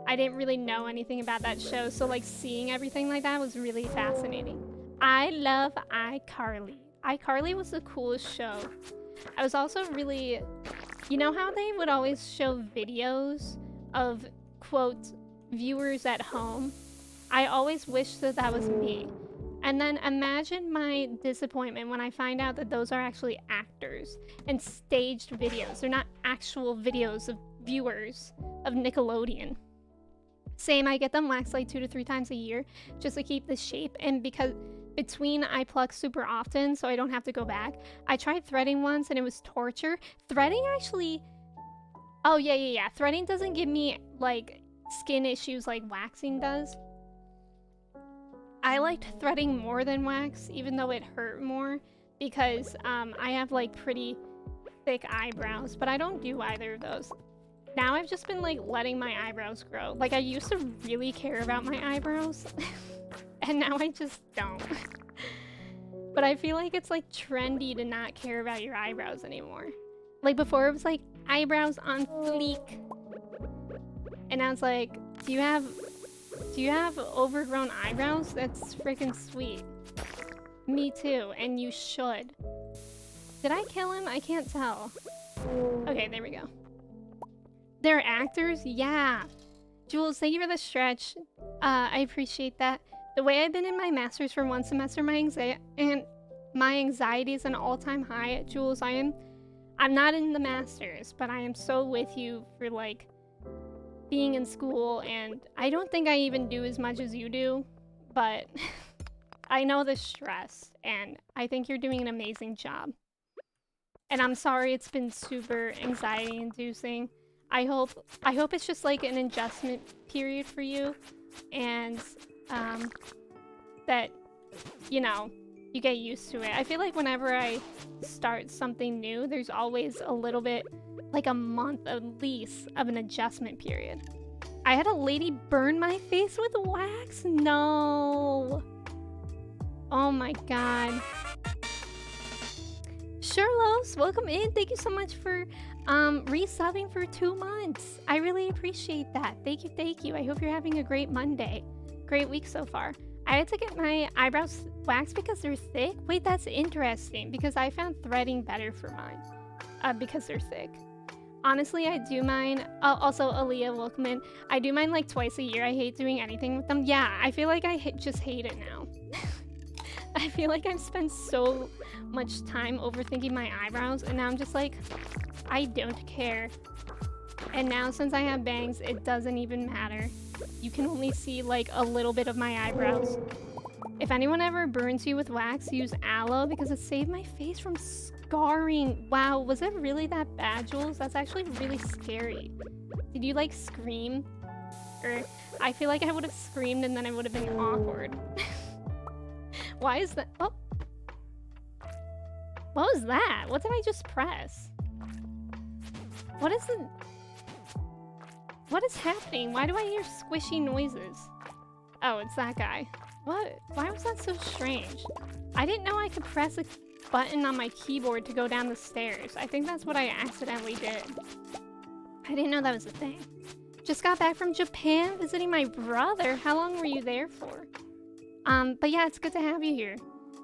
I didn't really know anything about that show, so like seeing everything like that was really fascinating. I love iCarly. iCarly was the coolest show. I was also really, you know how they would always show videos of, quote, viewers at home? I always wished that that was me. And then imagine my disappointment when I find out that those are actually actors and staged videos. They're not actual videos of viewers of Nickelodeon. Same, I get them waxed like 2 to 3 times a year just to keep the shape, and because between I pluck super often so I don't have to go back. I tried threading once and it was torture. Threading actually... Oh yeah. Threading doesn't give me like skin issues like waxing does. I liked threading more than wax, even though it hurt more, because I have like pretty thick eyebrows, but I don't do either of those. Now I've just been like letting my eyebrows grow. Like I used to really care about my eyebrows, and now I just don't. But I feel like it's like trendy to not care about your eyebrows anymore. Like before it was like eyebrows on fleek, and now it's like, do you have overgrown eyebrows? That's freaking sweet. Me too, and you should. Did I kill him? I can't tell. Okay, there we go. They're actors? Yeah. Jules, thank you for the stretch. I appreciate that. The way I've been in my masters for 1 semester, my anxiety is an all-time high. Jules, I'm not in the masters, but I am so with you for like being in school, and I don't think I even do as much as you do, but I know the stress, and I think you're doing an amazing job. And I'm sorry it's been super anxiety-inducing. I hope it's just like an adjustment period for you, and that, you know, you get used to it. I feel like whenever I start something new, there's always a little bit, like a month at least, of an adjustment period. I had a lady burn my face with wax? No. Oh my god. Sherlos, welcome in. Thank you so much for resubbing for 2 months. I really appreciate that. Thank you. I hope you're having a great Monday. Great week so far. I had to get my eyebrows waxed because they're thick. Wait, that's interesting, because I found threading better for mine because they're thick. Honestly, I do mine. Also, Aaliyah, welcome in. I do mine like twice a year. I hate doing anything with them. Yeah, I feel like I just hate it now. I feel like I've spent so much time overthinking my eyebrows, and now I'm just like, I don't care. And now since I have bangs, it doesn't even matter. You can only see like a little bit of my eyebrows. If anyone ever burns you with wax, use aloe because it saved my face from scarring. Wow, was it really that bad, Jules? That's actually really scary. Did you like scream? Or I feel like I would have screamed and then it would have been awkward. Why is that? Oh. What was that? What did I just press? What is it? What is happening? Why do I hear squishy noises? Oh, it's that guy. What? Why was that so strange? I didn't know I could press a button on my keyboard to go down the stairs. I think that's what I accidentally did. I didn't know that was a thing. Just got back from Japan visiting my brother. How long were you there for? But yeah, it's good to have you here.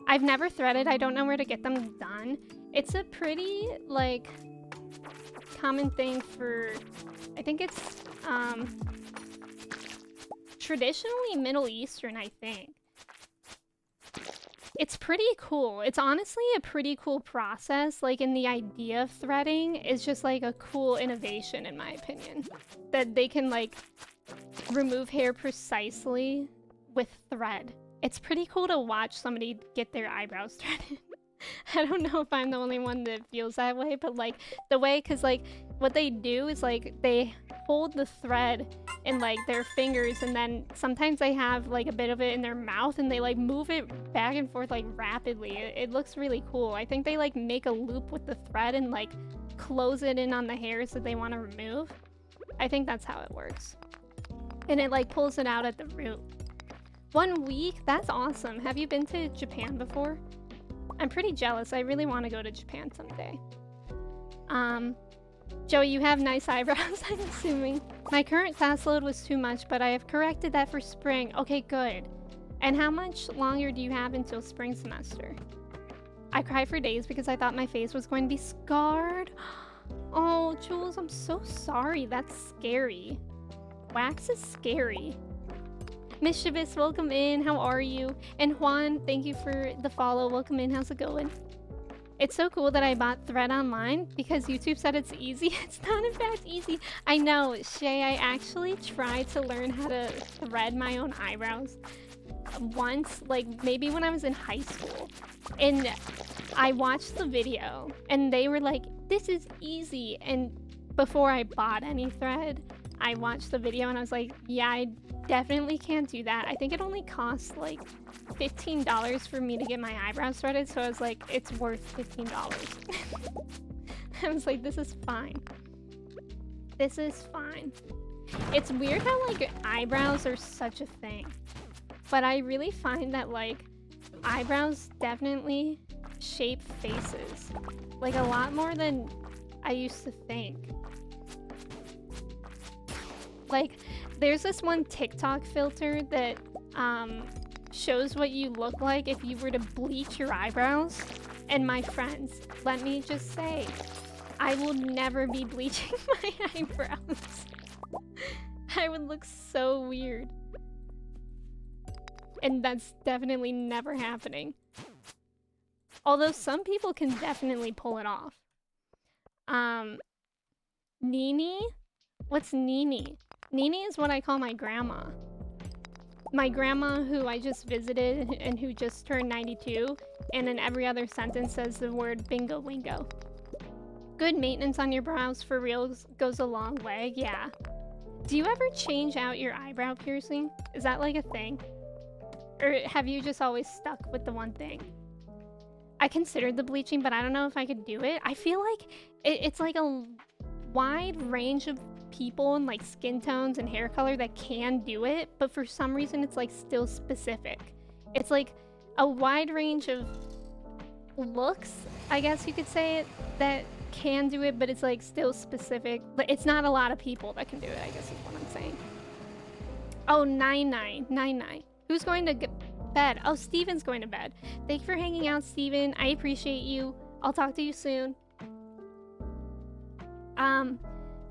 I've never threaded. I don't know where to get them done. It's a pretty, like, common thing for, I think it's, traditionally Middle Eastern, I think. It's pretty cool. It's honestly a pretty cool process. Like, in the idea of threading is just like a cool innovation, in my opinion. That they can like remove hair precisely with thread. It's pretty cool to watch somebody get their eyebrows threaded. I don't know if I'm the only one that feels that way, but like the way, cause like what they do is like they hold the thread in like their fingers, and then sometimes they have like a bit of it in their mouth, and they like move it back and forth like rapidly. It looks really cool. I think they like make a loop with the thread and like close it in on the hairs that they want to remove. I think that's how it works. And it like pulls it out at the root. 1 week? That's awesome. Have you been to Japan before? I'm pretty jealous. I really want to go to Japan someday. Joey, you have nice eyebrows, I'm assuming. My current class load was too much, but I have corrected that for spring. Okay, good. And how much longer do you have until spring semester? I cried for days because I thought my face was going to be scarred. Oh, Jules, I'm so sorry. That's scary. Wax is scary. Mischievous, welcome in. How are you? And Juan, thank you for the follow. Welcome in. How's it going? It's so cool that I bought Thread online because YouTube said it's easy. It's not in fact easy. I know, Shay, I actually tried to learn how to thread my own eyebrows once, like maybe when I was in high school. And I watched the video and they were like, this is easy. And before I bought any thread, I watched the video and I was like, yeah, I definitely can't do that. I think it only costs like $15 for me to get my eyebrows threaded, so I was like, it's worth $15. I was like, this is fine. This is fine. It's weird how like eyebrows are such a thing, but I really find that like eyebrows definitely shape faces, like a lot more than I used to think. Like, there's this one TikTok filter that shows what you look like if you were to bleach your eyebrows. And my friends, let me just say, I will never be bleaching my eyebrows. I would look so weird. And that's definitely never happening. Although some people can definitely pull it off. Nini? What's Nini? Nini is what I call my grandma. My grandma who I just visited and who just turned 92, and in every other sentence says the word bingo wingo. Good maintenance on your brows for real goes a long way, yeah. Do you ever change out your eyebrow piercing? Is that like a thing? Or have you just always stuck with the one thing? I considered the bleaching, but I don't know if I could do it. I feel like it's like a wide range of people and like skin tones and hair color that can do it, but for some reason it's like still specific. It's like a wide range of looks, I guess you could say it, that can do it, but it's like still specific. But it's not a lot of people that can do it, I guess is what I'm saying. Oh, 99. Who's going to bed? Oh, Steven's going to bed. Thank you for hanging out, Steven. I appreciate you. I'll talk to you soon.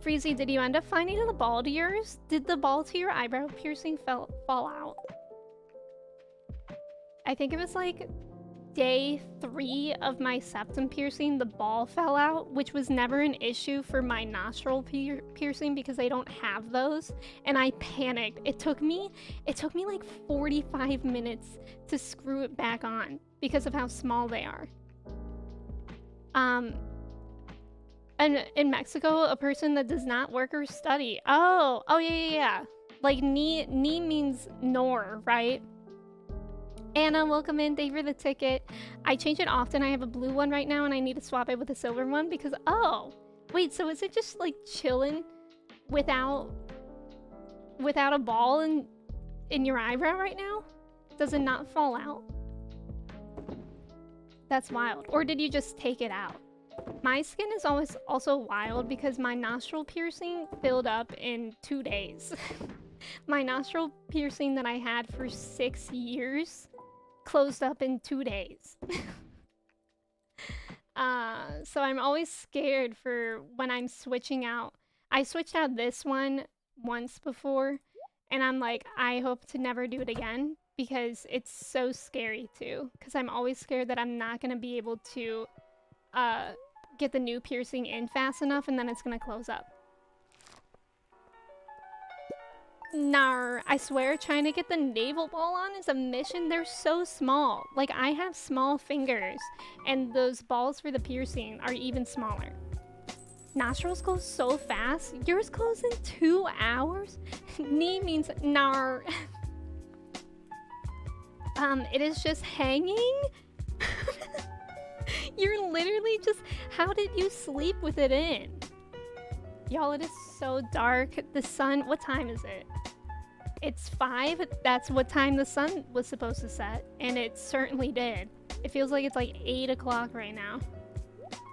Freezy, did you end up finding the ball to yours? Did the ball to your eyebrow piercing fall out? I think it was like day 3 of my septum piercing, the ball fell out, which was never an issue for my nostril piercing because I don't have those, and I panicked. It took me like 45 minutes to screw it back on because of how small they are. And in Mexico, a person that does not work or study. Oh, yeah. Like, ni means nor, right? Anna, welcome in. Thank you for the ticket. I change it often. I have a blue one right now, and I need to swap it with a silver one because, oh, wait, so is it just, like, chilling without a ball in your eyebrow right now? Does it not fall out? That's wild. Or did you just take it out? My skin is always also wild because my nostril piercing filled up in 2 days. My nostril piercing that I had for 6 years closed up in 2 days. So I'm always scared for when I'm switching out. I switched out this one once before, and I'm like, I hope to never do it again because it's so scary too. Because I'm always scared that I'm not gonna be able to uh, get the new piercing in fast enough, and then it's gonna close up. Nar, I swear trying to get the navel ball on is a mission. They're so small. Like, I have small fingers, and those balls for the piercing are even smaller. Nostrils close so fast. Yours close in 2 hours? Ni means nar. It is just hanging? You're literally just... How did you sleep with it in? Y'all, it is so dark. The sun... What time is it? It's 5. That's what time the sun was supposed to set. And it certainly did. It feels like it's like 8 o'clock right now.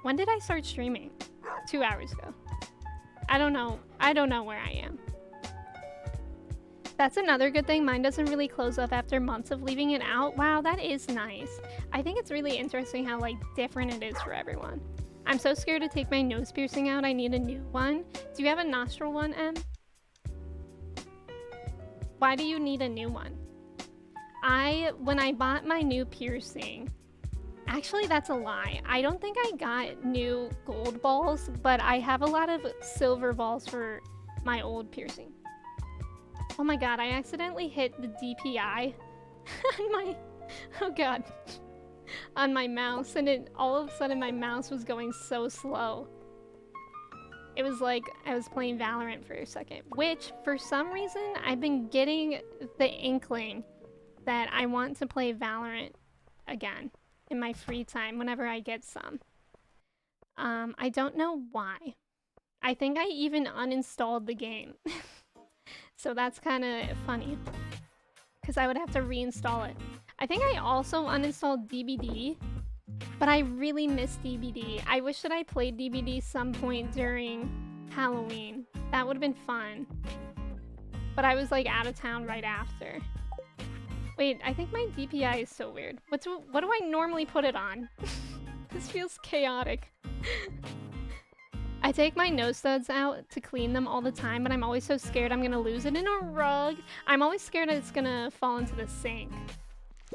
When did I start streaming? 2 hours ago. I don't know. I don't know where I am. That's another good thing. Mine doesn't really close up after months of leaving it out. Wow, that is nice. I think it's really interesting how, like, different it is for everyone. I'm so scared to take my nose piercing out. I need a new one. Do you have a nostril one, Em? Why do you need a new one? When I bought my new piercing, actually that's a lie. I don't think I got new gold balls, but I have a lot of silver balls for my old piercing. Oh my god, I accidentally hit the DPI on my, oh god, on my mouse, and all of a sudden my mouse was going so slow. It was like I was playing Valorant for a second, which for some reason I've been getting the inkling that I want to play Valorant again in my free time whenever I get some. I don't know why. I think I even uninstalled the game. So that's kind of funny, because I would have to reinstall it. I think I also uninstalled DBD, but I really miss DBD. I wish that I played DBD some point during Halloween. That would have been fun. But I was like out of town right after. Wait, I think my DPI is so weird. What do I normally put it on? This feels chaotic. I take my nose studs out to clean them all the time, but I'm always so scared I'm gonna lose it in a rug. I'm always scared that it's gonna fall into the sink.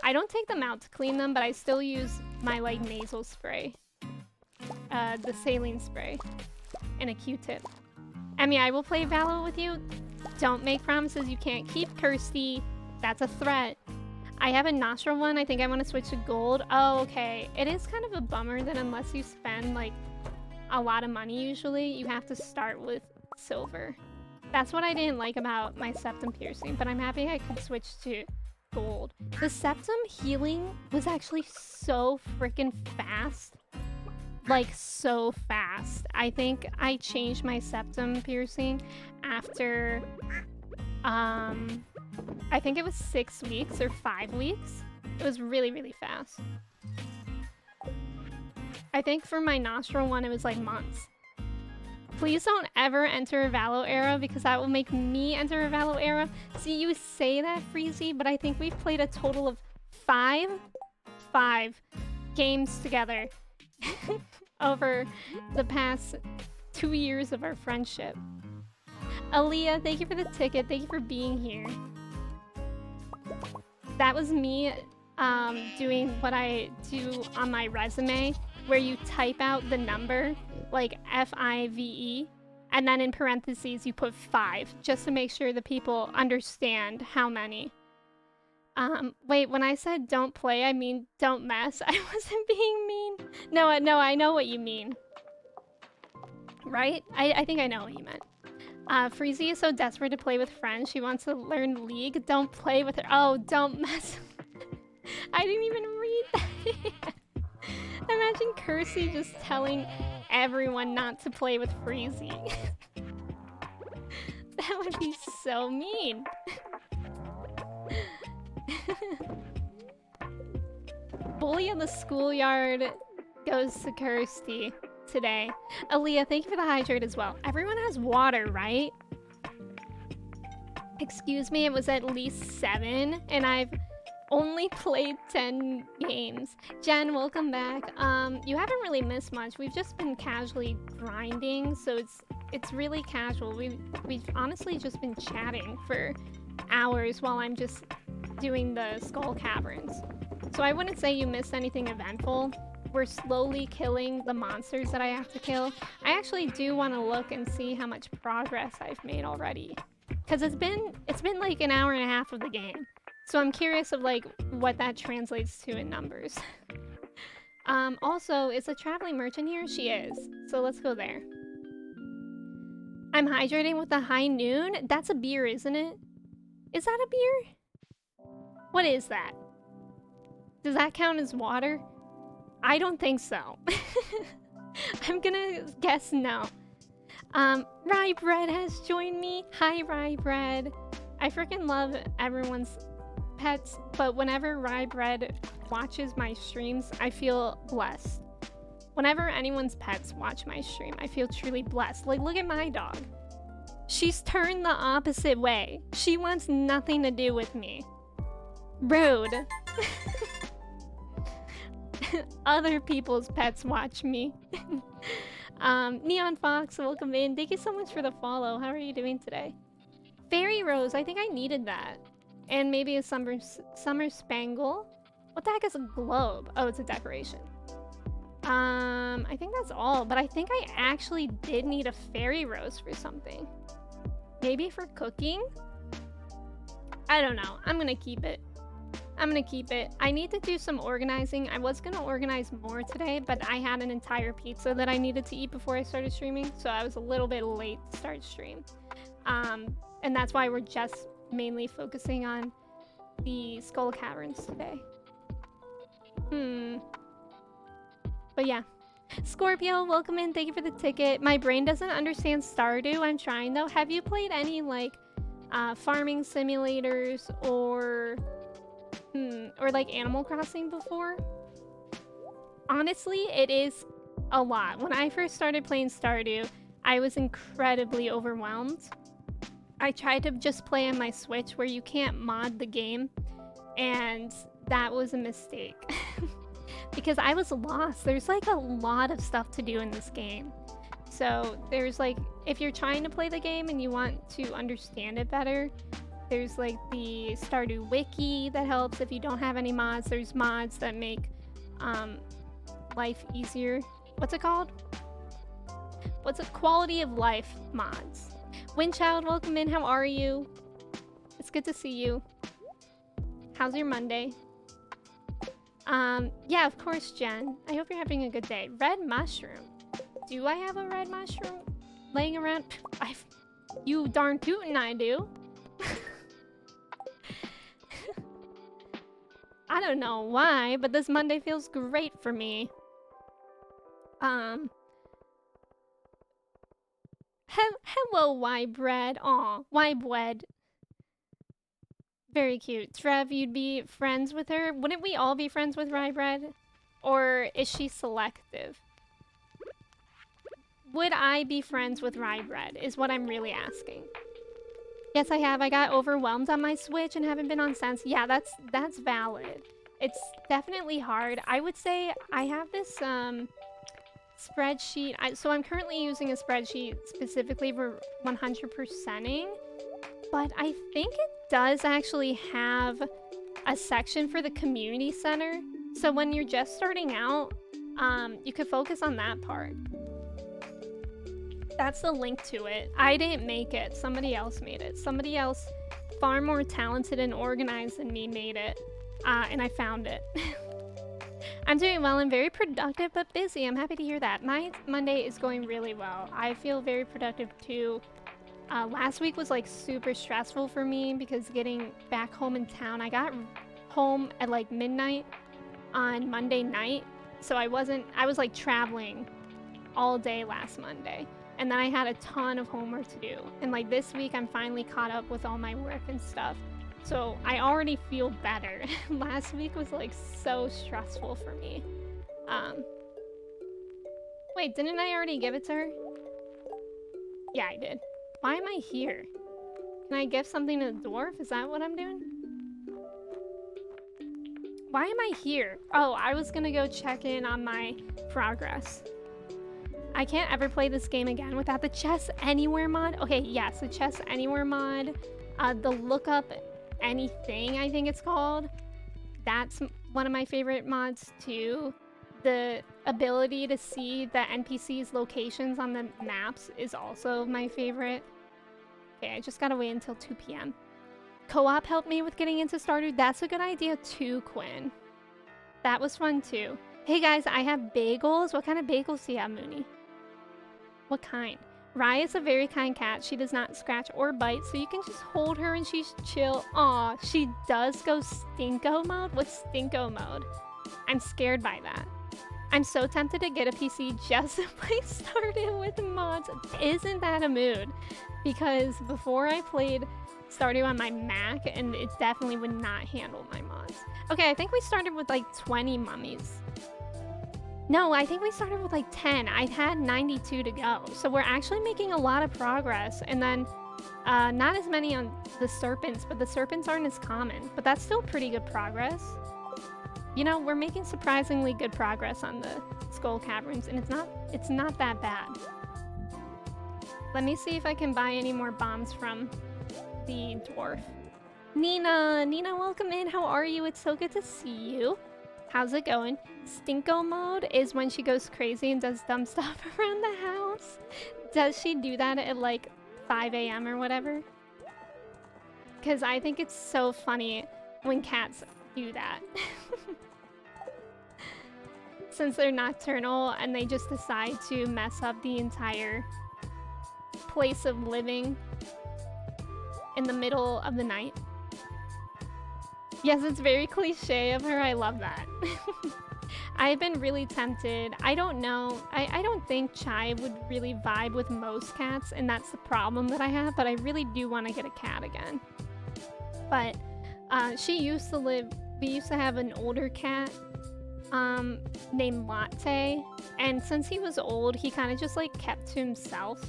I don't take them out to clean them, but I still use my, like, nasal spray. The saline spray. And a Q-tip. Emmy, I will play Valo with you. Don't make promises you can't keep, Kirsty. That's a threat. I have a nostril one. I think I want to switch to gold. Oh, okay. It is kind of a bummer that unless you spend, like, a lot of money usually, you have to start with silver. That's what I didn't like about my septum piercing, but I'm happy I could switch to gold. The septum healing was actually so freaking fast. Like, so fast. I think I changed my septum piercing after, I think it was 6 weeks or 5 weeks. It was really, really fast. I think for my nostril one, it was like months. Please don't ever enter a Valo era, because that will make me enter a Valo era. See, you say that, Freezy, but I think we've played a total of five games together over the past 2 years of our friendship. Aaliyah, thank you for the ticket. Thank you for being here. That was me doing what I do on my resume, where you type out the number, like F-I-V-E, and then in parentheses you put 5, just to make sure the people understand how many. Wait, when I said don't play, I mean don't mess. I wasn't being mean. No, I know what you mean. Right? I think I know what you meant. Freezy is so desperate to play with friends. She wants to learn League. Don't play with her. Oh, don't mess. I didn't even read that. Imagine Kersey just telling everyone not to play with Freezy. That would be so mean. Bully in the schoolyard goes to Kirsty today. Aaliyah, thank you for the hydrate as well. Everyone has water, right? Excuse me, it was at least 7, and I've only played 10 games. Jen, welcome back. You haven't really missed much. We've just been casually grinding, so it's really casual. We've honestly just been chatting for hours while I'm just doing the skull caverns. So I wouldn't say you missed anything eventful. We're slowly killing the monsters that I have to kill. I actually do want to look and see how much progress I've made already. Because it's been like an hour and a half of the game. So I'm curious of like what that translates to in numbers. Also, is a traveling merchant here? She is. So let's go there. I'm hydrating with a high noon? That's a beer, isn't it? Is that a beer? What is that? Does that count as water? I don't think so. I'm gonna guess no. Rye Bread has joined me. Hi, Rye Bread. I freaking love everyone's pets, but whenever Rye Bread watches my streams, I feel blessed. Whenever anyone's pets watch my stream, I feel truly blessed. Like, look at my dog. She's turned the opposite way. She wants nothing to do with me. Rude. Other people's pets watch me. Neon Fox, welcome in. Thank you so much for the follow. How are you doing today? Fairy Rose, I think I needed that. And maybe a summer spangle. What the heck is a globe? Oh, it's a decoration. I think that's all, but I think I actually did need a fairy rose for something. Maybe for cooking? I don't know. I'm gonna keep it. I'm gonna keep it. I need to do some organizing. I was gonna organize more today, but I had an entire pizza that I needed to eat before I started streaming, so I was a little bit late to start stream. And that's why we're just mainly focusing on the skull caverns today. But yeah. Scorpio, welcome in. Thank you for the ticket. My brain doesn't understand Stardew. I'm trying though. Have you played any like farming simulators or like Animal Crossing before? Honestly, it is a lot. When I first started playing Stardew, I was incredibly overwhelmed. I tried to just play on my Switch where you can't mod the game, and that was a mistake. Because I was lost. There's like a lot of stuff to do in this game. So there's like, if you're trying to play the game and you want to understand it better, there's like the Stardew Wiki that helps if you don't have any mods. There's mods that make life easier. What's it called? What's it? Quality of life mods. Windchild, welcome in. How are you? It's good to see you. How's your Monday? Yeah, of course, Jen. I hope you're having a good day. Red mushroom. Do I have a red mushroom laying around? You darn tootin' I do. I don't know why, but this Monday feels great for me. Hello, Y-Bread. Aw, Y-Bread. Very cute. Trev, you'd be friends with her? Wouldn't we all be friends with Y-Bread? Or is she selective? Would I be friends with Y-Bread is what I'm really asking. Yes, I have. I got overwhelmed on my Switch and haven't been on since. Yeah, that's valid. It's definitely hard. I would say I have this spreadsheet. So I'm currently using a spreadsheet specifically for 100%ing, but I think it does actually have a section for the community center. So when you're just starting out, you could focus on that part. That's the link to it. I didn't make it. Somebody else made it. Somebody else far more talented and organized than me made it. And I found it. I'm doing well and very productive but busy. I'm happy to hear that. My Monday is going really well. I feel very productive too. Last week was like super stressful for me because getting back home in town, I got home at like midnight on Monday night. So I was like traveling all day last Monday. And then I had a ton of homework to do. And like this week, I'm finally caught up with all my work and stuff. So I already feel better. Last week was like so stressful for me. Wait, didn't I already give it to her? Yeah, I did. Why am I here? Can I give something to the dwarf? Is that what I'm doing? Why am I here? Oh, I was gonna go check in on my progress. I can't ever play this game again without the Chess Anywhere mod. Okay, yes, the Chess Anywhere mod. The lookup anything, I think it's called. That's one of my favorite mods too. The ability to see the NPCs' locations on the maps is also my favorite. Okay, I just gotta wait until 2 p.m. Co-op helped me with getting into Stardew. That's a good idea too, Quinn. That was fun too. Hey guys, I have bagels. What kind of bagels do you have, Mooney? What kind? Rye is a very kind cat. She does not scratch or bite, so you can just hold her and she's chill. Aw, she does go stinko mode? What's stinko mode? I'm scared by that. I'm so tempted to get a PC just to play Stardew with mods. Isn't that a mood? Because before I played Stardew on my Mac, and it definitely would not handle my mods. Okay, I think we started with like 20 mummies. No, I think we started with like 10. I had 92 to go. So we're actually making a lot of progress. And then not as many on the serpents, but the serpents aren't as common. But that's still pretty good progress. You know, we're making surprisingly good progress on the skull caverns, and it's not that bad. Let me see if I can buy any more bombs from the dwarf. Nina, welcome in. How are you? It's so good to see you. How's it going? Stinko mode is when she goes crazy and does dumb stuff around the house. Does she do that at like 5 a.m. or whatever? Because I think it's so funny when cats do that. Since they're nocturnal and they just decide to mess up the entire place of living in the middle of the night. Yes, it's very cliche of her. I love that. I've been really tempted. I don't know. I don't think Chai would really vibe with most cats, and that's the problem that I have, but I really do want to get a cat again. But she used to live... We used to have an older cat named Latte, and since he was old, he kind of just like kept to himself,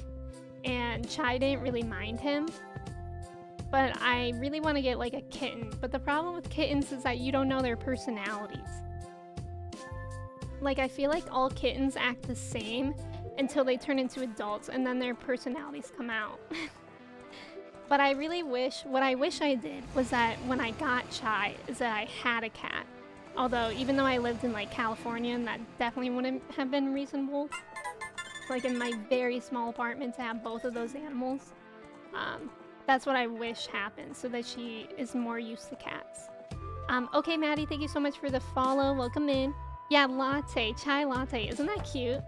and Chai didn't really mind him. But I really want to get like a kitten, but the problem with kittens is that you don't know their personalities. Like, I feel like all kittens act the same until they turn into adults, and then their personalities come out. But I really wish, what I wish I did was that when I got Chai, is that I had a cat. Although, even though I lived in like California, and that definitely wouldn't have been reasonable. Like in my very small apartment to have both of those animals. That's what I wish happened, so that she is more used to cats. Okay, Maddie, thank you so much for the follow. Welcome in. Yeah, Latte, Chai Latte. Isn't that cute?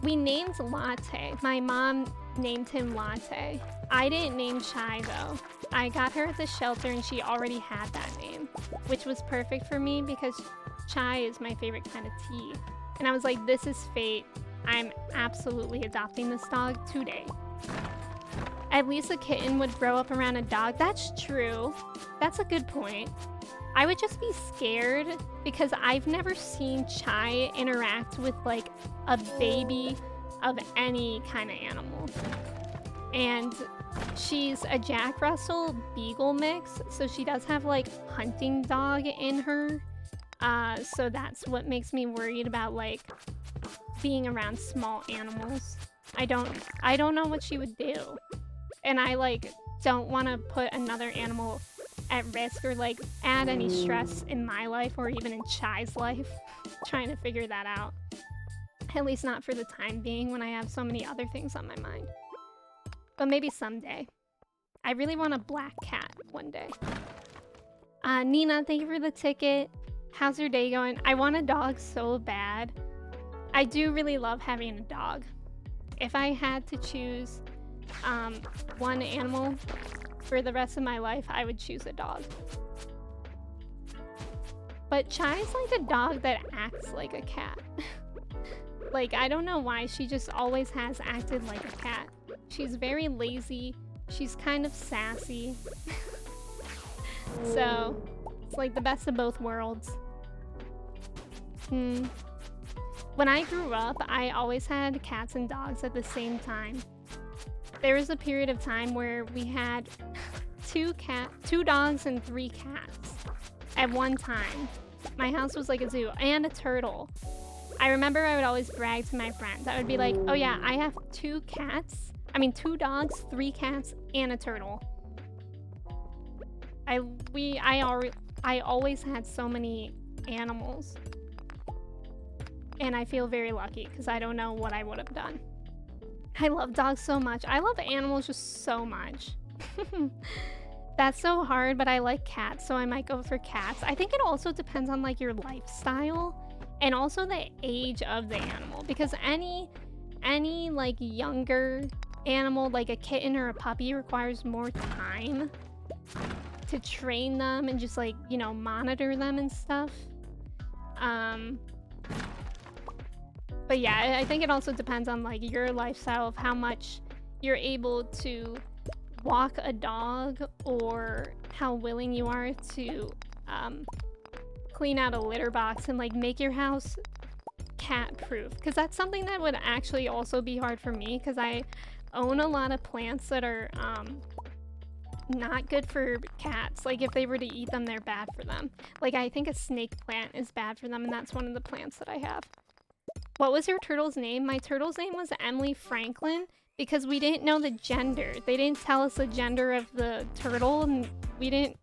We named Latte. My mom named him Latte. I didn't name Chai, though. I got her at the shelter, and she already had that name, which was perfect for me because Chai is my favorite kind of tea. And I was like, this is fate. I'm absolutely adopting this dog today. At least a kitten would grow up around a dog. That's true. That's a good point. I would just be scared because I've never seen Chai interact with like a baby of any kind of animal. And she's a Jack Russell Beagle mix, so she does have like hunting dog in her. So that's what makes me worried about like being around small animals. I don't know what she would do. And I like don't want to put another animal at risk or like add any stress in my life or even in Chai's life trying to figure that out. At least not for the time being when I have so many other things on my mind. But maybe someday. I really want a black cat one day. Nina, thank you for the ticket. How's your day going? I want a dog so bad. I do really love having a dog. If I had to choose one animal for the rest of my life, I would choose a dog. But Chai's like a dog that acts like a cat. Like, I don't know why, she just always has acted like a cat. She's very lazy. She's kind of sassy. So, it's like the best of both worlds. When I grew up, I always had cats and dogs at the same time. There was a period of time where we had two dogs and 3 cats at one time. My house was like a zoo, and a turtle. I remember I would always brag to my friends. I would be like, oh yeah, I have 2 dogs, 3 cats, and a turtle. I we I always had so many animals, and I feel very lucky because I don't know what I would have done. I love dogs so much. I love animals just so much. That's so hard, but I like cats, so I might go for cats. I think it also depends on like your lifestyle and also the age of the animal, because any like younger animal like a kitten or a puppy requires more time to train them and just like, you know, monitor them and stuff. But yeah, I think it also depends on like your lifestyle of how much you're able to walk a dog or how willing you are to clean out a litter box and like make your house cat proof, because that's something that would actually also be hard for me because I own a lot of plants that are not good for cats. Like if they were to eat them, they're bad for them. Like I think a snake plant is bad for them, and that's one of the plants that I have. What was your turtle's name? My turtle's name was Emily Franklin because we didn't know the gender. They didn't tell us the gender of the turtle and we didn't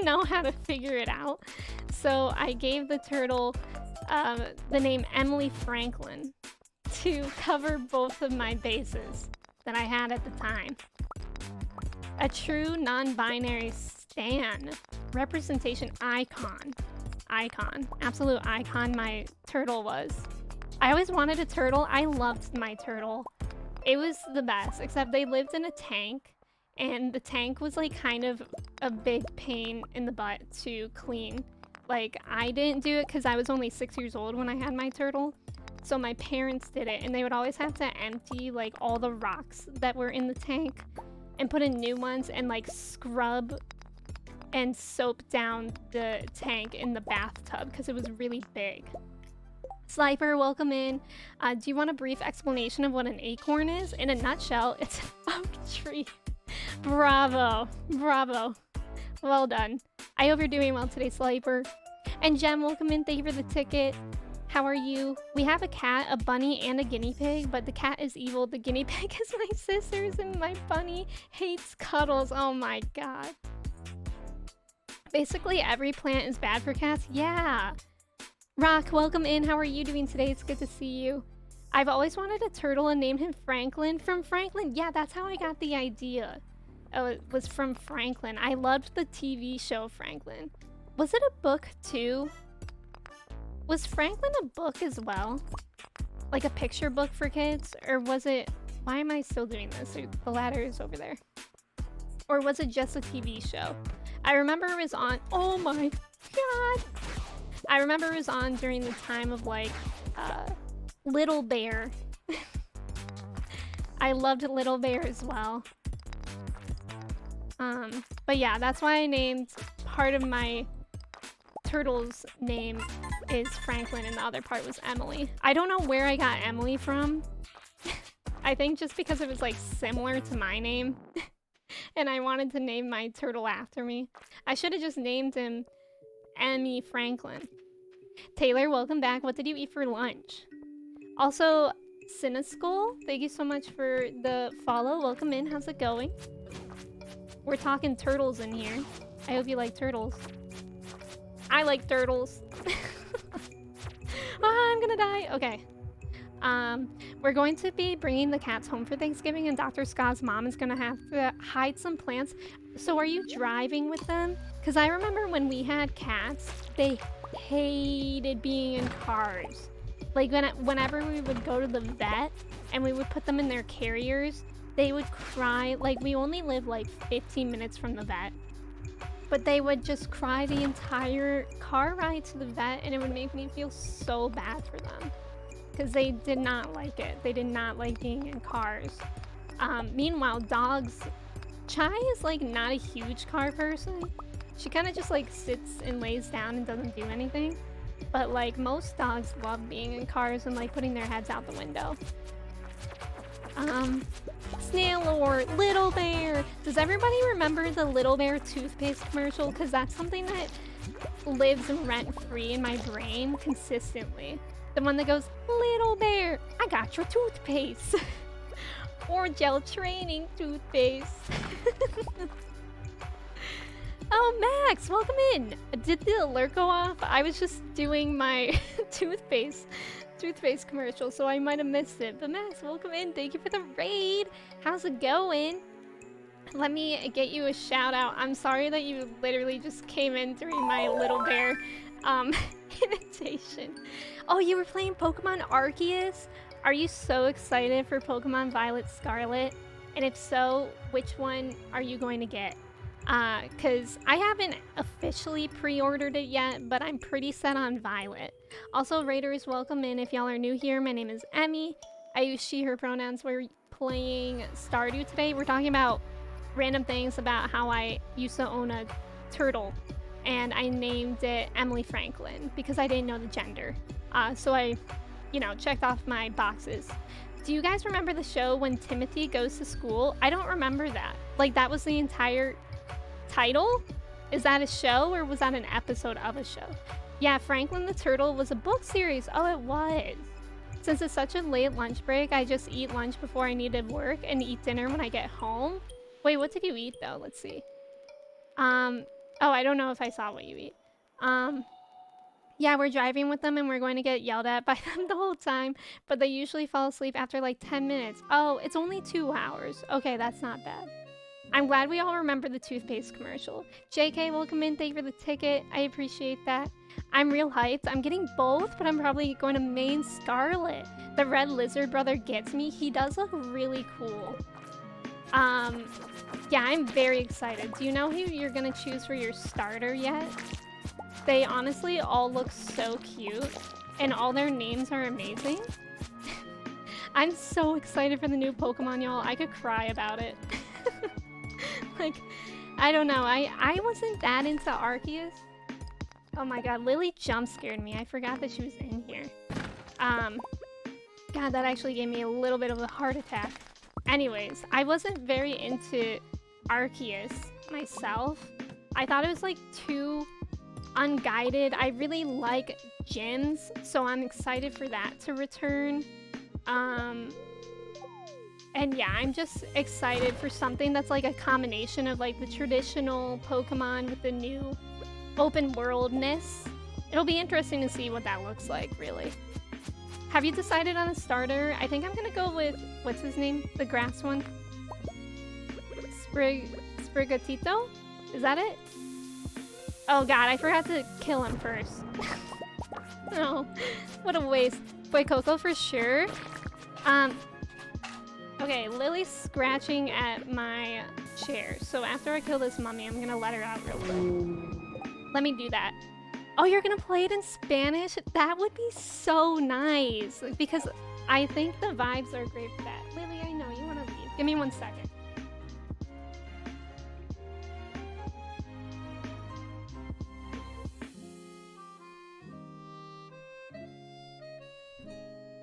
know how to figure it out. So I gave the turtle the name Emily Franklin to cover both of my bases that I had at the time. A true non-binary stan. Representation icon. Icon. Absolute icon my turtle was. I always wanted a turtle. I loved my turtle. It was the best, except they lived in a tank, and the tank was like kind of a big pain in the butt to clean. Like I didn't do it because I was only 6 years old when I had my turtle. So my parents did it, and they would always have to empty like all the rocks that were in the tank and put in new ones and like scrub and soap down the tank in the bathtub because it was really big. Slifer, welcome in. Do you want a brief explanation of what an acorn is? In a nutshell, it's an oak tree. Bravo. Bravo. Well done. I hope you're doing well today, Slifer. And Jem, welcome in. Thank you for the ticket. How are you? We have a cat, a bunny, and a guinea pig, but the cat is evil. The guinea pig is my sister's, and my bunny hates cuddles. Oh my god. Basically, every plant is bad for cats. Yeah. Rock, welcome in. How are you doing today? It's good to see you. I've always wanted a turtle and named him Franklin. From Franklin. Yeah, that's how I got the idea. Oh, it was from Franklin. I loved the TV show Franklin. Was it a book too? Was Franklin a book as well? Like a picture book for kids? Or was it... Why am I still doing this? The ladder is over there. Or was it just a TV show? I remember it was on... Oh my god! I remember it was on during the time of like Little Bear. I loved Little Bear as well. But yeah, that's why I named part of my turtle's name is Franklin and the other part was Emily. I don't know where I got Emily from. I think just because it was like similar to my name and I wanted to name my turtle after me. I should have just named him Emmy Franklin. Taylor, welcome back. What did you eat for lunch? Also, Cineschool, thank you so much for the follow. Welcome in. How's it going? We're talking turtles in here. I hope you like turtles. I like turtles. I'm gonna die. Okay. We're going to be bringing the cats home for Thanksgiving, and Dr. Scott's mom is gonna have to hide some plants. So are you driving with them? Because I remember when we had cats, they hated being in cars. Like whenever we would go to the vet and we would put them in their carriers, they would cry. Like we only live like 15 minutes from the vet, but they would just cry the entire car ride to the vet, and it would make me feel so bad for them because they did not like it. They did not like being in cars. Meanwhile, dogs, Chai is like not a huge car person. She kind of just like sits and lays down and doesn't do anything. But like most dogs love being in cars and like putting their heads out the window. Snail or Little Bear. Does everybody remember the Little Bear toothpaste commercial? Because that's something that lives rent-free in my brain consistently. The one that goes, Little Bear, I got your toothpaste. Or gel training toothpaste. Oh Max, welcome in. Did the alert go off? I was just doing my toothpaste commercial, so I might have missed it. But Max, welcome in. Thank you for the raid. How's it going? Let me get you a shout out. I'm sorry that you literally just came in during my little bear imitation. Oh, you were playing Pokemon Arceus? Are you so excited for Pokemon Violet Scarlet? And if so, which one are you going to get? Cause I haven't officially pre-ordered it yet, but I'm pretty set on Violet. Also, Raiders, welcome in. If y'all are new here, my name is Emmy. I use she, her pronouns. We're playing Stardew today. We're talking about random things about how I used to own a turtle, and I named it Emily Franklin because I didn't know the gender. So I, checked off my boxes. Do you guys remember the show When Timothy Goes to School? I don't remember that. Like, that was the entire title? Is that a show or was that an episode of a show? Yeah, Franklin the Turtle was a book series. Oh, it was. Since it's such a late lunch break, I just eat lunch before I need to work and eat dinner when I get home. Wait, what did you eat though? Let's see. Oh, I don't know if I saw what you eat. Yeah, we're driving with them and we're going to get yelled at by them the whole time, but they usually fall asleep after like 10 minutes. Oh, it's only 2 hours. Okay, that's not bad. I'm glad we all remember the toothpaste commercial. JK, welcome in. Thank you for the ticket. I appreciate that. I'm real hyped. I'm getting both, but I'm probably going to main Scarlet. The red lizard brother gets me. He does look really cool. Yeah, I'm very excited. Do you know who you're going to choose for your starter yet? They honestly all look so cute, and all their names are amazing. I'm so excited for the new Pokemon, y'all. I could cry about it. Like, I don't know. I wasn't that into Arceus. Oh my god, Lily jump scared me. I forgot that she was in here. God, that actually gave me a little bit of a heart attack. Anyways, I wasn't very into Arceus myself. I thought it was like too unguided. I really like gyms, so I'm excited for that to return. And yeah, I'm just excited for something that's like a combination of like the traditional Pokemon with the new open worldness. It'll be interesting to see what that looks like, really. Have you decided on a starter? I think I'm gonna go with, what's his name? The grass one? Sprigatito? Is that it? Oh god, I forgot to kill him first. Oh, what a waste. Boy Coco for sure. Okay, Lily's scratching at my chair. So after I kill this mummy, I'm gonna let her out real quick. Let me do that. Oh, you're gonna play it in Spanish? That would be so nice. Because I think the vibes are great for that. Lily, I know you wanna leave. Give me 1 second.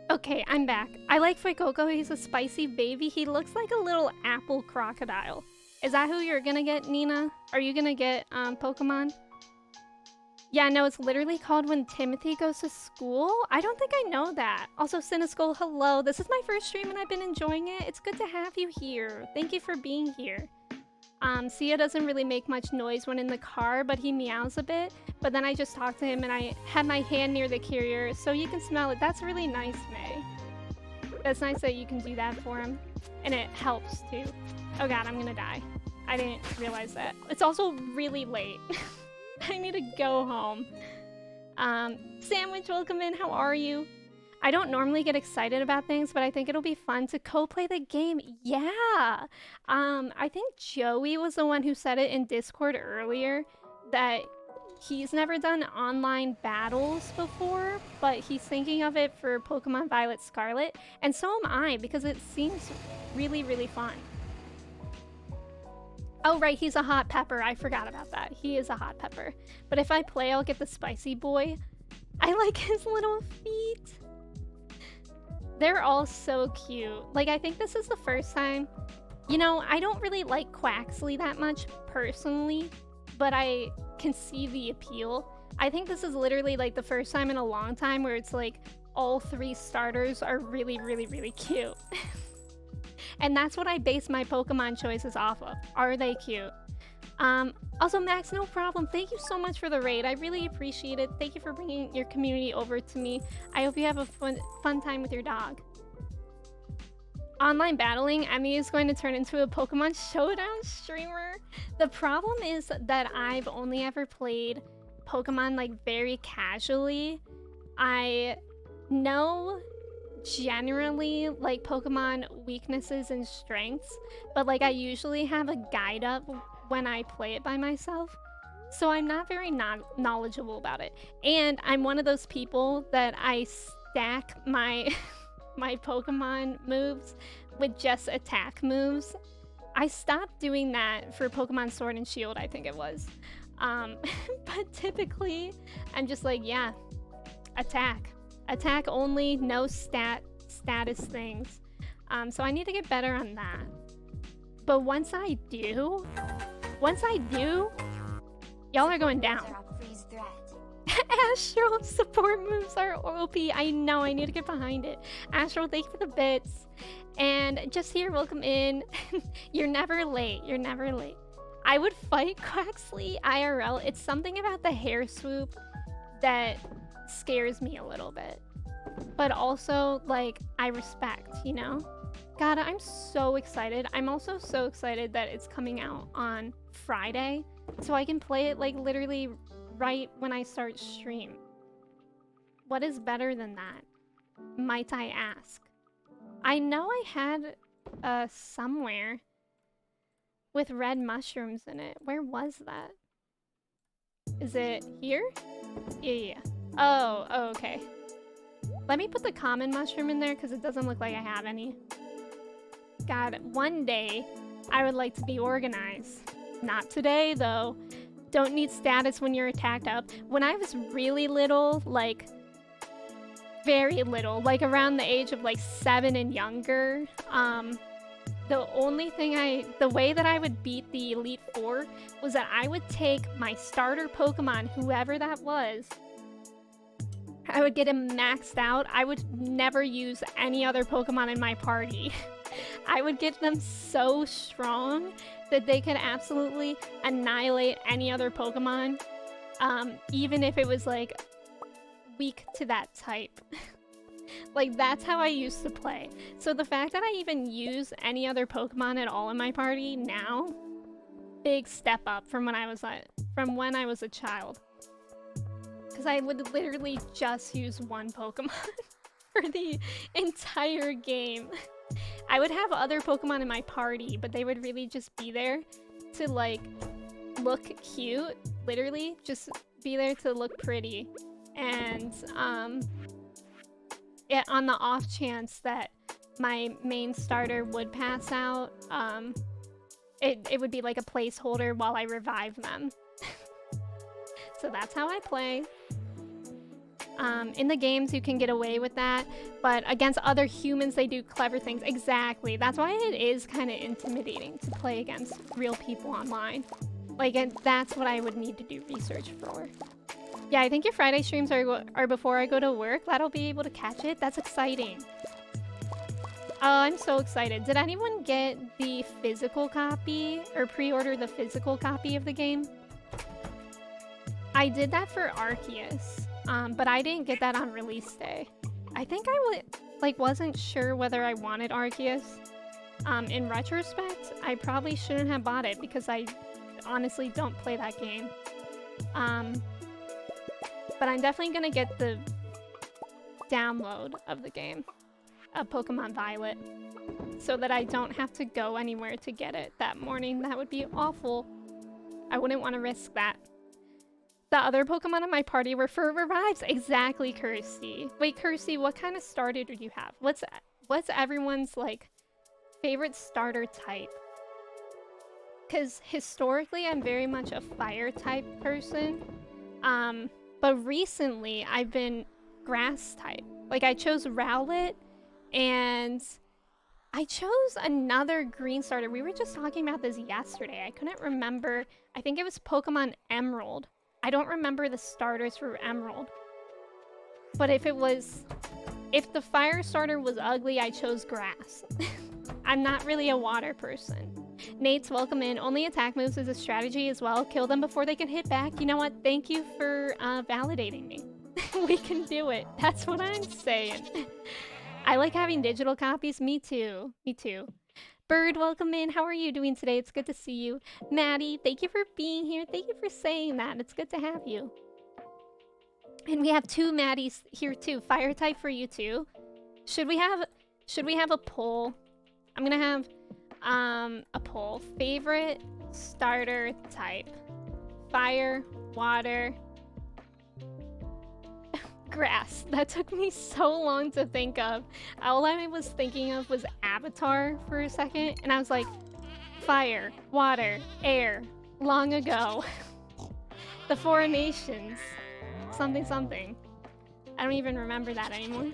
Okay, I'm back. I like Fuecoco. He's a spicy baby. He looks like a little apple crocodile. Is that who you're gonna get, Nina? Are you gonna get Pokemon? Yeah, no, it's literally called When Timothy Goes to School. I don't think I know that. Also, Cineschool, hello. This is my first stream and I've been enjoying it. It's good to have you here. Thank you for being here. Sia doesn't really make much noise when in the car, but he meows a bit. But then I just talked to him and I had my hand near the carrier so you can smell it. That's really nice, May. That's nice that you can do that for him. And it helps too. Oh god, I'm gonna die. I didn't realize that. It's also really late. I need to go home. Sandwich, welcome in. How are you? I don't normally get excited about things, but I think it'll be fun to co-play the game. Yeah! I think Joey was the one who said it in Discord earlier, that he's never done online battles before, but he's thinking of it for Pokemon Violet Scarlet, and so am I, because it seems really, really fun. Oh right, he's a hot pepper. I forgot about that. He is a hot pepper. But if I play, I'll get the spicy boy. I like his little feet. They're all so cute. Like, I think this is the first time... You know, I don't really like Quaxley that much, personally, but I can see the appeal. I think this is literally, like, the first time in a long time where it's, like, all 3 starters are really, really, really cute. And that's what I base my Pokemon choices off of. Are they cute? Also, Max, no problem. Thank you so much for the raid. I really appreciate it. Thank you for bringing your community over to me. I hope you have a fun time with your dog. Online battling, Emmy is going to turn into a Pokemon Showdown streamer. The problem is that I've only ever played Pokemon like very casually. I know generally like Pokemon weaknesses and strengths, but like I usually have a guide up when I play it by myself. So I'm not very knowledgeable about it. And I'm one of those people that I stack my my Pokemon moves with just attack moves. I stopped doing that for Pokemon Sword and Shield, I think it was. But typically, I'm just like, yeah, attack. Attack only, no status things. So I need to get better on that. But once I do, y'all are going down. Astral support moves are OP. I know, I need to get behind it. Astral, thank you for the bits. And just here, welcome in. You're never late. You're never late. I would fight Quaxley IRL. It's something about the hair swoop that scares me a little bit. But also, like, I respect, you know? God, I'm so excited. I'm also so excited that it's coming out on Friday. So I can play it, like, literally right when I start stream. What is better than that? Might I ask? I know I had somewhere with red mushrooms in it. Where was that? Is it here? Yeah. Oh, okay. Let me put the common mushroom in there because it doesn't look like I have any. God, one day I would like to be organized. Not today, though. Don't need status when you're attacked up. When I was really little, like, very little, like around the age of like 7 and younger, the way that I would beat the Elite Four was that I would take my starter Pokemon, whoever that was, I would get him maxed out. I would never use any other Pokemon in my party. I would get them so strong that they could absolutely annihilate any other Pokemon, even if it was like weak to that type. Like, that's how I used to play. So the fact that I even use any other Pokemon at all in my party now, big step up from when I was a child. Because I would literally just use one Pokemon for the entire game. I would have other Pokemon in my party, but they would really just be there to, like, look cute. Literally, just be there to look pretty. And, on the off chance that my main starter would pass out, it would be like a placeholder while I revive them. So that's how I play. In the games, you can get away with that, but against other humans, they do clever things. Exactly. That's why it is kind of intimidating to play against real people online. Like, and that's what I would need to do research for. Yeah, I think your Friday streams are before I go to work. That'll be able to catch it. That's exciting. I'm so excited. Did anyone get the physical copy or pre-order the physical copy of the game? I did that for Arceus, but I didn't get that on release day. I think I wasn't sure whether I wanted Arceus. In retrospect, I probably shouldn't have bought it because I honestly don't play that game. But I'm definitely gonna get the download of the game, of Pokemon Violet, so that I don't have to go anywhere to get it that morning. That would be awful. I wouldn't want to risk that. The other Pokemon in my party were for revives. Exactly, Kirsty. Wait, Kirsty, what kind of starter do you have? What's everyone's, like, favorite starter type? Because historically, I'm very much a fire type person. But recently, I've been grass type. Like, I chose Rowlet, and I chose another green starter. We were just talking about this yesterday. I couldn't remember. I think it was Pokemon Emerald. I don't remember the starters for Emerald. But if the fire starter was ugly, I chose grass. I'm not really a water person. Nate's welcome in. Only attack moves is a strategy as well. Kill them before they can hit back. You know what? Thank you for validating me. We can do it. That's what I'm saying. I like having digital copies. Me too. Me too. Bird, welcome in. How are you doing today? It's good to see you. Maddie, thank you for being here. Thank you for saying that. It's good to have you. And we have 2 Maddies here too. Fire type for you too. Should we have a poll? I'm gonna have a poll. Favorite starter type. Fire, water, grass. That took me so long to think of. All I was thinking of was Avatar for a second, and I was like, fire, water, air, long ago. The Four Nations. Something something. I don't even remember that anymore.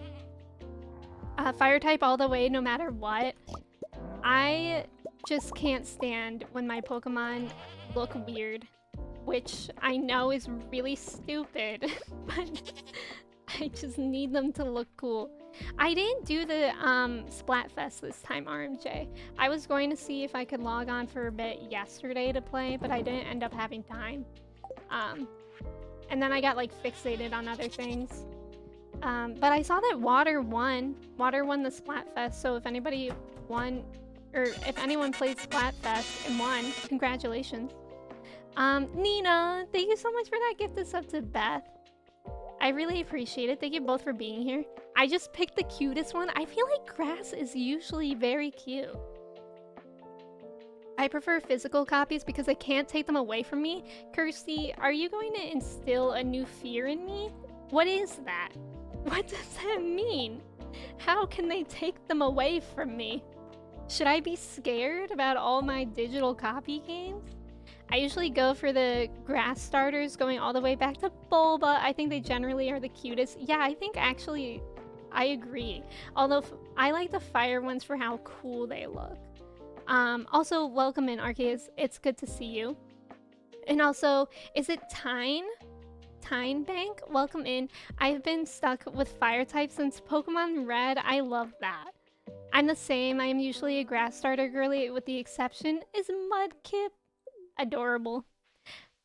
Fire type all the way, no matter what. I just can't stand when my Pokemon look weird, which I know is really stupid, but I just need them to look cool. I didn't do the Splatfest this time, RMJ. I was going to see if I could log on for a bit yesterday to play, but I didn't end up having time. And then I got like fixated on other things. But I saw that Water won the Splatfest, so if anybody won, or if anyone played Splatfest and won, congratulations. Nina, thank you so much for that gift sub to Beth. I really appreciate it. Thank you both for being here. I just picked the cutest one. I feel like grass is usually very cute. I prefer physical copies because I can't take them away from me. Kirsty, are you going to instill a new fear in me? What is that? What does that mean? How can they take them away from me? Should I be scared about all my digital copy games? I usually go for the grass starters going all the way back to Bulba. I think they generally are the cutest. Yeah, I think actually I agree. Although I like the fire ones for how cool they look. Also, welcome in, Arceus. It's good to see you. And also, is it Tyne? Tyne Bank? Welcome in. I've been stuck with fire type since Pokemon Red. I love that. I'm the same. I am usually a grass starter girly, with the exception is Mudkip. Adorable.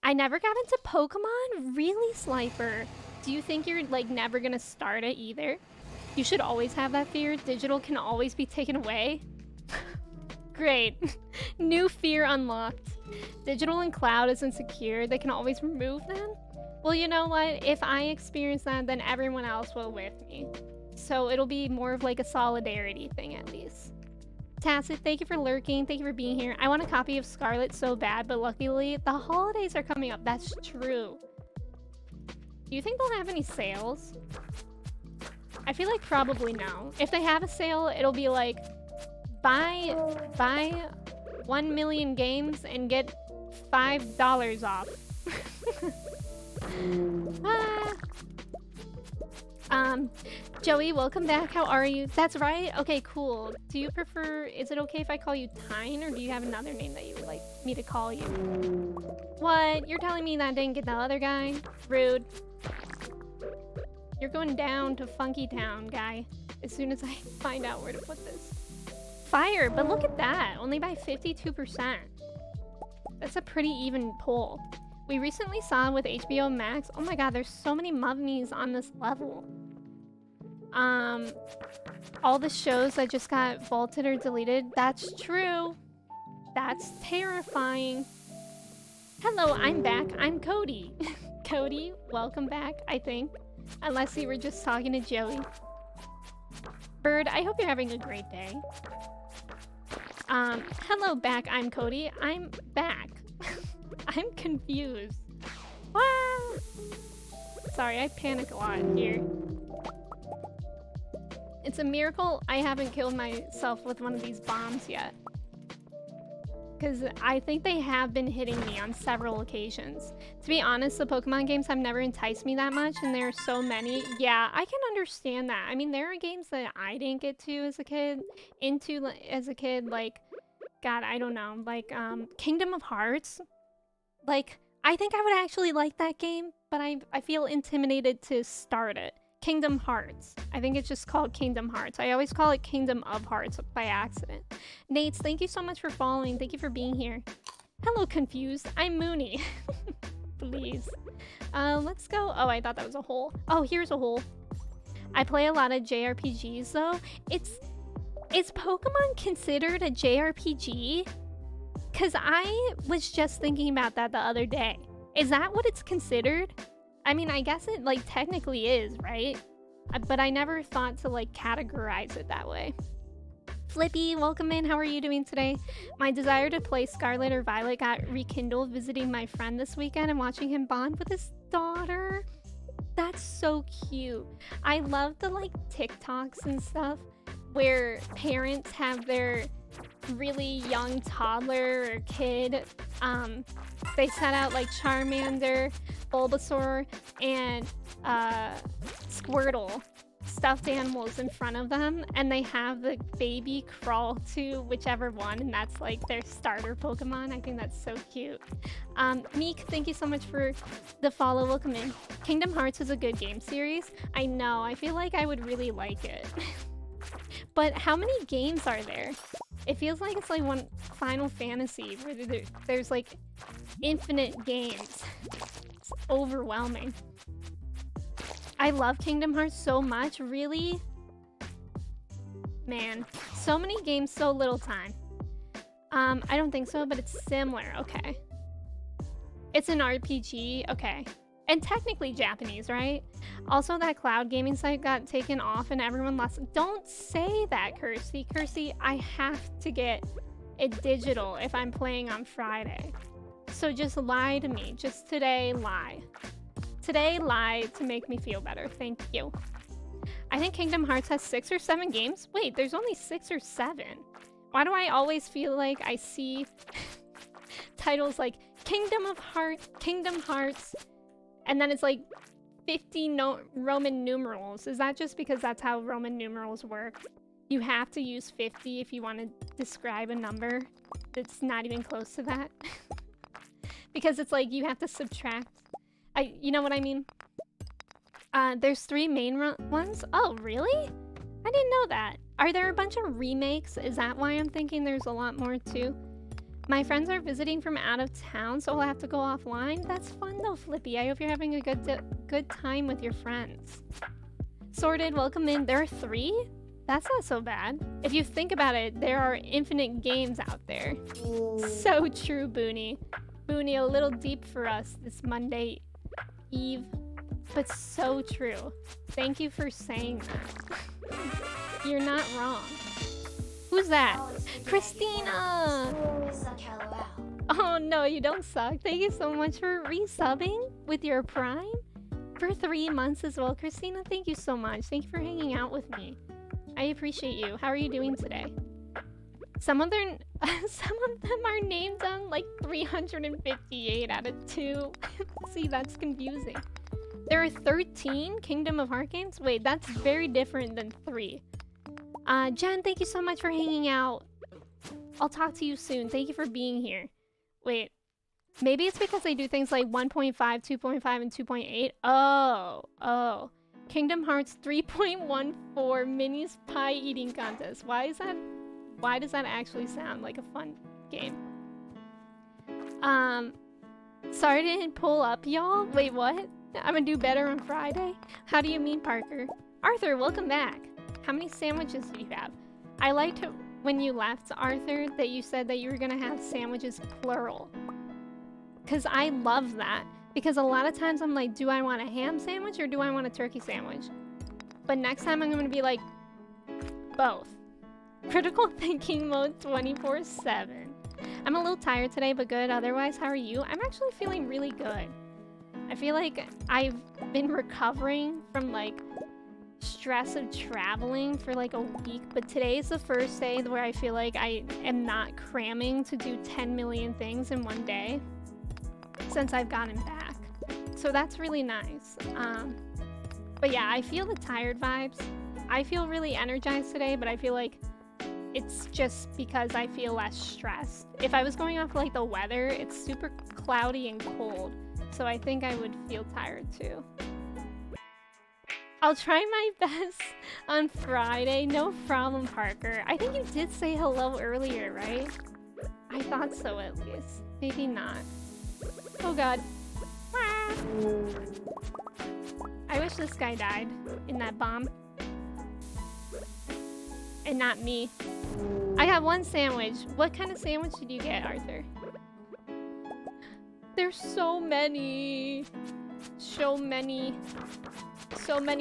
I never got into Pokemon? Really, Slifer? Do you think you're like never gonna start it either? You should always have that fear. Digital can always be taken away. Great. New fear unlocked. Digital and Cloud is insecure. They can always remove them? Well, you know what? If I experience that, then everyone else will with me. So it'll be more of like a solidarity thing at least. Tacit, thank you for lurking. Thank you for being here. I want a copy of Scarlet so bad, but luckily the holidays are coming up. That's true. Do you think they'll have any sales? I feel like probably no. If they have a sale, it'll be like buy 1 million games and get $5 off. Joey, welcome back. How are you? That's right. Okay, cool. Do you prefer, is it okay if I call you Tyne, or do you have another name that you would like me to call you? What? You're telling me that I didn't get the other guy? Rude. You're going down to Funky Town, guy, as soon as I find out where to put this. Fire, but look at that. Only by 52%. That's a pretty even poll. We recently saw with HBO Max, oh my god, there's so many mummies on this level. All the shows that just got vaulted or deleted, that's true. That's terrifying. Hello, I'm back. I'm Cody. Cody, welcome back, I think. Unless you were just talking to Joey. Bird, I hope you're having a great day. Hello back, I'm Cody. I'm back. I'm confused. Wow. Sorry, I panic a lot here. It's a miracle I haven't killed myself with one of these bombs yet. Because I think they have been hitting me on several occasions. To be honest, the Pokemon games have never enticed me that much, and there are so many. Yeah, I can understand that. I mean, there are games that I didn't get to as a kid, like, God, I don't know, like, Kingdom of Hearts. Like, I think I would actually like that game, but I feel intimidated to start it. Kingdom Hearts. I think it's just called Kingdom Hearts. I always call it Kingdom of Hearts by accident. Nates, thank you so much for following. Thank you for being here. Hello, Confused. I'm Mooney. Please. Let's go. Oh, I thought that was a hole. Oh, here's a hole. I play a lot of JRPGs though. Is Pokemon considered a JRPG? Cause I was just thinking about that the other day. Is that what it's considered? I mean, I guess it like technically is, right? But I never thought to like categorize it that way. Flippy, welcome in. How are you doing today? My desire to play Scarlet or Violet got rekindled visiting my friend this weekend and watching him bond with his daughter. That's so cute. I love the like TikToks and stuff where parents have their really young toddler or kid. They set out like Charmander, Bulbasaur, and Squirtle stuffed animals in front of them, and they have the baby crawl to whichever one, and that's like their starter Pokemon. I think that's so cute. Meek, thank you so much for the follow. Welcome in. Kingdom Hearts is a good game series. I know, I feel like I would really like it. But how many games are there? It feels like it's like one Final Fantasy where there's like infinite games. It's overwhelming. I love Kingdom Hearts so much, really. Man, so many games, so little time. I don't think so, but it's similar. Okay. It's an RPG. Okay. And technically Japanese, right? Also, that cloud gaming site got taken off and everyone lost. Don't say that, Kirsty. Kirsty, I have to get it digital if I'm playing on Friday. So just lie to me. Just today, lie. Today, lie to make me feel better. Thank you. I think Kingdom Hearts has 6 or 7 games. Wait, there's only 6 or 7. Why do I always feel like I see titles like Kingdom Hearts, and then it's like 50 Roman numerals? Is that just because that's how Roman numerals work? You have to use 50 if you want to describe a number that's not even close to that. Because it's like you have to subtract. You know what I mean? There's 3 main ones. Oh, really? I didn't know that. Are there a bunch of remakes? Is that why I'm thinking there's a lot more too? My friends are visiting from out of town, so I'll have to go offline. That's fun though, Flippy. I hope you're having a good time with your friends. Sorted, welcome in. There are 3? That's not so bad. If you think about it, there are infinite games out there. So true, Booney. Booney, a little deep for us this Monday Eve, but so true. Thank you for saying that. You're not wrong. Who's that? Christina! Oh no, you don't suck. Thank you so much for resubbing with your Prime for 3 months as well. Christina, thank you so much. Thank you for hanging out with me. I appreciate you. How are you doing today? Some of them are named on like 358 out of 2. See, that's confusing. There are 13 Kingdom of Heart games? Wait, that's very different than 3. Jen, thank you so much for hanging out. I'll talk to you soon. Thank you for being here. Wait, maybe it's because they do things like 1.5, 2.5, and 2.8. Oh. Kingdom Hearts 3.14 Minis Pie Eating Contest. Why does that actually sound like a fun game? Sorry I didn't pull up, y'all. Wait, what? I'm gonna do better on Friday? How do you mean, Parker? Arthur, welcome back. How many sandwiches do you have? I liked it when you left, Arthur, that you said that you were gonna have sandwiches plural. Because I love that. Because a lot of times I'm like, do I want a ham sandwich or do I want a turkey sandwich? But next time I'm gonna be like, both. Critical thinking mode 24/7. I'm a little tired today, but good. Otherwise, how are you? I'm actually feeling really good. I feel like I've been recovering from like stress of traveling for like a week, but today is the first day where I feel like I am not cramming to do 10 million things in one day since I've gotten back. So that's really nice. But yeah, I feel the tired vibes. I feel really energized today, but I feel like it's just because I feel less stressed. If I was going off like the weather, it's super cloudy and cold, so I think I would feel tired too. I'll try my best on Friday. No problem, Parker. I think you did say hello earlier, right? I thought so at least. Maybe not. Oh god. Ah. I wish this guy died in that bomb. And not me. I got one sandwich. What kind of sandwich did you get, Arthur? There's so many. So many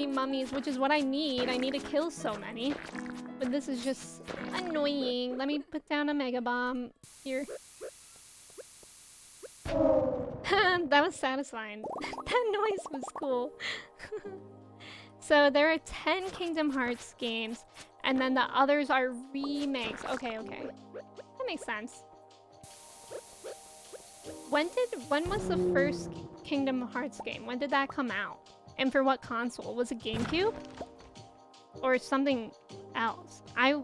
mummies, which is what I need. I need to kill so many. But this is just annoying. Let me put down a mega bomb here. That was satisfying. That noise was cool. So there are 10 Kingdom Hearts games, and then the others are remakes. Okay, okay. That makes sense. When was the first Kingdom Hearts game? When did that come out? And for what console? Was it GameCube? Or something else? I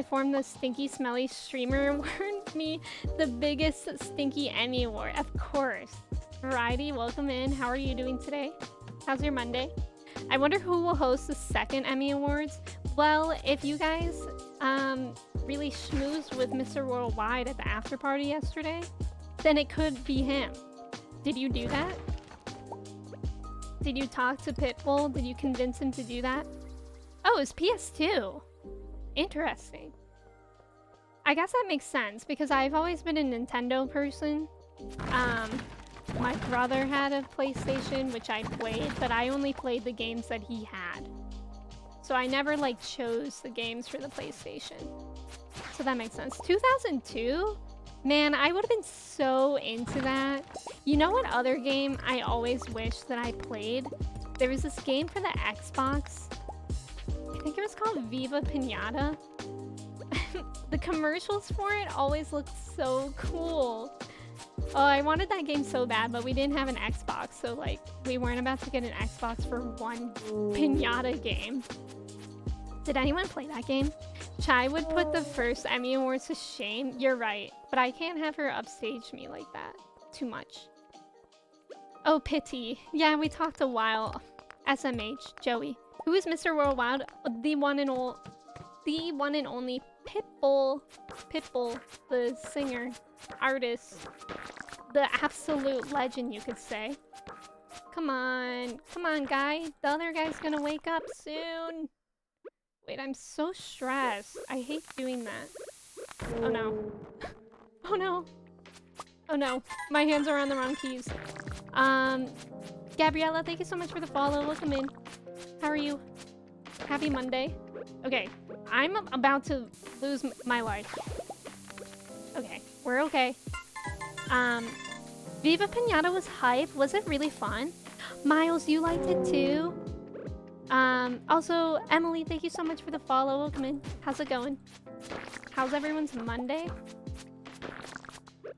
formed the Stinky Smelly Streamer award. Me, the biggest Stinky Emmy award. Of course. Variety, welcome in. How are you doing today? How's your Monday? I wonder who will host the second Emmy Awards. Well, if you guys really schmoozed with Mr. Worldwide at the after party yesterday, then it could be him. Did you do that? Did you talk to Pitbull? Did you convince him to do that? Oh, it's PS2. Interesting. I guess that makes sense because I've always been a Nintendo person. My brother had a PlayStation, which I played, but I only played the games that he had. So I never like chose the games for the PlayStation. So that makes sense. 2002? Man, I would have been so into that. You know what other game I always wish that I played? There was this game for the Xbox. I think it was called Viva Pinata. The commercials for it always looked so cool. Oh, I wanted that game so bad, but we didn't have an Xbox, so like we weren't about to get an Xbox for one Pinata game. Did anyone play that game? Chai would put the first Emmy Awards to shame. You're right, but I can't have her upstage me like that. Too much. Oh, pity. Yeah, we talked a while. SMH, Joey. Who is Mr. Worldwide? The one and only Pitbull. Pitbull, the singer, artist, the absolute legend, you could say. Come on, guy. The other guy's gonna wake up soon. Wait, I'm so stressed. I hate doing that. Oh no. Oh no. Oh no. My hands are on the wrong keys. Gabriella, thank you so much for the follow. Welcome in. How are you? Happy Monday. Okay, I'm about to lose my life. Okay, we're okay. Viva Pinata was hype. Was it really fun? Miles, you liked it too? Also, Emily, thank you so much for the follow. Welcome in. How's it going? How's everyone's Monday?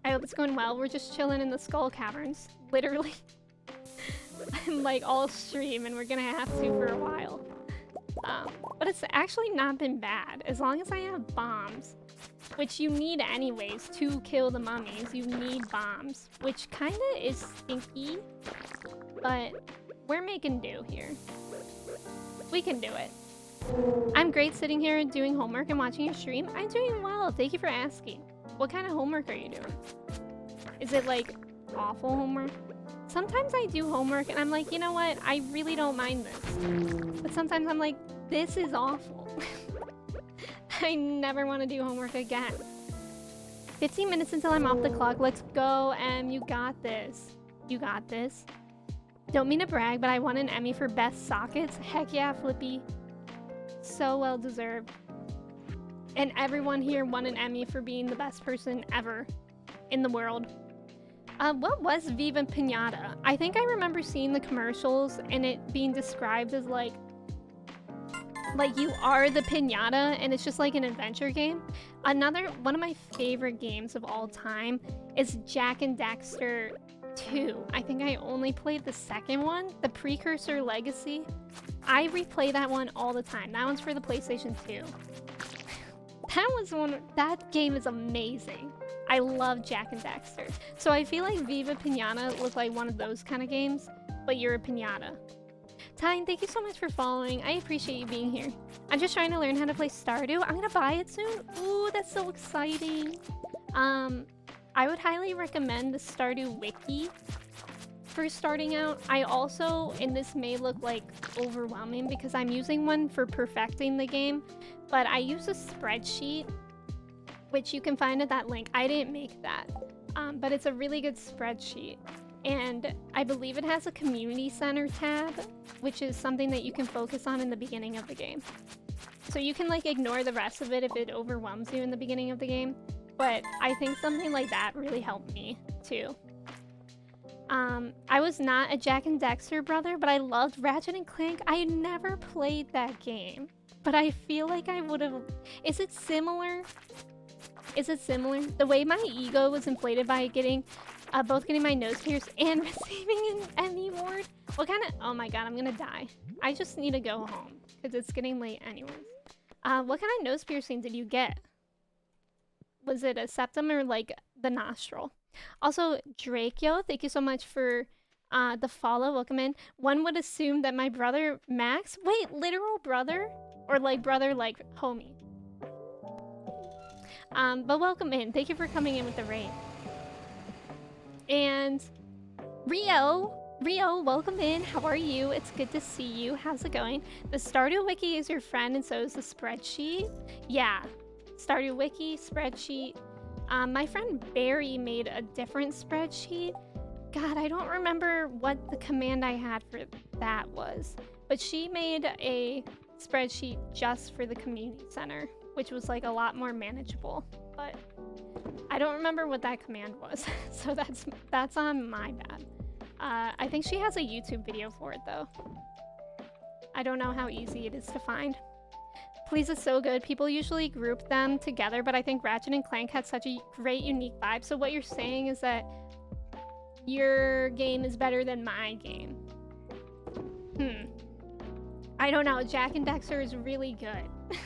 I hope it's going well. We're just chilling in the Skull Caverns. Literally. Like all stream, and we're gonna have to for a while. But it's actually not been bad. As long as I have bombs, which you need anyways to kill the mummies. You need bombs, which kinda is stinky, but we're making do here. We can do it. I'm great sitting here and doing homework and watching your stream. I'm doing well. Thank you for asking. What kind of homework are you doing? Is it like awful homework? Sometimes I do homework and I'm like, you know what? I really don't mind this. But sometimes I'm like, this is awful. I never want to do homework again. 15 minutes until I'm off the clock. Let's go, Em. You got this. You got this. Don't mean to brag, but I won an Emmy for Best Sockets. Heck yeah, Flippy. So well deserved. And everyone here won an Emmy for being the best person ever in the world. What was Viva Pinata? I think I remember seeing the commercials and it being described as like you are the pinata and it's just like an adventure game. One of my favorite games of all time is Jak and Daxter 2. I think I only played the second one, the Precursor Legacy. I replay that one all the time. That one's for the PlayStation 2. That game is amazing. I love Jak and Daxter. So I feel like Viva Pinata looked like one of those kind of games, but you're a pinata. Tyne, thank you so much for following. I appreciate you being here. I'm just trying to learn how to play Stardew. I'm gonna buy it soon. Ooh, that's so exciting. I would highly recommend the Stardew Wiki for starting out. I also, and this may look like overwhelming because I'm using one for perfecting the game, but I use a spreadsheet, which you can find at that link. I didn't make that, but it's a really good spreadsheet. And I believe it has a community center tab, which is something that you can focus on in the beginning of the game. So you can like ignore the rest of it if it overwhelms you in the beginning of the game. But I think something like that really helped me too. I was not a Jack and Dexter brother, but I loved Ratchet and Clank. I never played that game, but I feel like I would have. Is it similar? Is it similar? The way my ego was inflated by getting, both getting my nose pierced and receiving an Emmy award. What kind of? Oh my god, I'm gonna die. I just need to go home because it's getting late anyways. What kind of nose piercing did you get? Was it a septum or like the nostril? Also, Drakeo, thank you so much for the follow. Welcome in. One would assume that my brother Max. Wait, literal brother, or like brother like homie. But welcome in. Thank you for coming in with the raid. And Rio, welcome in. How are you? It's good to see you. How's it going? The Stardew Wiki is your friend, and so is the spreadsheet. Yeah. Stardew Wiki, spreadsheet. My friend Barry made a different spreadsheet. God, I don't remember what the command I had for that was. But she made a spreadsheet just for the community center, which was like a lot more manageable. But I don't remember what that command was. So that's on my bad. I think she has a YouTube video for it though. I don't know how easy it is to find. Please is so good. People usually group them together, but I think Ratchet and Clank had such a great, unique vibe. So what you're saying is that your game is better than my game. I don't know. Jack and Dexter is really good.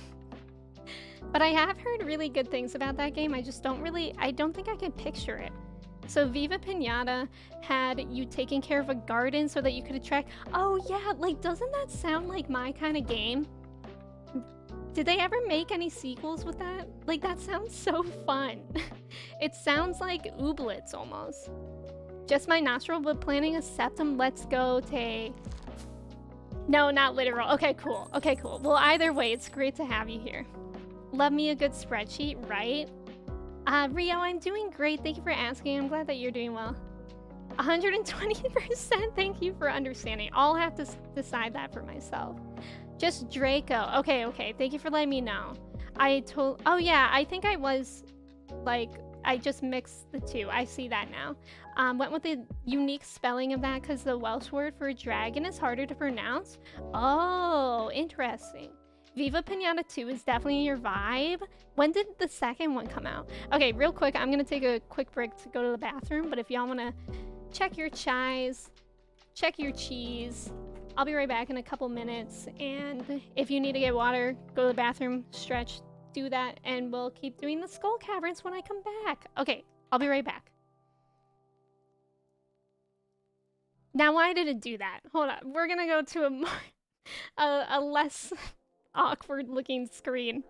But I have heard really good things about that game. I just don't think I can picture it. So Viva Pinata had you taking care of a garden so that you could attract... Oh yeah, like doesn't that sound like my kind of game? Did they ever make any sequels with that? Like, that sounds so fun. It sounds like Ooblets almost. Just my nostril, but planning a septum. Let's go, Tay. No, not literal. Okay, cool. Okay, cool. Well, either way, it's great to have you here. Love me a good spreadsheet, right? Rio, I'm doing great. Thank you for asking. I'm glad that you're doing well. 120%. Thank you for understanding. I'll have to decide that for myself. Just Draco. Okay. Thank you for letting me know. Oh yeah, I think I was, like, I just mixed the two. I see that now. Went with the unique spelling of that because the Welsh word for dragon is harder to pronounce. Oh, interesting. Viva Pinata 2 is definitely your vibe. When did the second one come out? Okay, real quick, I'm gonna take a quick break to go to the bathroom, but if y'all wanna check your chies, check your cheese, I'll be right back in a couple minutes, and if you need to get water, go to the bathroom, stretch, do that, and we'll keep doing the skull caverns when I come back. Okay, I'll be right back. Now, why did it do that? Hold on, we're gonna go to a more, a less awkward looking screen.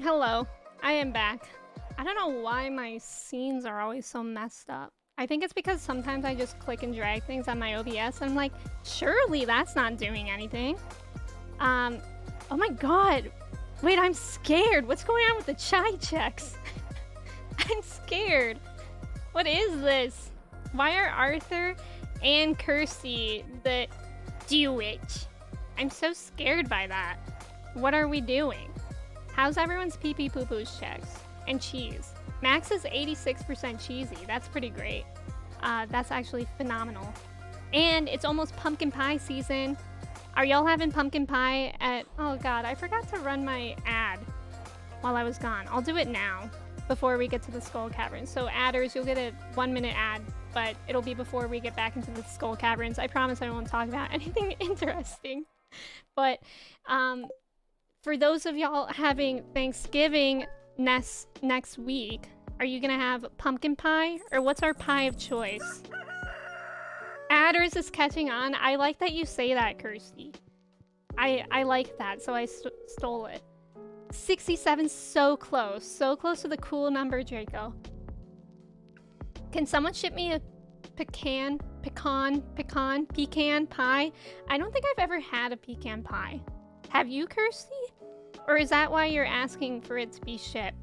Hello, I am back. I don't know why my scenes are always so messed up. I think it's because sometimes I just click and drag things on my OBS and I'm like, surely that's not doing anything. Oh my god. Wait, I'm scared. What's going on with the chai checks? I'm scared. What is this? Why are Arthur and Kirsty the do it? I'm so scared by that. What are we doing? How's everyone's pee-pee poo-poo's checks? And cheese. Max is 86% cheesy. That's pretty great. That's actually phenomenal. And it's almost pumpkin pie season. Are y'all having pumpkin pie at... Oh god, I forgot to run my ad while I was gone. I'll do it now before we get to the Skull Caverns. So adders, you'll get a 1-minute ad, but it'll be before we get back into the Skull Caverns. I promise I won't talk about anything interesting. But for those of y'all having Thanksgiving next week, are you gonna have pumpkin pie or what's our pie of choice? Adders is catching on. I like that you say that, Kirsty. I like that, so I stole it. 67, so close to the cool number, Draco. Can someone ship me a pecan pie? I don't think I've ever had a pecan pie. Have you, Kirsty? Or is that why you're asking for it to be shipped?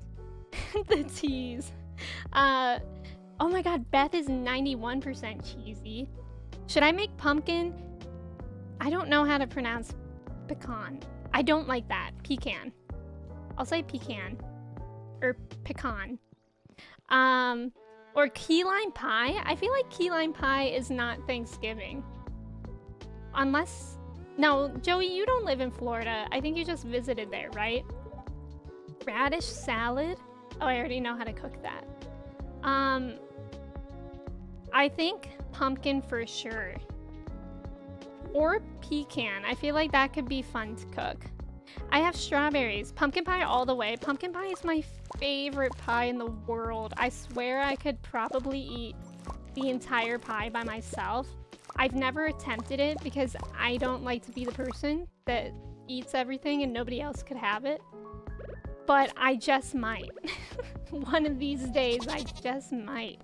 The tease. Oh my god, Beth is 91% cheesy. Should I make pumpkin? I don't know how to pronounce pecan. I don't like that. Pecan. I'll say pecan. Or pecan. Or key lime pie? I feel like key lime pie is not Thanksgiving. Unless... No, Joey, you don't live in Florida. I think you just visited there, right? Radish salad? Oh, I already know how to cook that. I think pumpkin for sure. Or pecan. I feel like that could be fun to cook. I have strawberries. Pumpkin pie all the way. Pumpkin pie is my favorite pie in the world. I swear I could probably eat the entire pie by myself. I've never attempted it because I don't like to be the person that eats everything and nobody else could have it. But I just might. One of these days, I just might.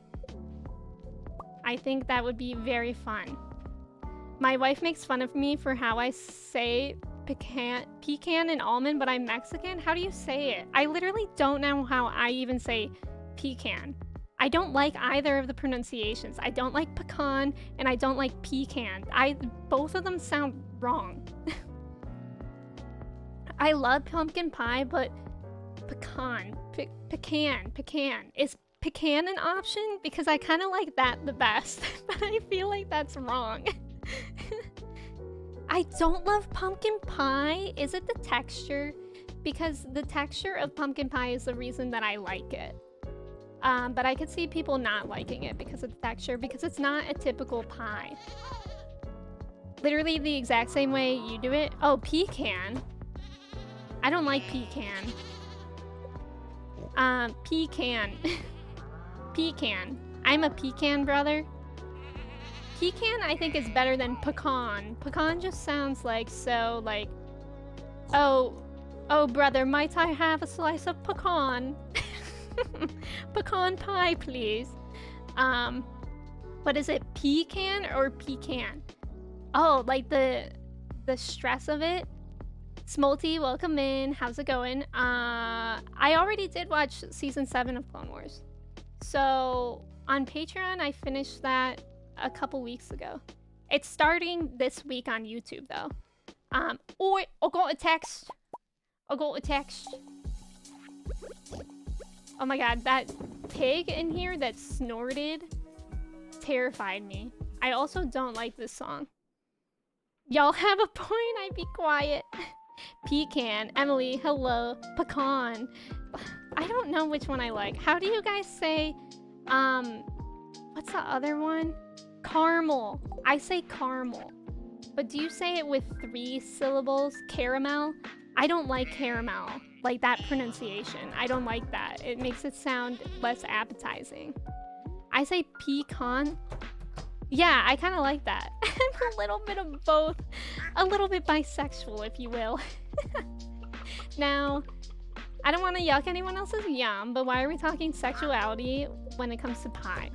I think that would be very fun. My wife makes fun of me for how I say pecan and almond, but I'm Mexican. How do you say it? I literally don't know how I even say pecan. I don't like either of the pronunciations. I don't like pecan and I don't like pecan. Both of them sound wrong. I love pumpkin pie, but pecan. Is pecan an option? Because I kind of like that the best, but I feel like that's wrong. I don't love pumpkin pie. Is it the texture? Because the texture of pumpkin pie is the reason that I like it. But I could see people not liking it because of the texture, because it's not a typical pie. Literally the exact same way you do it. Oh, pecan. I don't like pecan. Pecan. Pecan. I'm a pecan brother. Pecan I think is better than pecan. Pecan just sounds like so like, oh brother, might I have a slice of pecan? Pecan pie, please. What is it? Pecan or pecan? Oh, like the stress of it. Smolty, welcome in. How's it going? I already did watch season 7 of Clone Wars. So on Patreon, I finished that a couple weeks ago. It's starting this week on YouTube though. Oh, I got a text. Oh my god, that pig in here that snorted terrified me. I also don't like this song. Y'all have a point, I'd be quiet. Pecan, Emily, hello, pecan. I don't know which one I like. How do you guys say, what's the other one? Caramel. I say caramel. But do you say it with 3 syllables? Caramel? I don't like caramel. Like that pronunciation. I don't like that. It makes it sound less appetizing. I say pecan. Yeah, I kind of like that. I'm a little bit of both. A little bit bisexual, if you will. Now, I don't want to yuck anyone else's yum, but why are we talking sexuality when it comes to pie?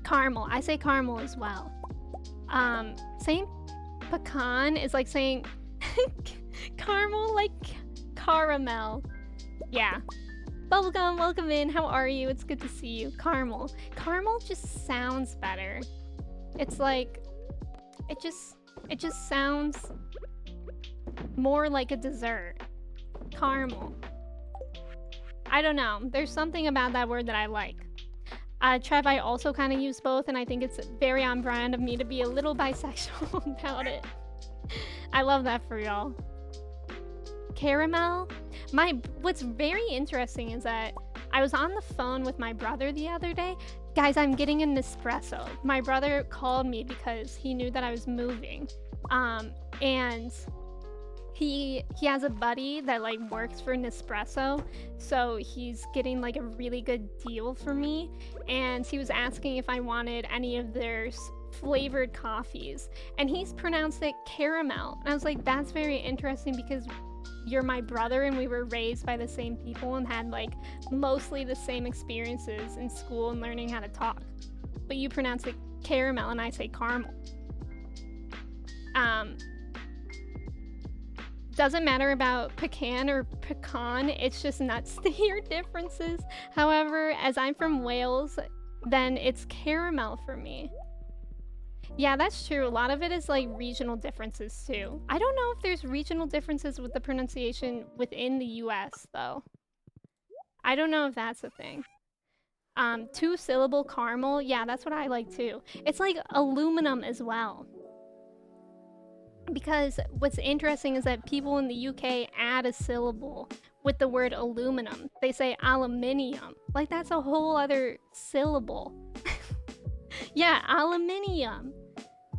Caramel. I say caramel as well. Saying pecan is like saying caramel, like caramel. Yeah. Bubblegum, welcome in. How are you? It's good to see you. Caramel. Caramel just sounds better. It's like, it just sounds more like a dessert. Caramel. I don't know. There's something about that word that I like. Trev, I also kind of use both, and I think it's very on brand of me to be a little bisexual about it. I love that for y'all. Caramel. What's very interesting is that I was on the phone with my brother the other day. Guys, I'm getting an espresso. My brother called me because he knew that I was moving. And he has a buddy that like works for Nespresso, so he's getting like a really good deal for me, and he was asking if I wanted any of their flavored coffees, and he's pronounced it caramel, and I was like, that's very interesting because you're my brother and we were raised by the same people and had like mostly the same experiences in school and learning how to talk, but you pronounce it caramel and I say caramel. Doesn't matter about pecan or pecan, it's just nuts to hear differences. However, as I'm from Wales, then it's caramel for me. Yeah, that's true. A lot of it is like regional differences too. I don't know if there's regional differences with the pronunciation within the US though. I don't know if that's a thing. 2-syllable caramel, yeah, that's what I like too. It's like aluminum as well. Because what's interesting is that people in the UK add a syllable with the word aluminum. They say aluminium. Like that's a whole other syllable. Yeah, aluminium.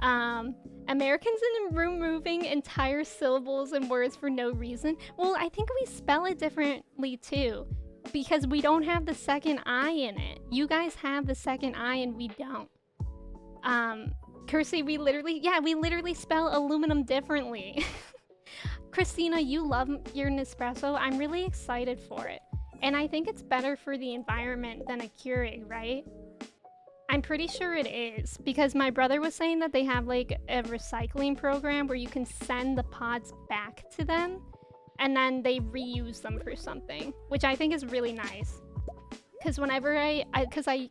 Americans in removing entire syllables and words for no reason. Well, I think we spell it differently too. Because we don't have the second I in it. You guys have the second I and we don't. Kersey, we literally spell aluminum differently. Christina, you love your Nespresso. I'm really excited for it. And I think it's better for the environment than a Keurig, right? I'm pretty sure it is, because my brother was saying that they have like a recycling program where you can send the pods back to them and then they reuse them for something, which I think is really nice. Because whenever I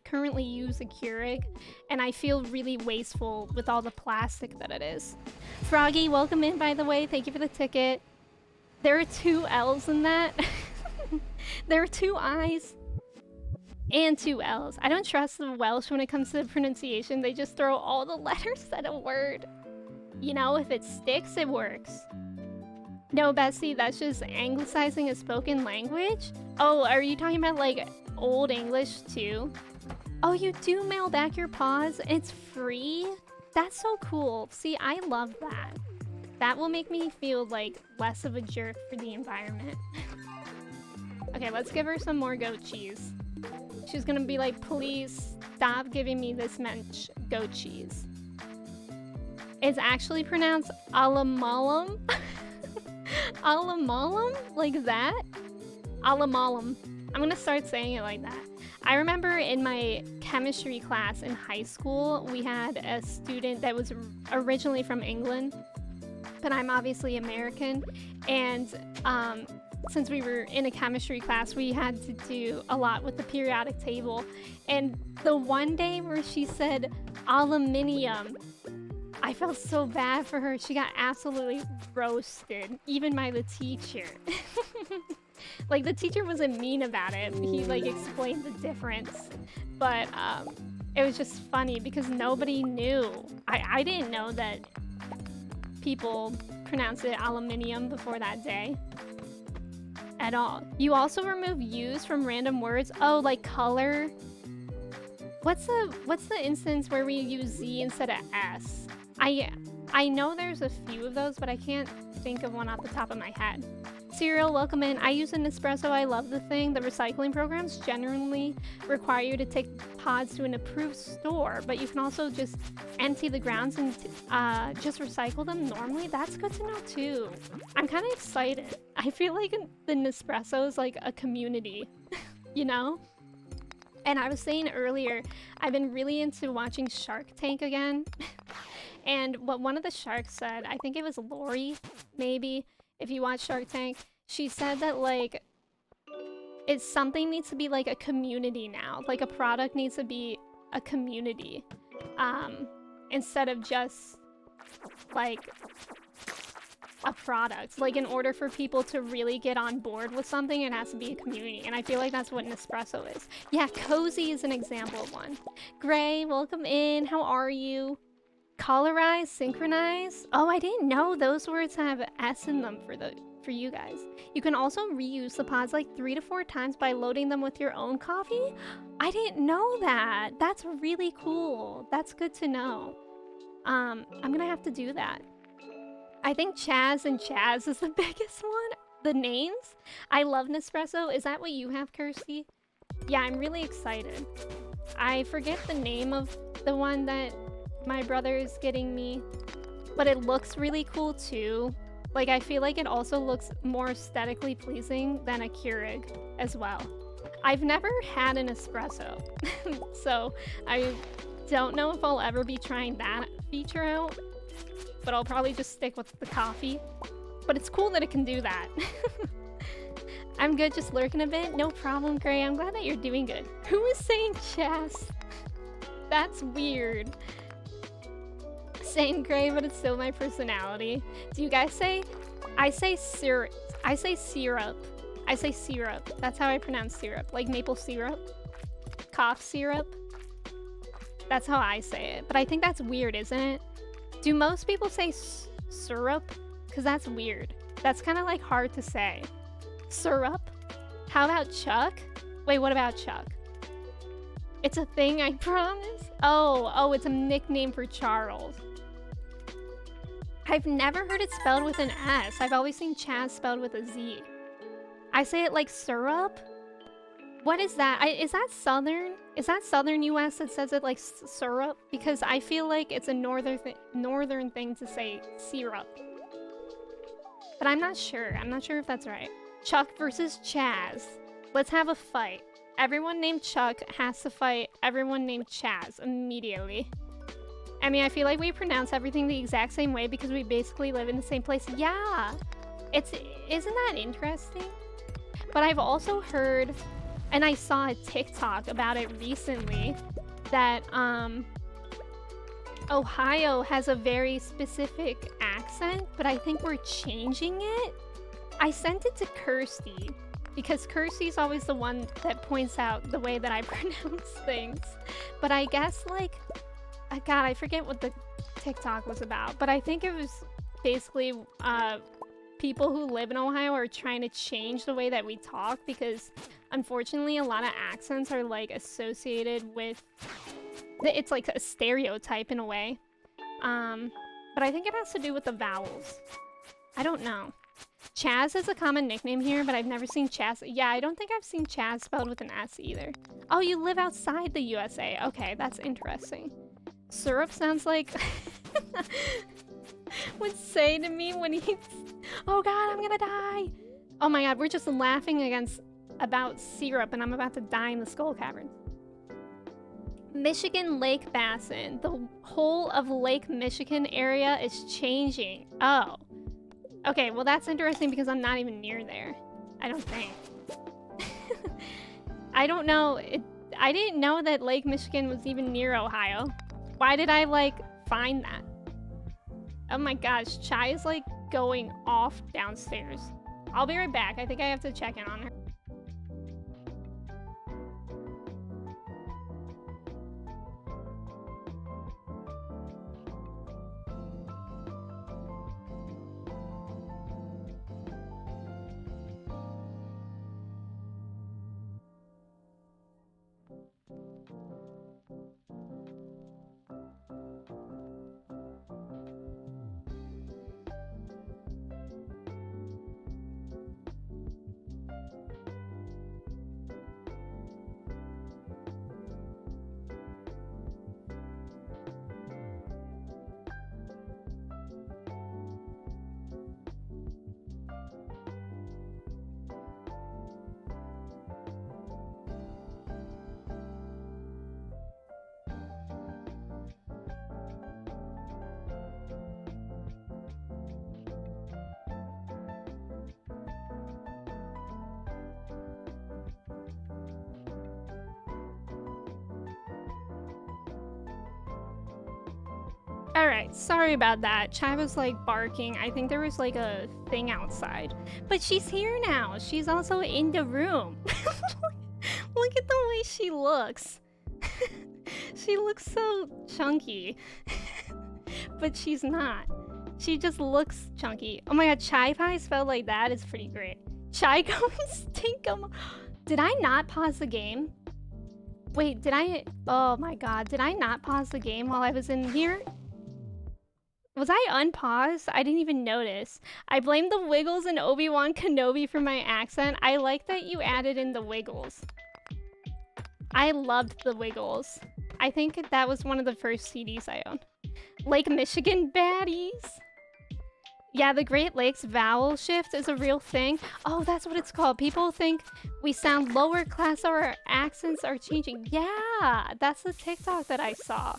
currently use a Keurig and I feel really wasteful with all the plastic that it is. Froggy, welcome in, by the way. Thank you for the ticket. There are 2 L's in that. There are 2 I's and 2 L's. I don't trust the Welsh when it comes to the pronunciation. They just throw all the letters at a word. You know, if it sticks, it works. No, Bessie, that's just anglicizing a spoken language? Oh, are you talking about like Old English too? Oh, you do mail back your paws? It's free? That's so cool. See, I love that. That will make me feel like less of a jerk for the environment. Okay, let's give her some more goat cheese. She's gonna be like, please stop giving me this much goat cheese. It's actually pronounced alamalum. Alamalum? Like that? Alamalum. I'm gonna start saying it like that. I remember in my chemistry class in high school, we had a student that was originally from England, but I'm obviously American, and since we were in a chemistry class, we had to do a lot with the periodic table, and the one day where she said aluminium, I felt so bad for her. She got absolutely roasted, even by the teacher. Like, the teacher wasn't mean about it. He, like, explained the difference. But, it was just funny because nobody knew. I didn't know that people pronounced it aluminium before that day. At all. You also remove U's from random words? Oh, like color? What's the instance where we use Z instead of S? I know there's a few of those, but I can't think of one off the top of my head. Serial, welcome in. I use an espresso. I love the thing. The recycling programs generally require you to take pods to an approved store, but you can also just empty the grounds and just recycle them normally. That's good to know too. I'm kind of excited. I feel like the Nespresso is like a community, you know? And I was saying earlier, I've been really into watching Shark Tank again. And what one of the sharks said, I think it was Lori, maybe, if you watch Shark Tank, she said that, like, it's something needs to be, like, a community now. Like, a product needs to be a community. Instead of just, like, a product. Like, in order for people to really get on board with something, it has to be a community. And I feel like that's what Nespresso is. Yeah, Cozy is an example of one. Gray, welcome in. How are you? Colorize, synchronize. Oh, I didn't know those words have S in them for you guys. You can also reuse the pods like 3 to 4 times by loading them with your own coffee. I didn't know that. That's really cool. That's good to know. I'm gonna have to do that. I think Chaz and Chaz is the biggest one. The names. I love Nespresso. Is that what you have, Kirsty? Yeah, I'm really excited. I forget the name of the one that my brother is getting me, but it looks really cool too. Like, I feel like it also looks more aesthetically pleasing than a Keurig as well. I've never had an espresso, so I don't know if I'll ever be trying that feature out, but I'll probably just stick with the coffee. But it's cool that it can do that. I'm good, just lurking a bit. No problem, Gray. I'm glad that you're doing good. Who is saying chess? That's weird. Saying Gray, but it's still my personality. Do you guys say? I say syrup. I say syrup. I say syrup. That's how I pronounce syrup. Like maple syrup. Cough syrup. That's how I say it. But I think that's weird, isn't it? Do most people say syrup? Because that's weird. That's kind of like hard to say. Syrup? How about Chuck? Wait, what about Chuck? It's a thing, I promise. Oh, it's a nickname for Charles. I've never heard it spelled with an S. I've always seen Chaz spelled with a Z. I say it like syrup? What is that? Is that Southern? Is that Southern US that says it like syrup? Because I feel like it's a northern thing to say syrup. But I'm not sure. I'm not sure if that's right. Chuck versus Chaz. Let's have a fight. Everyone named Chuck has to fight everyone named Chaz immediately. I mean, I feel like we pronounce everything the exact same way because we basically live in the same place. Yeah! Isn't that interesting? But I've also heard, and I saw a TikTok about it recently, that Ohio has a very specific accent, but I think we're changing it. I sent it to Kirsty, because Kirsty's always the one that points out the way that I pronounce things. But I guess, like, God, I forget what the TikTok was about, but I think it was basically people who live in Ohio are trying to change the way that we talk, because unfortunately a lot of accents are like associated with, it's like a stereotype in a way. But I think it has to do with the vowels. I don't know. Chaz is a common nickname here, but I've never seen Chaz. Yeah, I don't think I've seen Chaz spelled with an S either. Oh, you live outside the USA. Okay, that's interesting. Syrup sounds like would say to me when he's, oh God, I'm gonna die. Oh my God, we're just laughing about syrup and I'm about to die in the Skull Caverns. Michigan Lake Basin. The whole of Lake Michigan area is changing. Oh. Okay, well that's interesting because I'm not even near there. I don't think. I don't know. I didn't know that Lake Michigan was even near Ohio. Why did I, like, find that? Oh my gosh, Chai is, like, going off downstairs. I'll be right back. I think I have to check in on her. Alright, sorry about that. Chai was like barking. I think there was like a thing outside. But she's here now. She's also in the room. Look at the way she looks. She looks so chunky. But she's not. She just looks chunky. Oh my god, chai pie spelled like that is pretty great. Chai cones tinkum. Did I not pause the game? Wait, did I? Oh my god, did I not pause the game while I was in here? Was I unpaused? I didn't even notice. I blame the Wiggles and Obi-Wan Kenobi for my accent. I like that you added in the Wiggles. I loved the Wiggles. I think that was one of the first CDs I owned. Lake Michigan baddies. Yeah, the Great Lakes vowel shift is a real thing. Oh, that's what it's called. People think we sound lower class or our accents are changing. Yeah, that's the TikTok that I saw.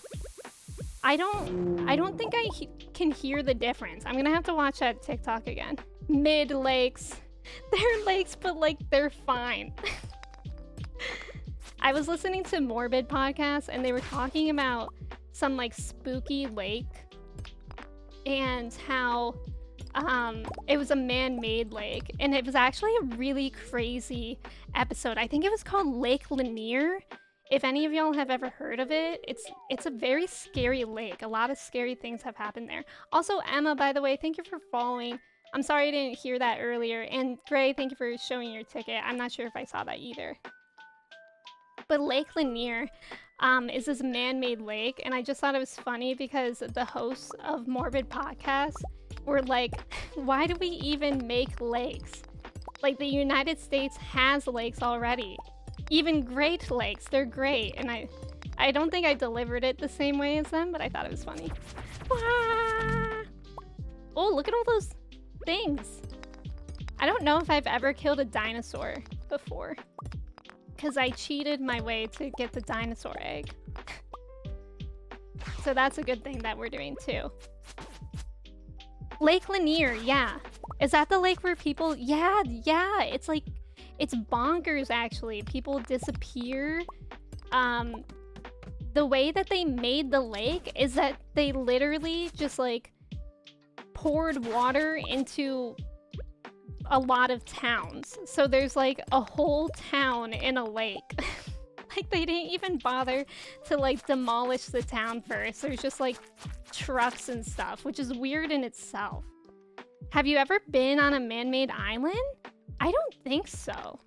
I don't think I can hear the difference. I'm gonna have to watch that TikTok again. Mid lakes. They're lakes, but like they're fine. I was listening to Morbid podcast and they were talking about some like spooky lake and how it was a man-made lake, and it was actually a really crazy episode. I think it was called Lake Lanier. If any of y'all have ever heard of it, it's a very scary lake. A lot of scary things have happened there. Also, Emma, by the way, thank you for following. I'm sorry I didn't hear that earlier. And Gray, thank you for showing your ticket. I'm not sure if I saw that either. But Lake Lanier is this man-made lake, and I just thought it was funny because the hosts of Morbid Podcast were like, why do we even make lakes? Like, the United States has lakes already. Even Great Lakes, they're great. And I don't think I delivered it the same way as them, but I thought it was funny. Wah! Oh, look at all those things. I don't know if I've ever killed a dinosaur before, because I cheated my way to get the dinosaur egg. So that's a good thing that we're doing too. Lake Lanier, yeah. Is that the lake where people... Yeah, it's like... It's bonkers, actually. People disappear. The way that they made the lake is that they literally just, like, poured water into a lot of towns. So there's, like, a whole town in a lake. Like, they didn't even bother to, like, demolish the town first. There's just, like, trucks and stuff, which is weird in itself. Have you ever been on a man-made island? I don't think so.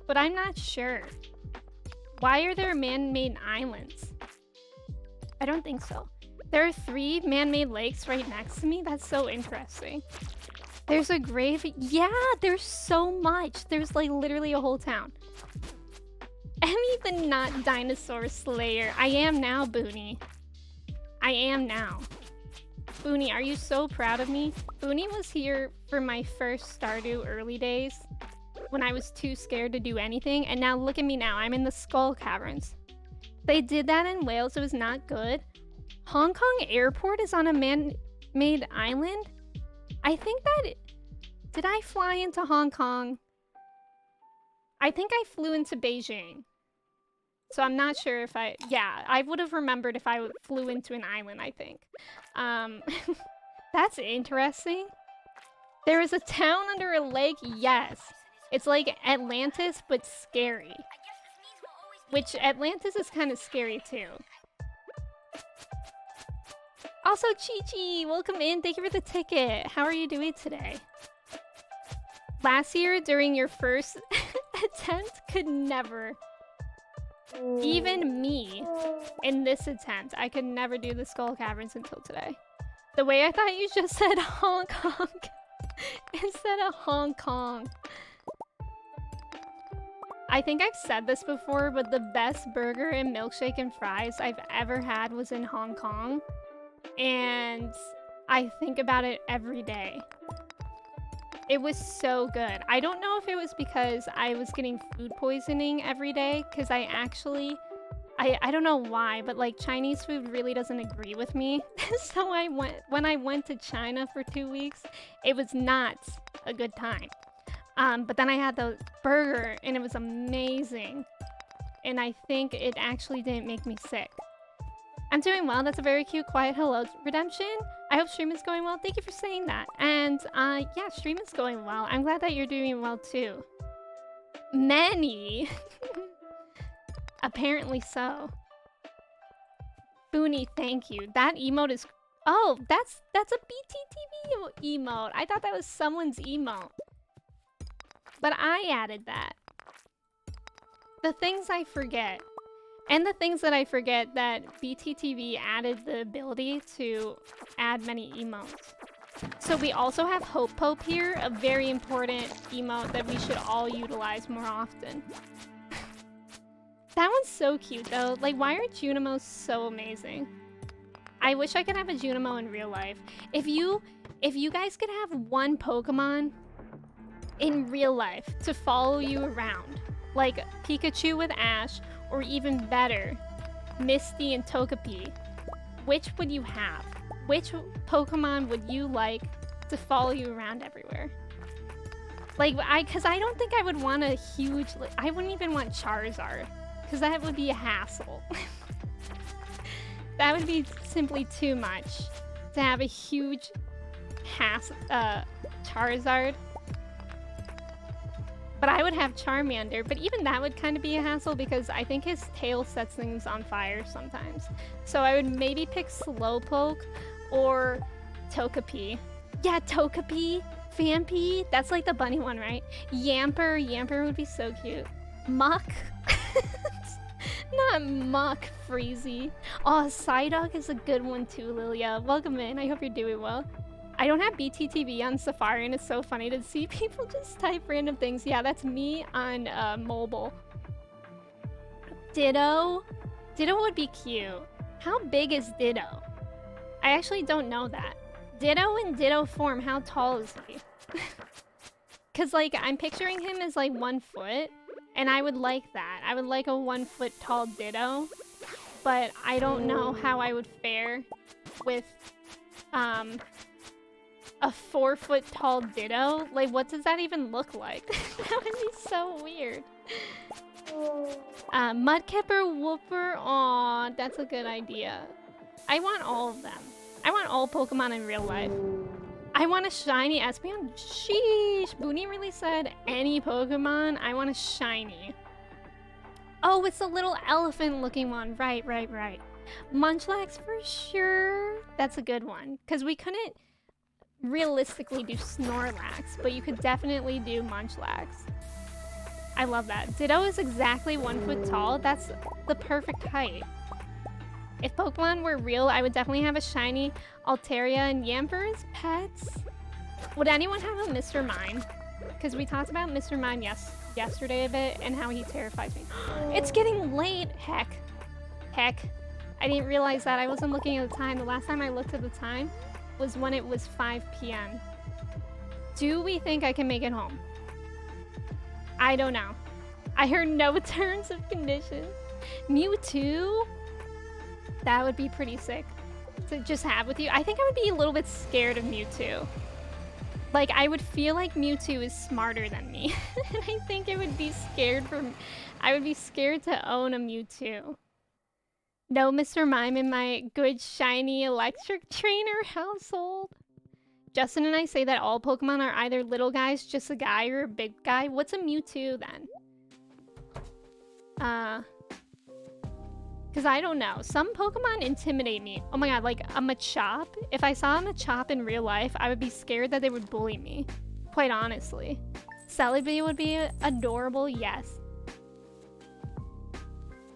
But I'm not sure. Why are there man-made islands? I don't think so. There are 3 man-made lakes right next to me. That's so interesting. There's a grave. Yeah, there's so much. There's, like, literally a whole town. Emmy the not dinosaur slayer. I am now, Booney. I am now. Booney, are you so proud of me? Booney was here for my first Stardew early days when I was too scared to do anything, and now look at me now. I'm in the Skull Caverns. They did that in Wales. It was not good. Hong Kong Airport is on a man-made island? I think that... Did I fly into Hong Kong? I think I flew into Beijing. So I'm not sure if I... Yeah, I would have remembered if I flew into an island, I think. That's interesting. There is a town under a lake? Yes. It's like Atlantis, but scary. Which, Atlantis is kind of scary, too. Also, Chi-Chi, welcome in. Thank you for the ticket. How are you doing today? Last year, during your first attempt, could never... Even me, in this attempt, I could never do the Skull Caverns until today. The way I thought you just said Hong Kong instead of Hong Kong. I think I've said this before, but the best burger and milkshake and fries I've ever had was in Hong Kong. And I think about it every day. It was so good. I don't know if it was because I was getting food poisoning every day, because I actually, I don't know why, but like Chinese food really doesn't agree with me. So when I went to China for 2 weeks, it was not a good time. But then I had the burger and it was amazing. And I think it actually didn't make me sick. I'm doing well. That's a very cute, quiet hello, Redemption. I hope stream is going well. Thank you for saying that. And yeah, stream is going well. I'm glad that you're doing well too. Many. Apparently so. Booney, thank you. That emote is... Oh, that's a BTTV emote. I thought that was someone's emote. But I added that. The things I forget. And the things that I forget, that BTTV added the ability to add many emotes. So we also have Hope Pope here, a very important emote that we should all utilize more often. That one's so cute though. Like, why are Junimos so amazing? I wish I could have a Junimo in real life. If you guys could have one Pokemon in real life to follow you around, like Pikachu with Ash, or even better, Misty and Togepi, which would you have? Which Pokemon would you like to follow you around everywhere? Like, cause I don't think I would want a huge, like, I wouldn't even want Charizard, cause that would be a hassle. That would be simply too much to have a huge Charizard. But I would have Charmander, but even that would kind of be a hassle because I think his tail sets things on fire sometimes. So I would maybe pick Slowpoke or Togepi. Yeah, Togepi, Phanpy, that's like the bunny one, right? Yamper would be so cute. Muck. Not Muck, Freezy. Oh, Psyduck is a good one too, Lilia. Welcome in, I hope you're doing well. I don't have BTTV on Safari and it's so funny to see people just type random things. Yeah, that's me on mobile. Ditto? Ditto would be cute. How big is Ditto? I actually don't know that. Ditto in Ditto form, how tall is he? Cause like, I'm picturing him as like 1 foot. And I would like that. I would like a 1 foot tall Ditto. But I don't know how I would fare with a 4 foot tall Ditto. Like, what does that even look like? That would be so weird. Mudkipper, Wooper, aw, that's a good idea. I want all of them. I want all Pokemon in real life. I want a shiny Espeon. Sheesh, Booney really said any Pokemon. I want a shiny. Oh, it's a little elephant looking one. Right. Munchlax for sure. That's a good one. Because we couldn't realistically do Snorlax, but you could definitely do Munchlax. I love that. Ditto is exactly 1 foot tall. That's the perfect height. If Pokemon were real, I would definitely have a shiny Altaria and Yamper as pets. Would anyone have a Mr. Mime? Because we talked about Mr. Mime yesterday a bit and how he terrifies me. It's getting late! Heck. I didn't realize that. I wasn't looking at the time. The last time I looked at the time was when it was 5 p.m. Do we think I can make it home? I don't know. I heard no terms of conditions. Mewtwo? That would be pretty sick to just have with you. I think I would be a little bit scared of Mewtwo. Like, I would feel like Mewtwo is smarter than me. And I think I would be scared I would be scared to own a Mewtwo. No Mr. Mime in my good shiny electric trainer household. Justin and I say that all Pokemon are either little guys, just a guy, or a big guy. What's a Mewtwo then? Because I don't know. Some Pokemon intimidate me. Oh my god, like a Machop? If I saw a Machop in real life, I would be scared that they would bully me. Quite honestly. Celebi would be adorable, yes.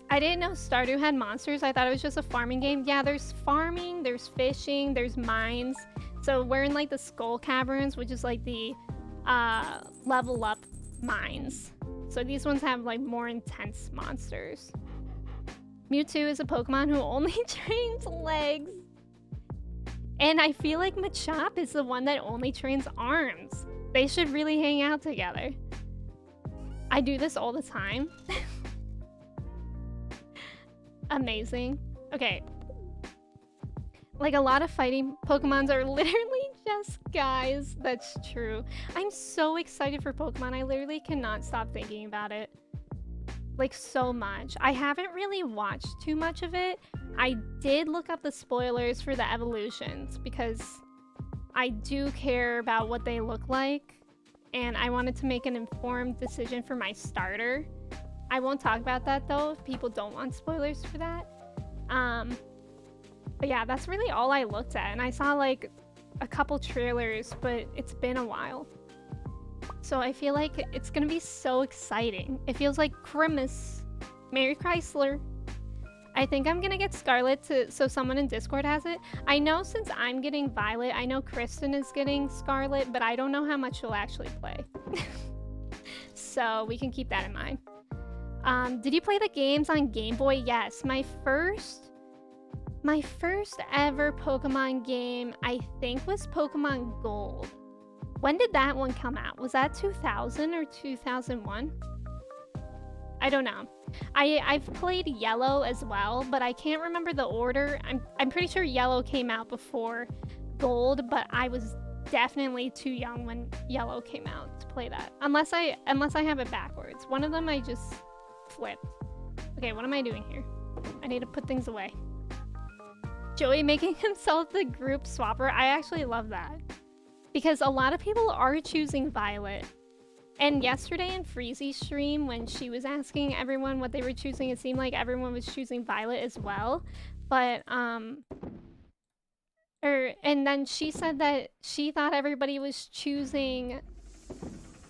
I didn't know Stardew had monsters. I thought it was just a farming game. Yeah, there's farming, there's fishing, there's mines. So we're in like the Skull Caverns, which is like the level up mines. So these ones have like more intense monsters. Mewtwo is a Pokemon who only trains legs. And I feel like Machop is the one that only trains arms. They should really hang out together. I do this all the time. Amazing. Okay. Like, a lot of fighting Pokemons are literally just guys. That's true. I'm so excited for Pokemon. I literally cannot stop thinking about it. like so much. I haven't really watched too much of it. I did look up the spoilers for the evolutions because I do care about what they look like, and I wanted to make an informed decision for my starter. I won't talk about that though if people don't want spoilers for that. But yeah, that's really all I looked at, and I saw like a couple trailers, but it's been a while. So I feel like it's gonna be so exciting. It feels like Christmas. Merry Chrysler. I think I'm gonna get Scarlet so someone in Discord has it. I know since I'm getting Violet, I know Kristen is getting Scarlet, but I don't know how much she'll actually play. So we can keep that in mind. Did you play the games on Game Boy? Yes. My first ever Pokemon game, I think, was Pokemon Gold. When did that one come out? Was that 2000 or 2001? I don't know. I've played Yellow as well, but I can't remember the order. I'm pretty sure Yellow came out before Gold, but I was definitely too young when Yellow came out to play that. Unless I have it backwards. One of them I just flipped. Okay, what am I doing here? I need to put things away. Joey making himself the group swapper. I actually love that. Because a lot of people are choosing Violet. And yesterday in Freezy's stream, when she was asking everyone what they were choosing, it seemed like everyone was choosing Violet as well. But, and then she said that she thought everybody was choosing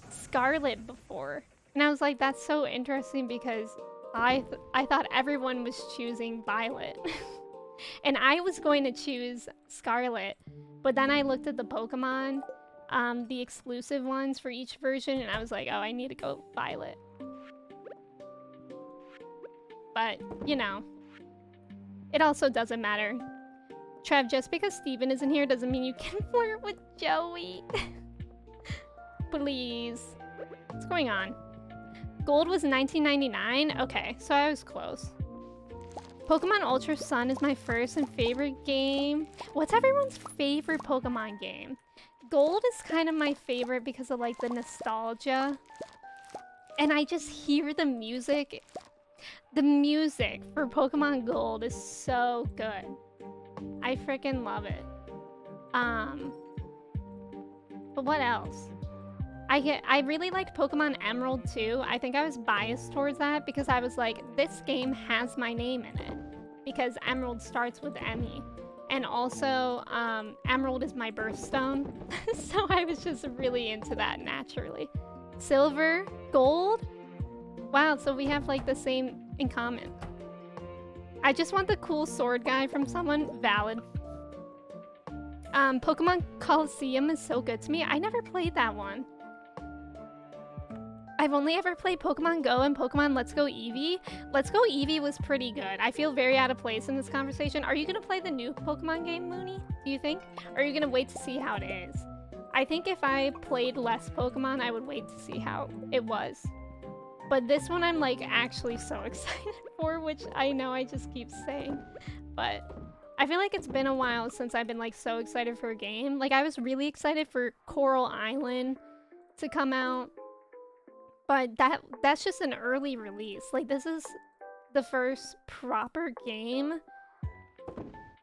Scarlet before. And I was like, that's so interesting because I thought everyone was choosing Violet. And I was going to choose Scarlet, but then I looked at the Pokemon, the exclusive ones for each version, and I was like, oh, I need to go Violet. But, you know, it also doesn't matter. Trev, just because Steven isn't here doesn't mean you can flirt with Joey. Please. What's going on? Gold was 1999? Okay, so I was close. Pokemon Ultra Sun is my first and favorite game. What's everyone's favorite Pokemon game? Gold is kind of my favorite because of like the nostalgia. And I just hear the music. The music for Pokemon Gold is so good. I freaking love it. But what else? I really liked Pokemon Emerald too. I think I was biased towards that because I was like, this game has my name in it. Because Emerald starts with Emmy. And also, Emerald is my birthstone. So I was just really into that naturally. Silver, Gold? Wow, so we have like the same in common. I just want the cool sword guy from someone. Valid. Pokemon Coliseum is so good to me. I never played that one. I've only ever played Pokemon Go and Pokemon Let's Go Eevee. Let's Go Eevee was pretty good. I feel very out of place in this conversation. Are you gonna play the new Pokemon game, Mooney? Do you think? Or are you gonna wait to see how it is? I think if I played less Pokemon, I would wait to see how it was. But this one I'm like actually so excited for, which I know I just keep saying. But I feel like it's been a while since I've been like so excited for a game. Like I was really excited for Coral Island to come out. But that's just an early release. Like this is the first proper game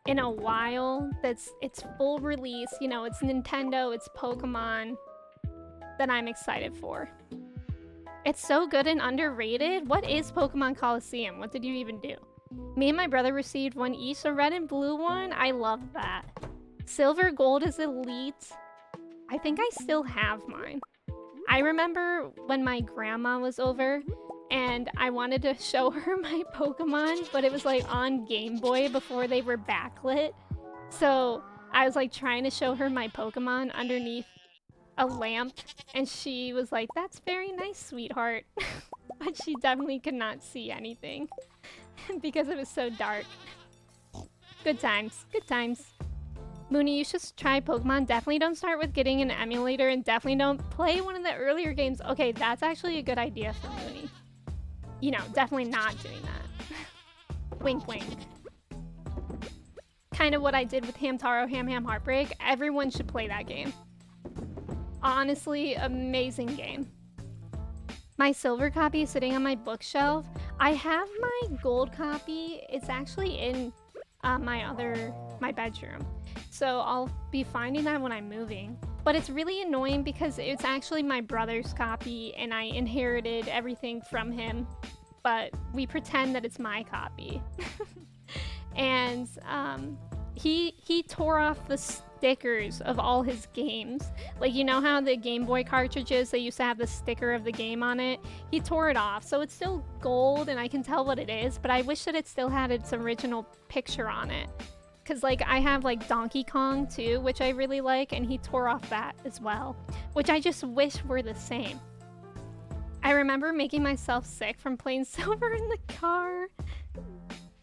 in a while it's full release. You know, it's Nintendo, it's Pokemon that I'm excited for. It's so good and underrated. What is Pokemon Coliseum? What did you even do? Me and my brother received one each, a red and blue one. I love that. Silver Gold is elite. I think I still have mine. I remember when my grandma was over and I wanted to show her my Pokemon, but it was like on Game Boy before they were backlit. So I was like trying to show her my Pokemon underneath a lamp and she was like, that's very nice, sweetheart. But she definitely could not see anything because it was so dark. Good times, good times. Mooney, you should try Pokemon. Definitely don't start with getting an emulator and definitely don't play one of the earlier games. Okay, that's actually a good idea for Mooney. You know, definitely not doing that. Wink, wink. Kind of what I did with Hamtaro Ham Ham Heartbreak. Everyone should play that game. Honestly, amazing game. My silver copy is sitting on my bookshelf. I have my gold copy. It's actually in my bedroom. So I'll be finding that when I'm moving. But it's really annoying because it's actually my brother's copy and I inherited everything from him. But we pretend that it's my copy. And he tore off the stickers of all his games. Like, you know how the Game Boy cartridges, they used to have the sticker of the game on it? He tore it off, so it's still gold and I can tell what it is, but I wish that it still had its original picture on it. Because, like, I have, like, Donkey Kong, too, which I really like, and he tore off that as well, which I just wish were the same. I remember making myself sick from playing Silver in the car.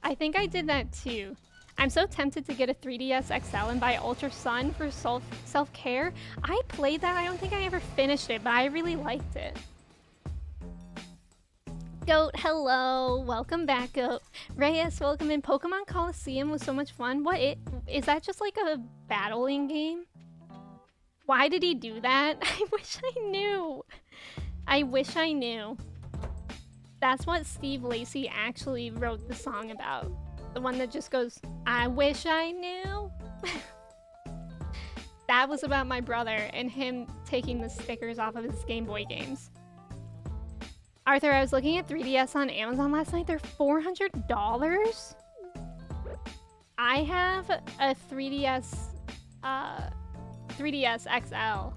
I think I did that, too. I'm so tempted to get a 3DS XL and buy Ultra Sun for self-care. I played that. I don't think I ever finished it, but I really liked it. Goat, hello. Welcome back, Goat. Reyes, welcome in. Pokemon Coliseum was so much fun. Is that just like a battling game? Why did he do that? I wish I knew. I wish I knew. That's what Steve Lacy actually wrote the song about. The one that just goes, I wish I knew. That was about my brother and him taking the stickers off of his Game Boy games. Arthur, I was looking at 3DS on Amazon last night. They're $400. I have a 3DS XL.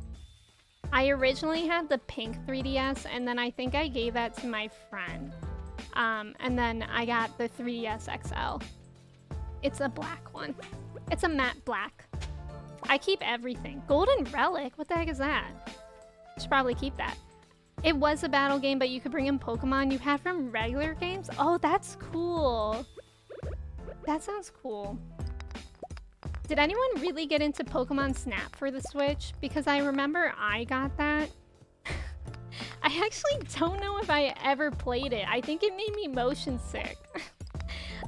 I originally had the pink 3DS, and then I think I gave that to my friend. And then I got the 3DS XL. It's a black one. It's a matte black. I keep everything. Golden Relic? What the heck is that? Should probably keep that. It was a battle game, but you could bring in Pokemon you had from regular games? Oh, that's cool. That sounds cool. Did anyone really get into Pokemon Snap for the Switch? Because I remember I got that. I actually don't know if I ever played it. I think it made me motion sick.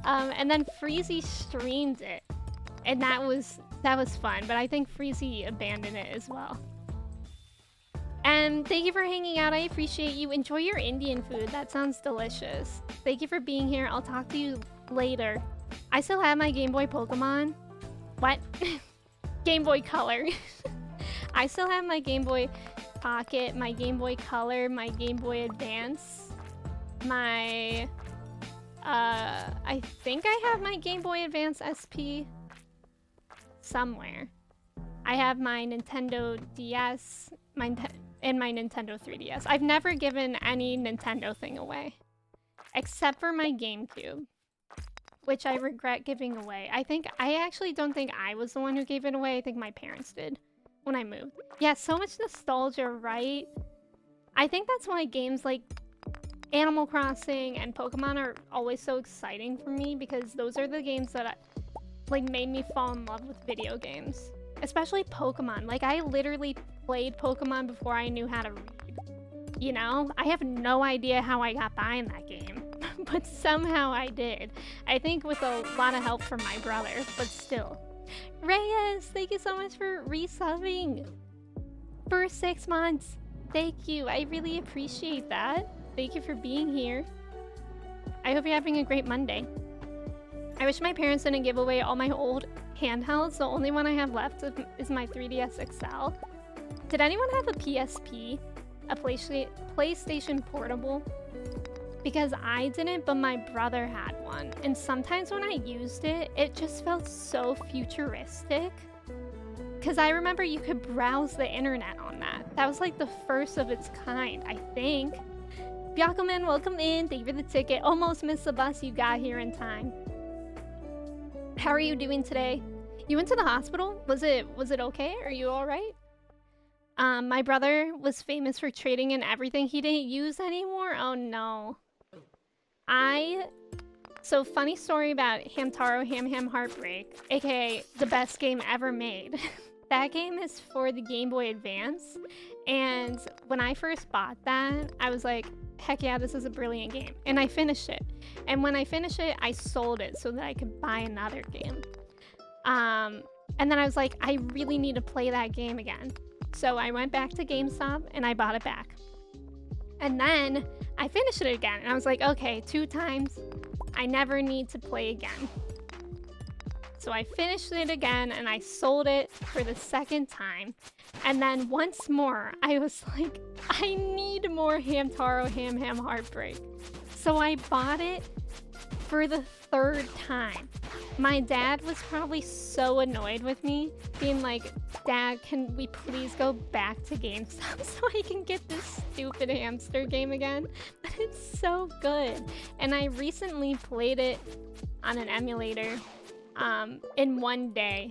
And then Freezy streamed it. And that was fun, but I think Freezy abandoned it as well. And thank you for hanging out. I appreciate you. Enjoy your Indian food. That sounds delicious. Thank you for being here. I'll talk to you later. I still have my Game Boy Pokemon. What? Game Boy Color. I still have my Game Boy Pocket, my Game Boy Color, my Game Boy Advance, my... I think I have my Game Boy Advance SP somewhere. I have my Nintendo DS, and my Nintendo 3DS. I've never given any Nintendo thing away. Except for my GameCube, which I regret giving away. I actually don't think I was the one who gave it away. I think my parents did when I moved. Yeah, so much nostalgia, right? I think that's why games like Animal Crossing and Pokemon are always so exciting for me, because those are the games that made me fall in love with video games. Especially Pokemon. Like, I literally played Pokemon before I knew how to read. You know? I have no idea how I got by in that game. But somehow I did. I think with a lot of help from my brother, but still. Reyes, thank you so much for resubbing for 6 months. Thank you. I really appreciate that. Thank you for being here. I hope you're having a great Monday. I wish my parents didn't give away all my old handhelds. The only one I have left is my 3DS XL. Did anyone have a PSP? A PlayStation Portable? Because I didn't, but my brother had one. And sometimes when I used it, it just felt so futuristic. Because I remember you could browse the internet on that. That was like the first of its kind, I think. Byakuman, welcome in. Thank you for the ticket. Almost missed the bus. You got here in time. How are you doing today? You went to the hospital? Was it okay? Are you all right? My brother was famous for trading in everything he didn't use anymore. Oh no. So funny story about Hamtaro Ham Heartbreak, aka the best game ever made. That game is for the Game Boy Advance, and when I first bought that, I was like, heck yeah, this is a brilliant game. And I finished it. And when I finished it, I sold it so that I could buy another game. And then I was like, I really need to play that game again. So I went back to GameStop and I bought it back. And then I finished it again, and I was like, okay, 2 times. I never need to play again. So I finished it again, and I sold it for the 2nd time. And then once more, I was like, I need more Hamtaro Ham Heartbreak. So I bought it for the 3rd time. My dad was probably so annoyed with me, being like, Dad, can we please go back to GameStop so I can get this stupid hamster game again? But it's so good. And I recently played it on an emulator in 1 day.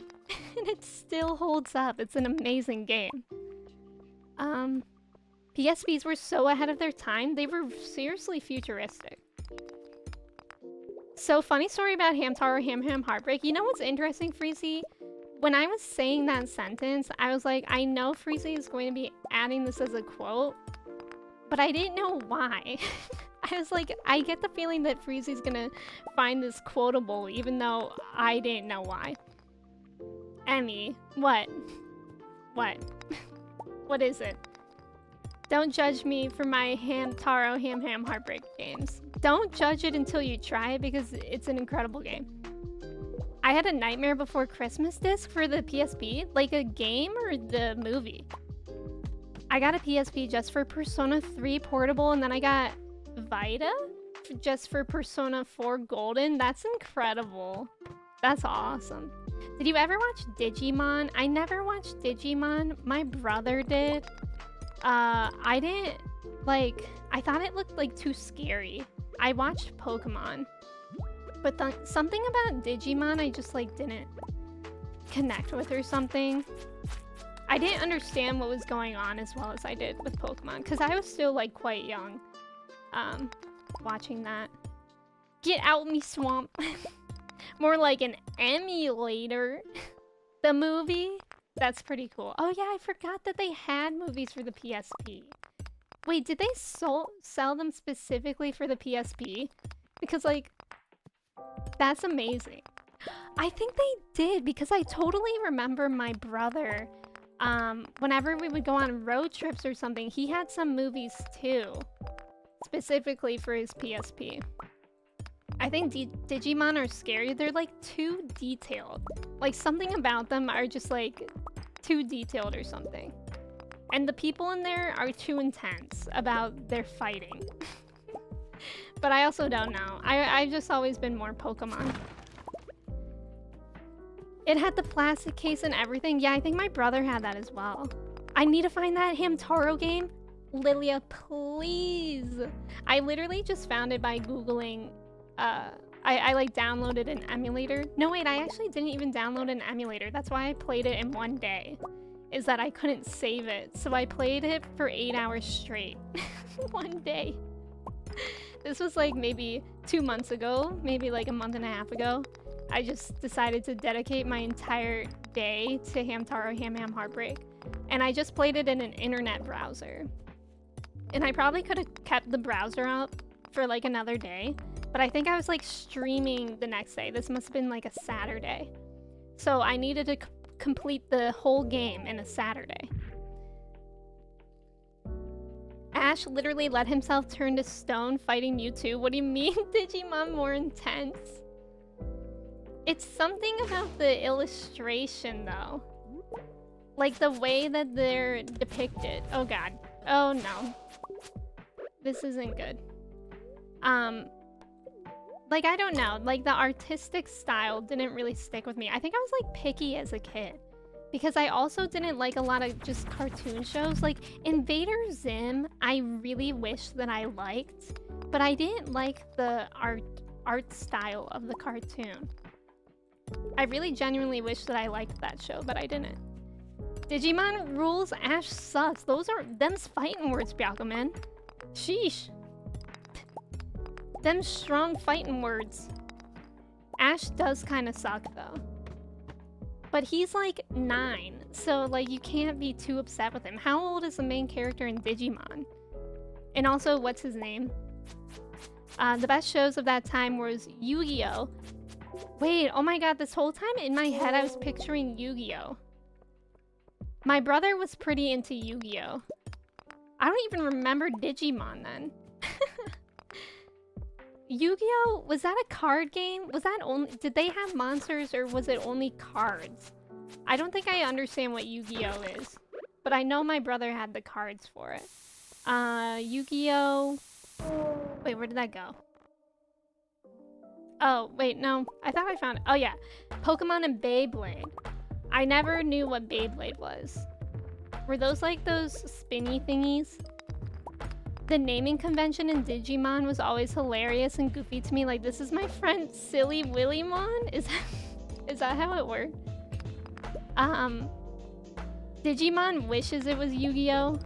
And it still holds up. It's an amazing game. PSPs were so ahead of their time. They were seriously futuristic. So, funny story about Hamtaro Ham Heartbreak. You know what's interesting, Freezy? When I was saying that sentence, I was like, I know Freezy is going to be adding this as a quote, but I didn't know why. I was like, I get the feeling that Freezy's gonna find this quotable, even though I didn't know why. Emmy, what? What? What is it? Don't judge me for my Hamtaro Ham Heartbreak games. Don't judge it until you try it, because it's an incredible game. I had a Nightmare Before Christmas disc for the PSP, like a game or the movie. I got a PSP just for Persona 3 Portable, and then I got Vita just for Persona 4 Golden. That's incredible. That's awesome. Did you ever watch Digimon? I never watched Digimon. My brother did. I didn't, like, I thought it looked like too scary. I watched Pokemon, but something about Digimon I just like didn't connect with or something. I didn't understand what was going on as well as I did with Pokemon, because I was still like quite young watching that. Get out me swamp. More like an emulator. The movie? That's pretty cool. Oh yeah, I forgot that they had movies for the PSP. Wait, did they sell them specifically for the PSP? Because, like, that's amazing. I think they did, because I totally remember my brother, whenever we would go on road trips or something, he had some movies too, specifically for his PSP. I think Digimon are scary. They're like too detailed. Like something about them are just like too detailed or something. And the people in there are too intense about their fighting. But I also don't know. I've just always been more Pokemon. It had the plastic case and everything. Yeah, I think my brother had that as well. I need to find that Hamtaro game. Lilia, please. I literally just found it by Googling. I like downloaded an emulator. No, wait, I actually didn't even download an emulator. That's why I played it in 1 day. Is that I couldn't save it. So I played it for 8 hours straight. 1 day. This was like maybe 2 months ago, maybe like a month and a half ago. I just decided to dedicate my entire day to Hamtaro Ham Heartbreak. And I just played it in an internet browser. And I probably could have kept the browser up for like another day. But I think I was like streaming the next day. This must have been like a Saturday. So I needed to complete the whole game in a Saturday. Ash literally let himself turn to stone fighting Mewtwo. What do you mean, Digimon more intense? It's something about the illustration though. Like the way that they're depicted. Oh god. Oh no. This isn't good. Like, I don't know. Like, the artistic style didn't really stick with me. I think I was, like, picky as a kid. Because I also didn't like a lot of just cartoon shows. Like, Invader Zim, I really wish that I liked. But I didn't like the art style of the cartoon. I really genuinely wish that I liked that show, but I didn't. Digimon rules, Ash sucks. Them's fighting words, Byakuman. Sheesh. Them strong fighting words. Ash does kind of suck though. But he's like 9, so like you can't be too upset with him. How old is the main character in Digimon? And also, what's his name? The best shows of that time was Yu-Gi-Oh! Wait, oh my god, this whole time in my head I was picturing Yu-Gi-Oh! My brother was pretty into Yu-Gi-Oh! I don't even remember Digimon then. Yu-Gi-Oh! Was that a card game? Was that only... Did they have monsters or was it only cards? I don't think I understand what Yu-Gi-Oh! Is. But I know my brother had the cards for it. Yu-Gi-Oh! Wait, where did that go? Oh, wait, no. I thought I found it. Oh, yeah. Pokemon and Beyblade. I never knew what Beyblade was. Were those like those spinny thingies? The naming convention in Digimon was always hilarious and goofy to me. Like, this is my friend Silly Willymon? Is that how it worked? Digimon wishes it was Yu-Gi-Oh!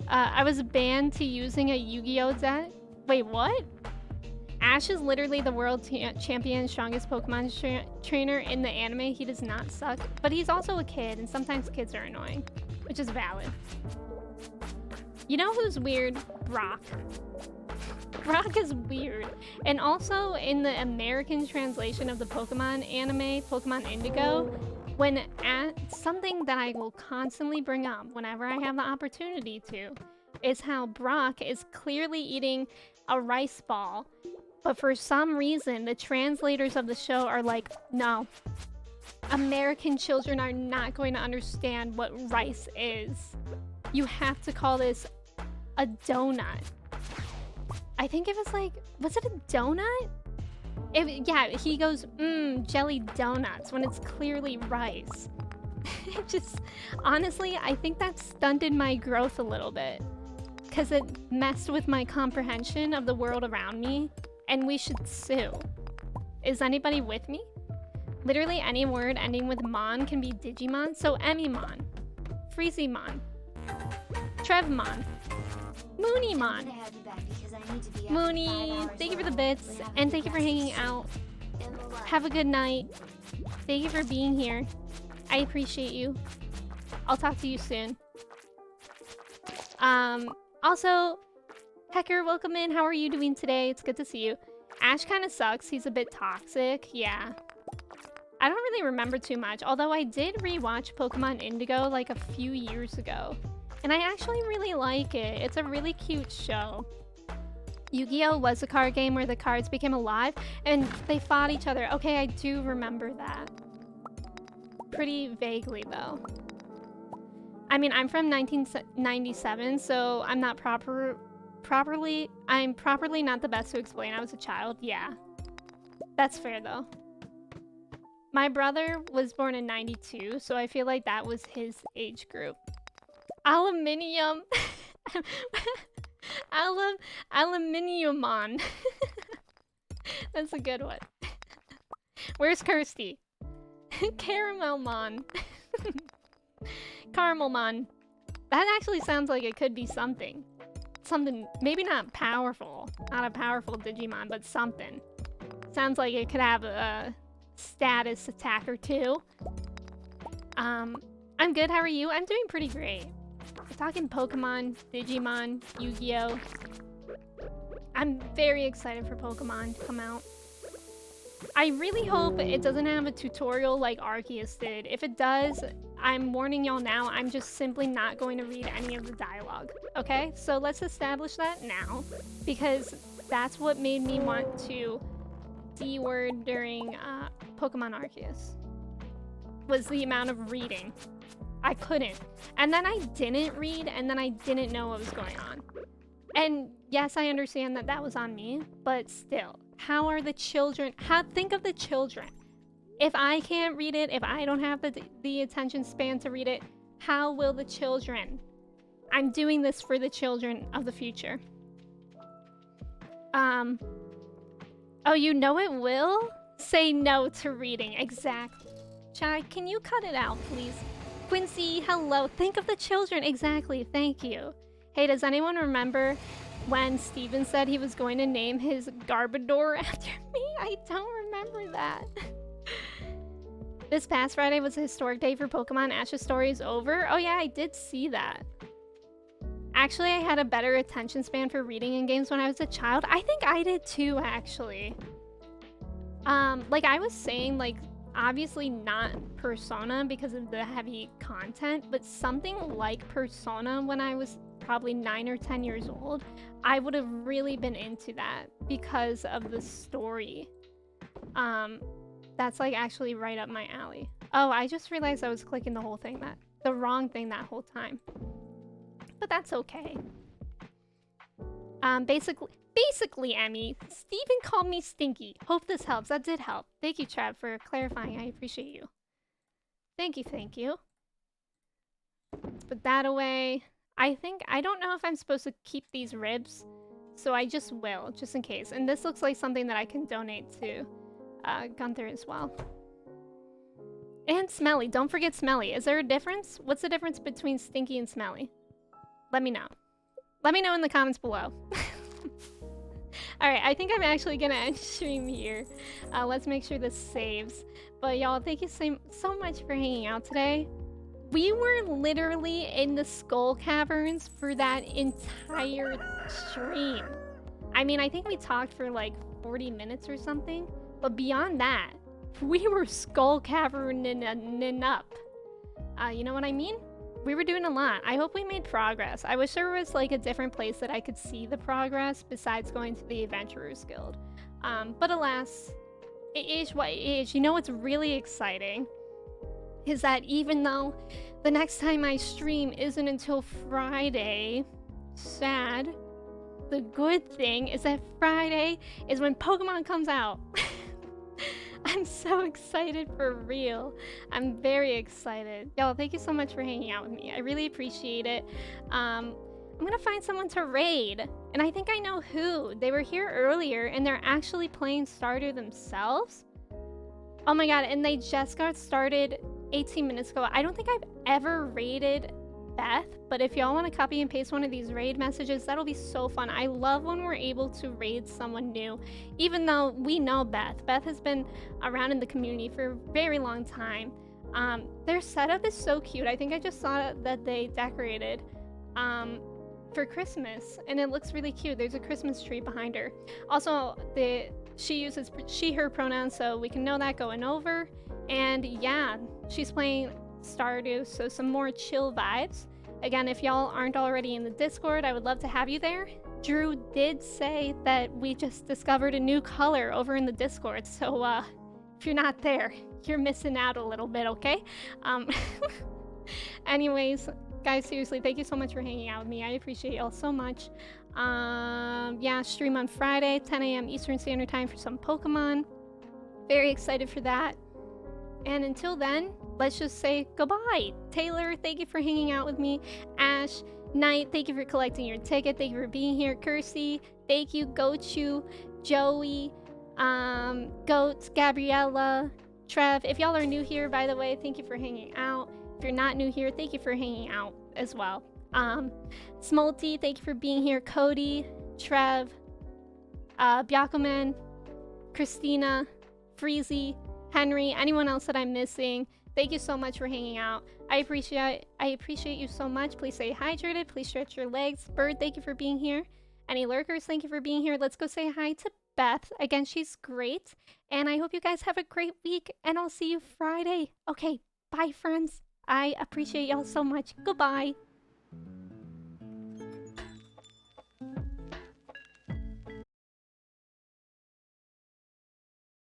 I was banned to using a Yu-Gi-Oh! Deck. Wait, what? Ash is literally the world champion, strongest Pokemon trainer in the anime. He does not suck, but he's also a kid, and sometimes kids are annoying, which is valid. You know who's weird? Brock. Brock is weird. And also, in the American translation of the Pokemon anime, Pokemon Indigo, when something that I will constantly bring up whenever I have the opportunity to, is how Brock is clearly eating a rice ball, but for some reason, the translators of the show are like, no, American children are not going to understand what rice is. You have to call this a donut. I think it was like, was it a donut? Yeah, he goes, jelly donuts, when it's clearly rice. It just, honestly, I think that stunted my growth a little bit, because it messed with my comprehension of the world around me, and we should sue. Is anybody with me? Literally any word ending with mon can be Digimon, so Emimon, Freezymon, Trevmon, Moonymon. Moony, thank you for the bits, and thank you for hanging out. Have a good night. Thank you for being here. I appreciate you. I'll talk to you soon. Also, Hecker, welcome in. How are you doing today? It's good to see you. Ash kind of sucks. He's a bit toxic. Yeah. I don't really remember too much, although I did rewatch Pokemon Indigo like a few years ago. And I actually really like it. It's a really cute show. Yu-Gi-Oh! Was a card game where the cards became alive and they fought each other. Okay, I do remember that. Pretty vaguely, though. I mean, I'm from 1997, so I'm not properly not the best to explain. I was a child, yeah. That's fair, though. My brother was born in 92, so I feel like that was his age group. Aluminium! Aluminiumon. That's a good one. Where's Kirsty? Caramelmon. Caramelmon. That actually sounds like it could be something. Something, maybe not powerful. Not a powerful Digimon, but something. Sounds like it could have a status attacker too. I'm good, how are you? I'm doing pretty great. We're talking Pokemon, Digimon, Yu-Gi-Oh! I'm very excited for Pokemon to come out. I really hope it doesn't have a tutorial like Arceus did. If it does, I'm warning y'all now, I'm just simply not going to read any of the dialogue. Okay? So let's establish that now, because that's what made me want to D-word during Pokemon Arceus. Was the amount of reading. I couldn't. And then I didn't read, and then I didn't know what was going on. And yes, I understand that that was on me, but still, how are the children? Think of the children. If I can't read it, if I don't have the attention span to read it, how will the children? I'm doing this for the children of the future. Oh, you know it will? Say no to reading, exactly. Chai, can you cut it out, please? Quincy, hello. Think of the children. Exactly. Thank you. Hey, does anyone remember when Steven said he was going to name his Garbodor after me? I don't remember that. This past Friday was a historic day for Pokemon. Ash's story is over. Oh yeah, I did see that. Actually, I had a better attention span for reading in games when I was a child. I think I did too, actually. Like I was saying, like, obviously not Persona because of the heavy content, but something like Persona when I was probably 9 or 10 years old, I would have really been into that because of the story. That's like actually right up my alley. Oh, I just realized I was clicking the wrong thing that whole time. But that's okay. Basically, Emmy, Steven called me stinky. Hope this helps. That did help. Thank you, Trav, for clarifying. I appreciate you. Thank you. Let's put that away. I don't know if I'm supposed to keep these ribs, so I just will, just in case. And this looks like something that I can donate to Gunther as well. And Smelly. Don't forget Smelly. Is there a difference? What's the difference between Stinky and Smelly? Let me know. Let me know in the comments below. Alright, I think I'm actually gonna end stream here. Let's make sure this saves. But y'all, thank you so much for hanging out today. We were literally in the Skull Caverns for that entire stream. I mean, I think we talked for like 40 minutes or something. But beyond that, we were Skull Caverning up. You know what I mean? We were doing a lot. I hope we made progress. I wish there was like a different place that I could see the progress besides going to the Adventurers Guild. But alas, it is what it is. You know what's really exciting? Is that even though the next time I stream isn't until Friday, sad, the good thing is that Friday is when Pokemon comes out. I'm so excited for real. I'm very excited. Y'all, thank you so much for hanging out with me. I really appreciate it. I'm gonna find someone to raid, and I think I know who. They were here earlier, and they're actually playing Stardew themselves. Oh my god, and they just got started 18 minutes ago. I don't think I've ever raided Beth, but if y'all want to copy and paste one of these raid messages, that'll be so fun. I love when we're able to raid someone new, even though we know Beth. Beth has been around in the community for a very long time. Their setup is so cute. I think I just saw that they decorated for Christmas, and it looks really cute. There's a Christmas tree behind her. Also, she uses she, her pronouns, so we can know that going over. And yeah, she's playing Stardew, so some more chill vibes. Again, if y'all aren't already in the Discord, I would love to have you there. Drew did say that we just discovered a new color over in the Discord, so if you're not there, you're missing out a little bit, okay? Anyways, guys, seriously, thank you so much for hanging out with me. I appreciate y'all so much. Yeah, stream on Friday, 10 a.m. Eastern Standard Time for some Pokemon. Very excited for that. And until then, let's just say goodbye. Taylor, thank you for hanging out with me. Ash, Knight, thank you for collecting your ticket. Thank you for being here. Kirsty, thank you. Gochu, Joey, Goat, Gabriella, Trev. If y'all are new here, by the way, thank you for hanging out. If you're not new here, thank you for hanging out as well. Smolty, thank you for being here. Cody, Trev, Byakuman, Christina, Freezy, Henry, anyone else that I'm missing, thank you so much for hanging out. I appreciate you so much. Please stay hydrated. Please stretch your legs. Bird, thank you for being here. Any lurkers, thank you for being here. Let's go say hi to Beth. Again, she's great. And I hope you guys have a great week. And I'll see you Friday. Okay, bye, friends. I appreciate y'all so much. Goodbye.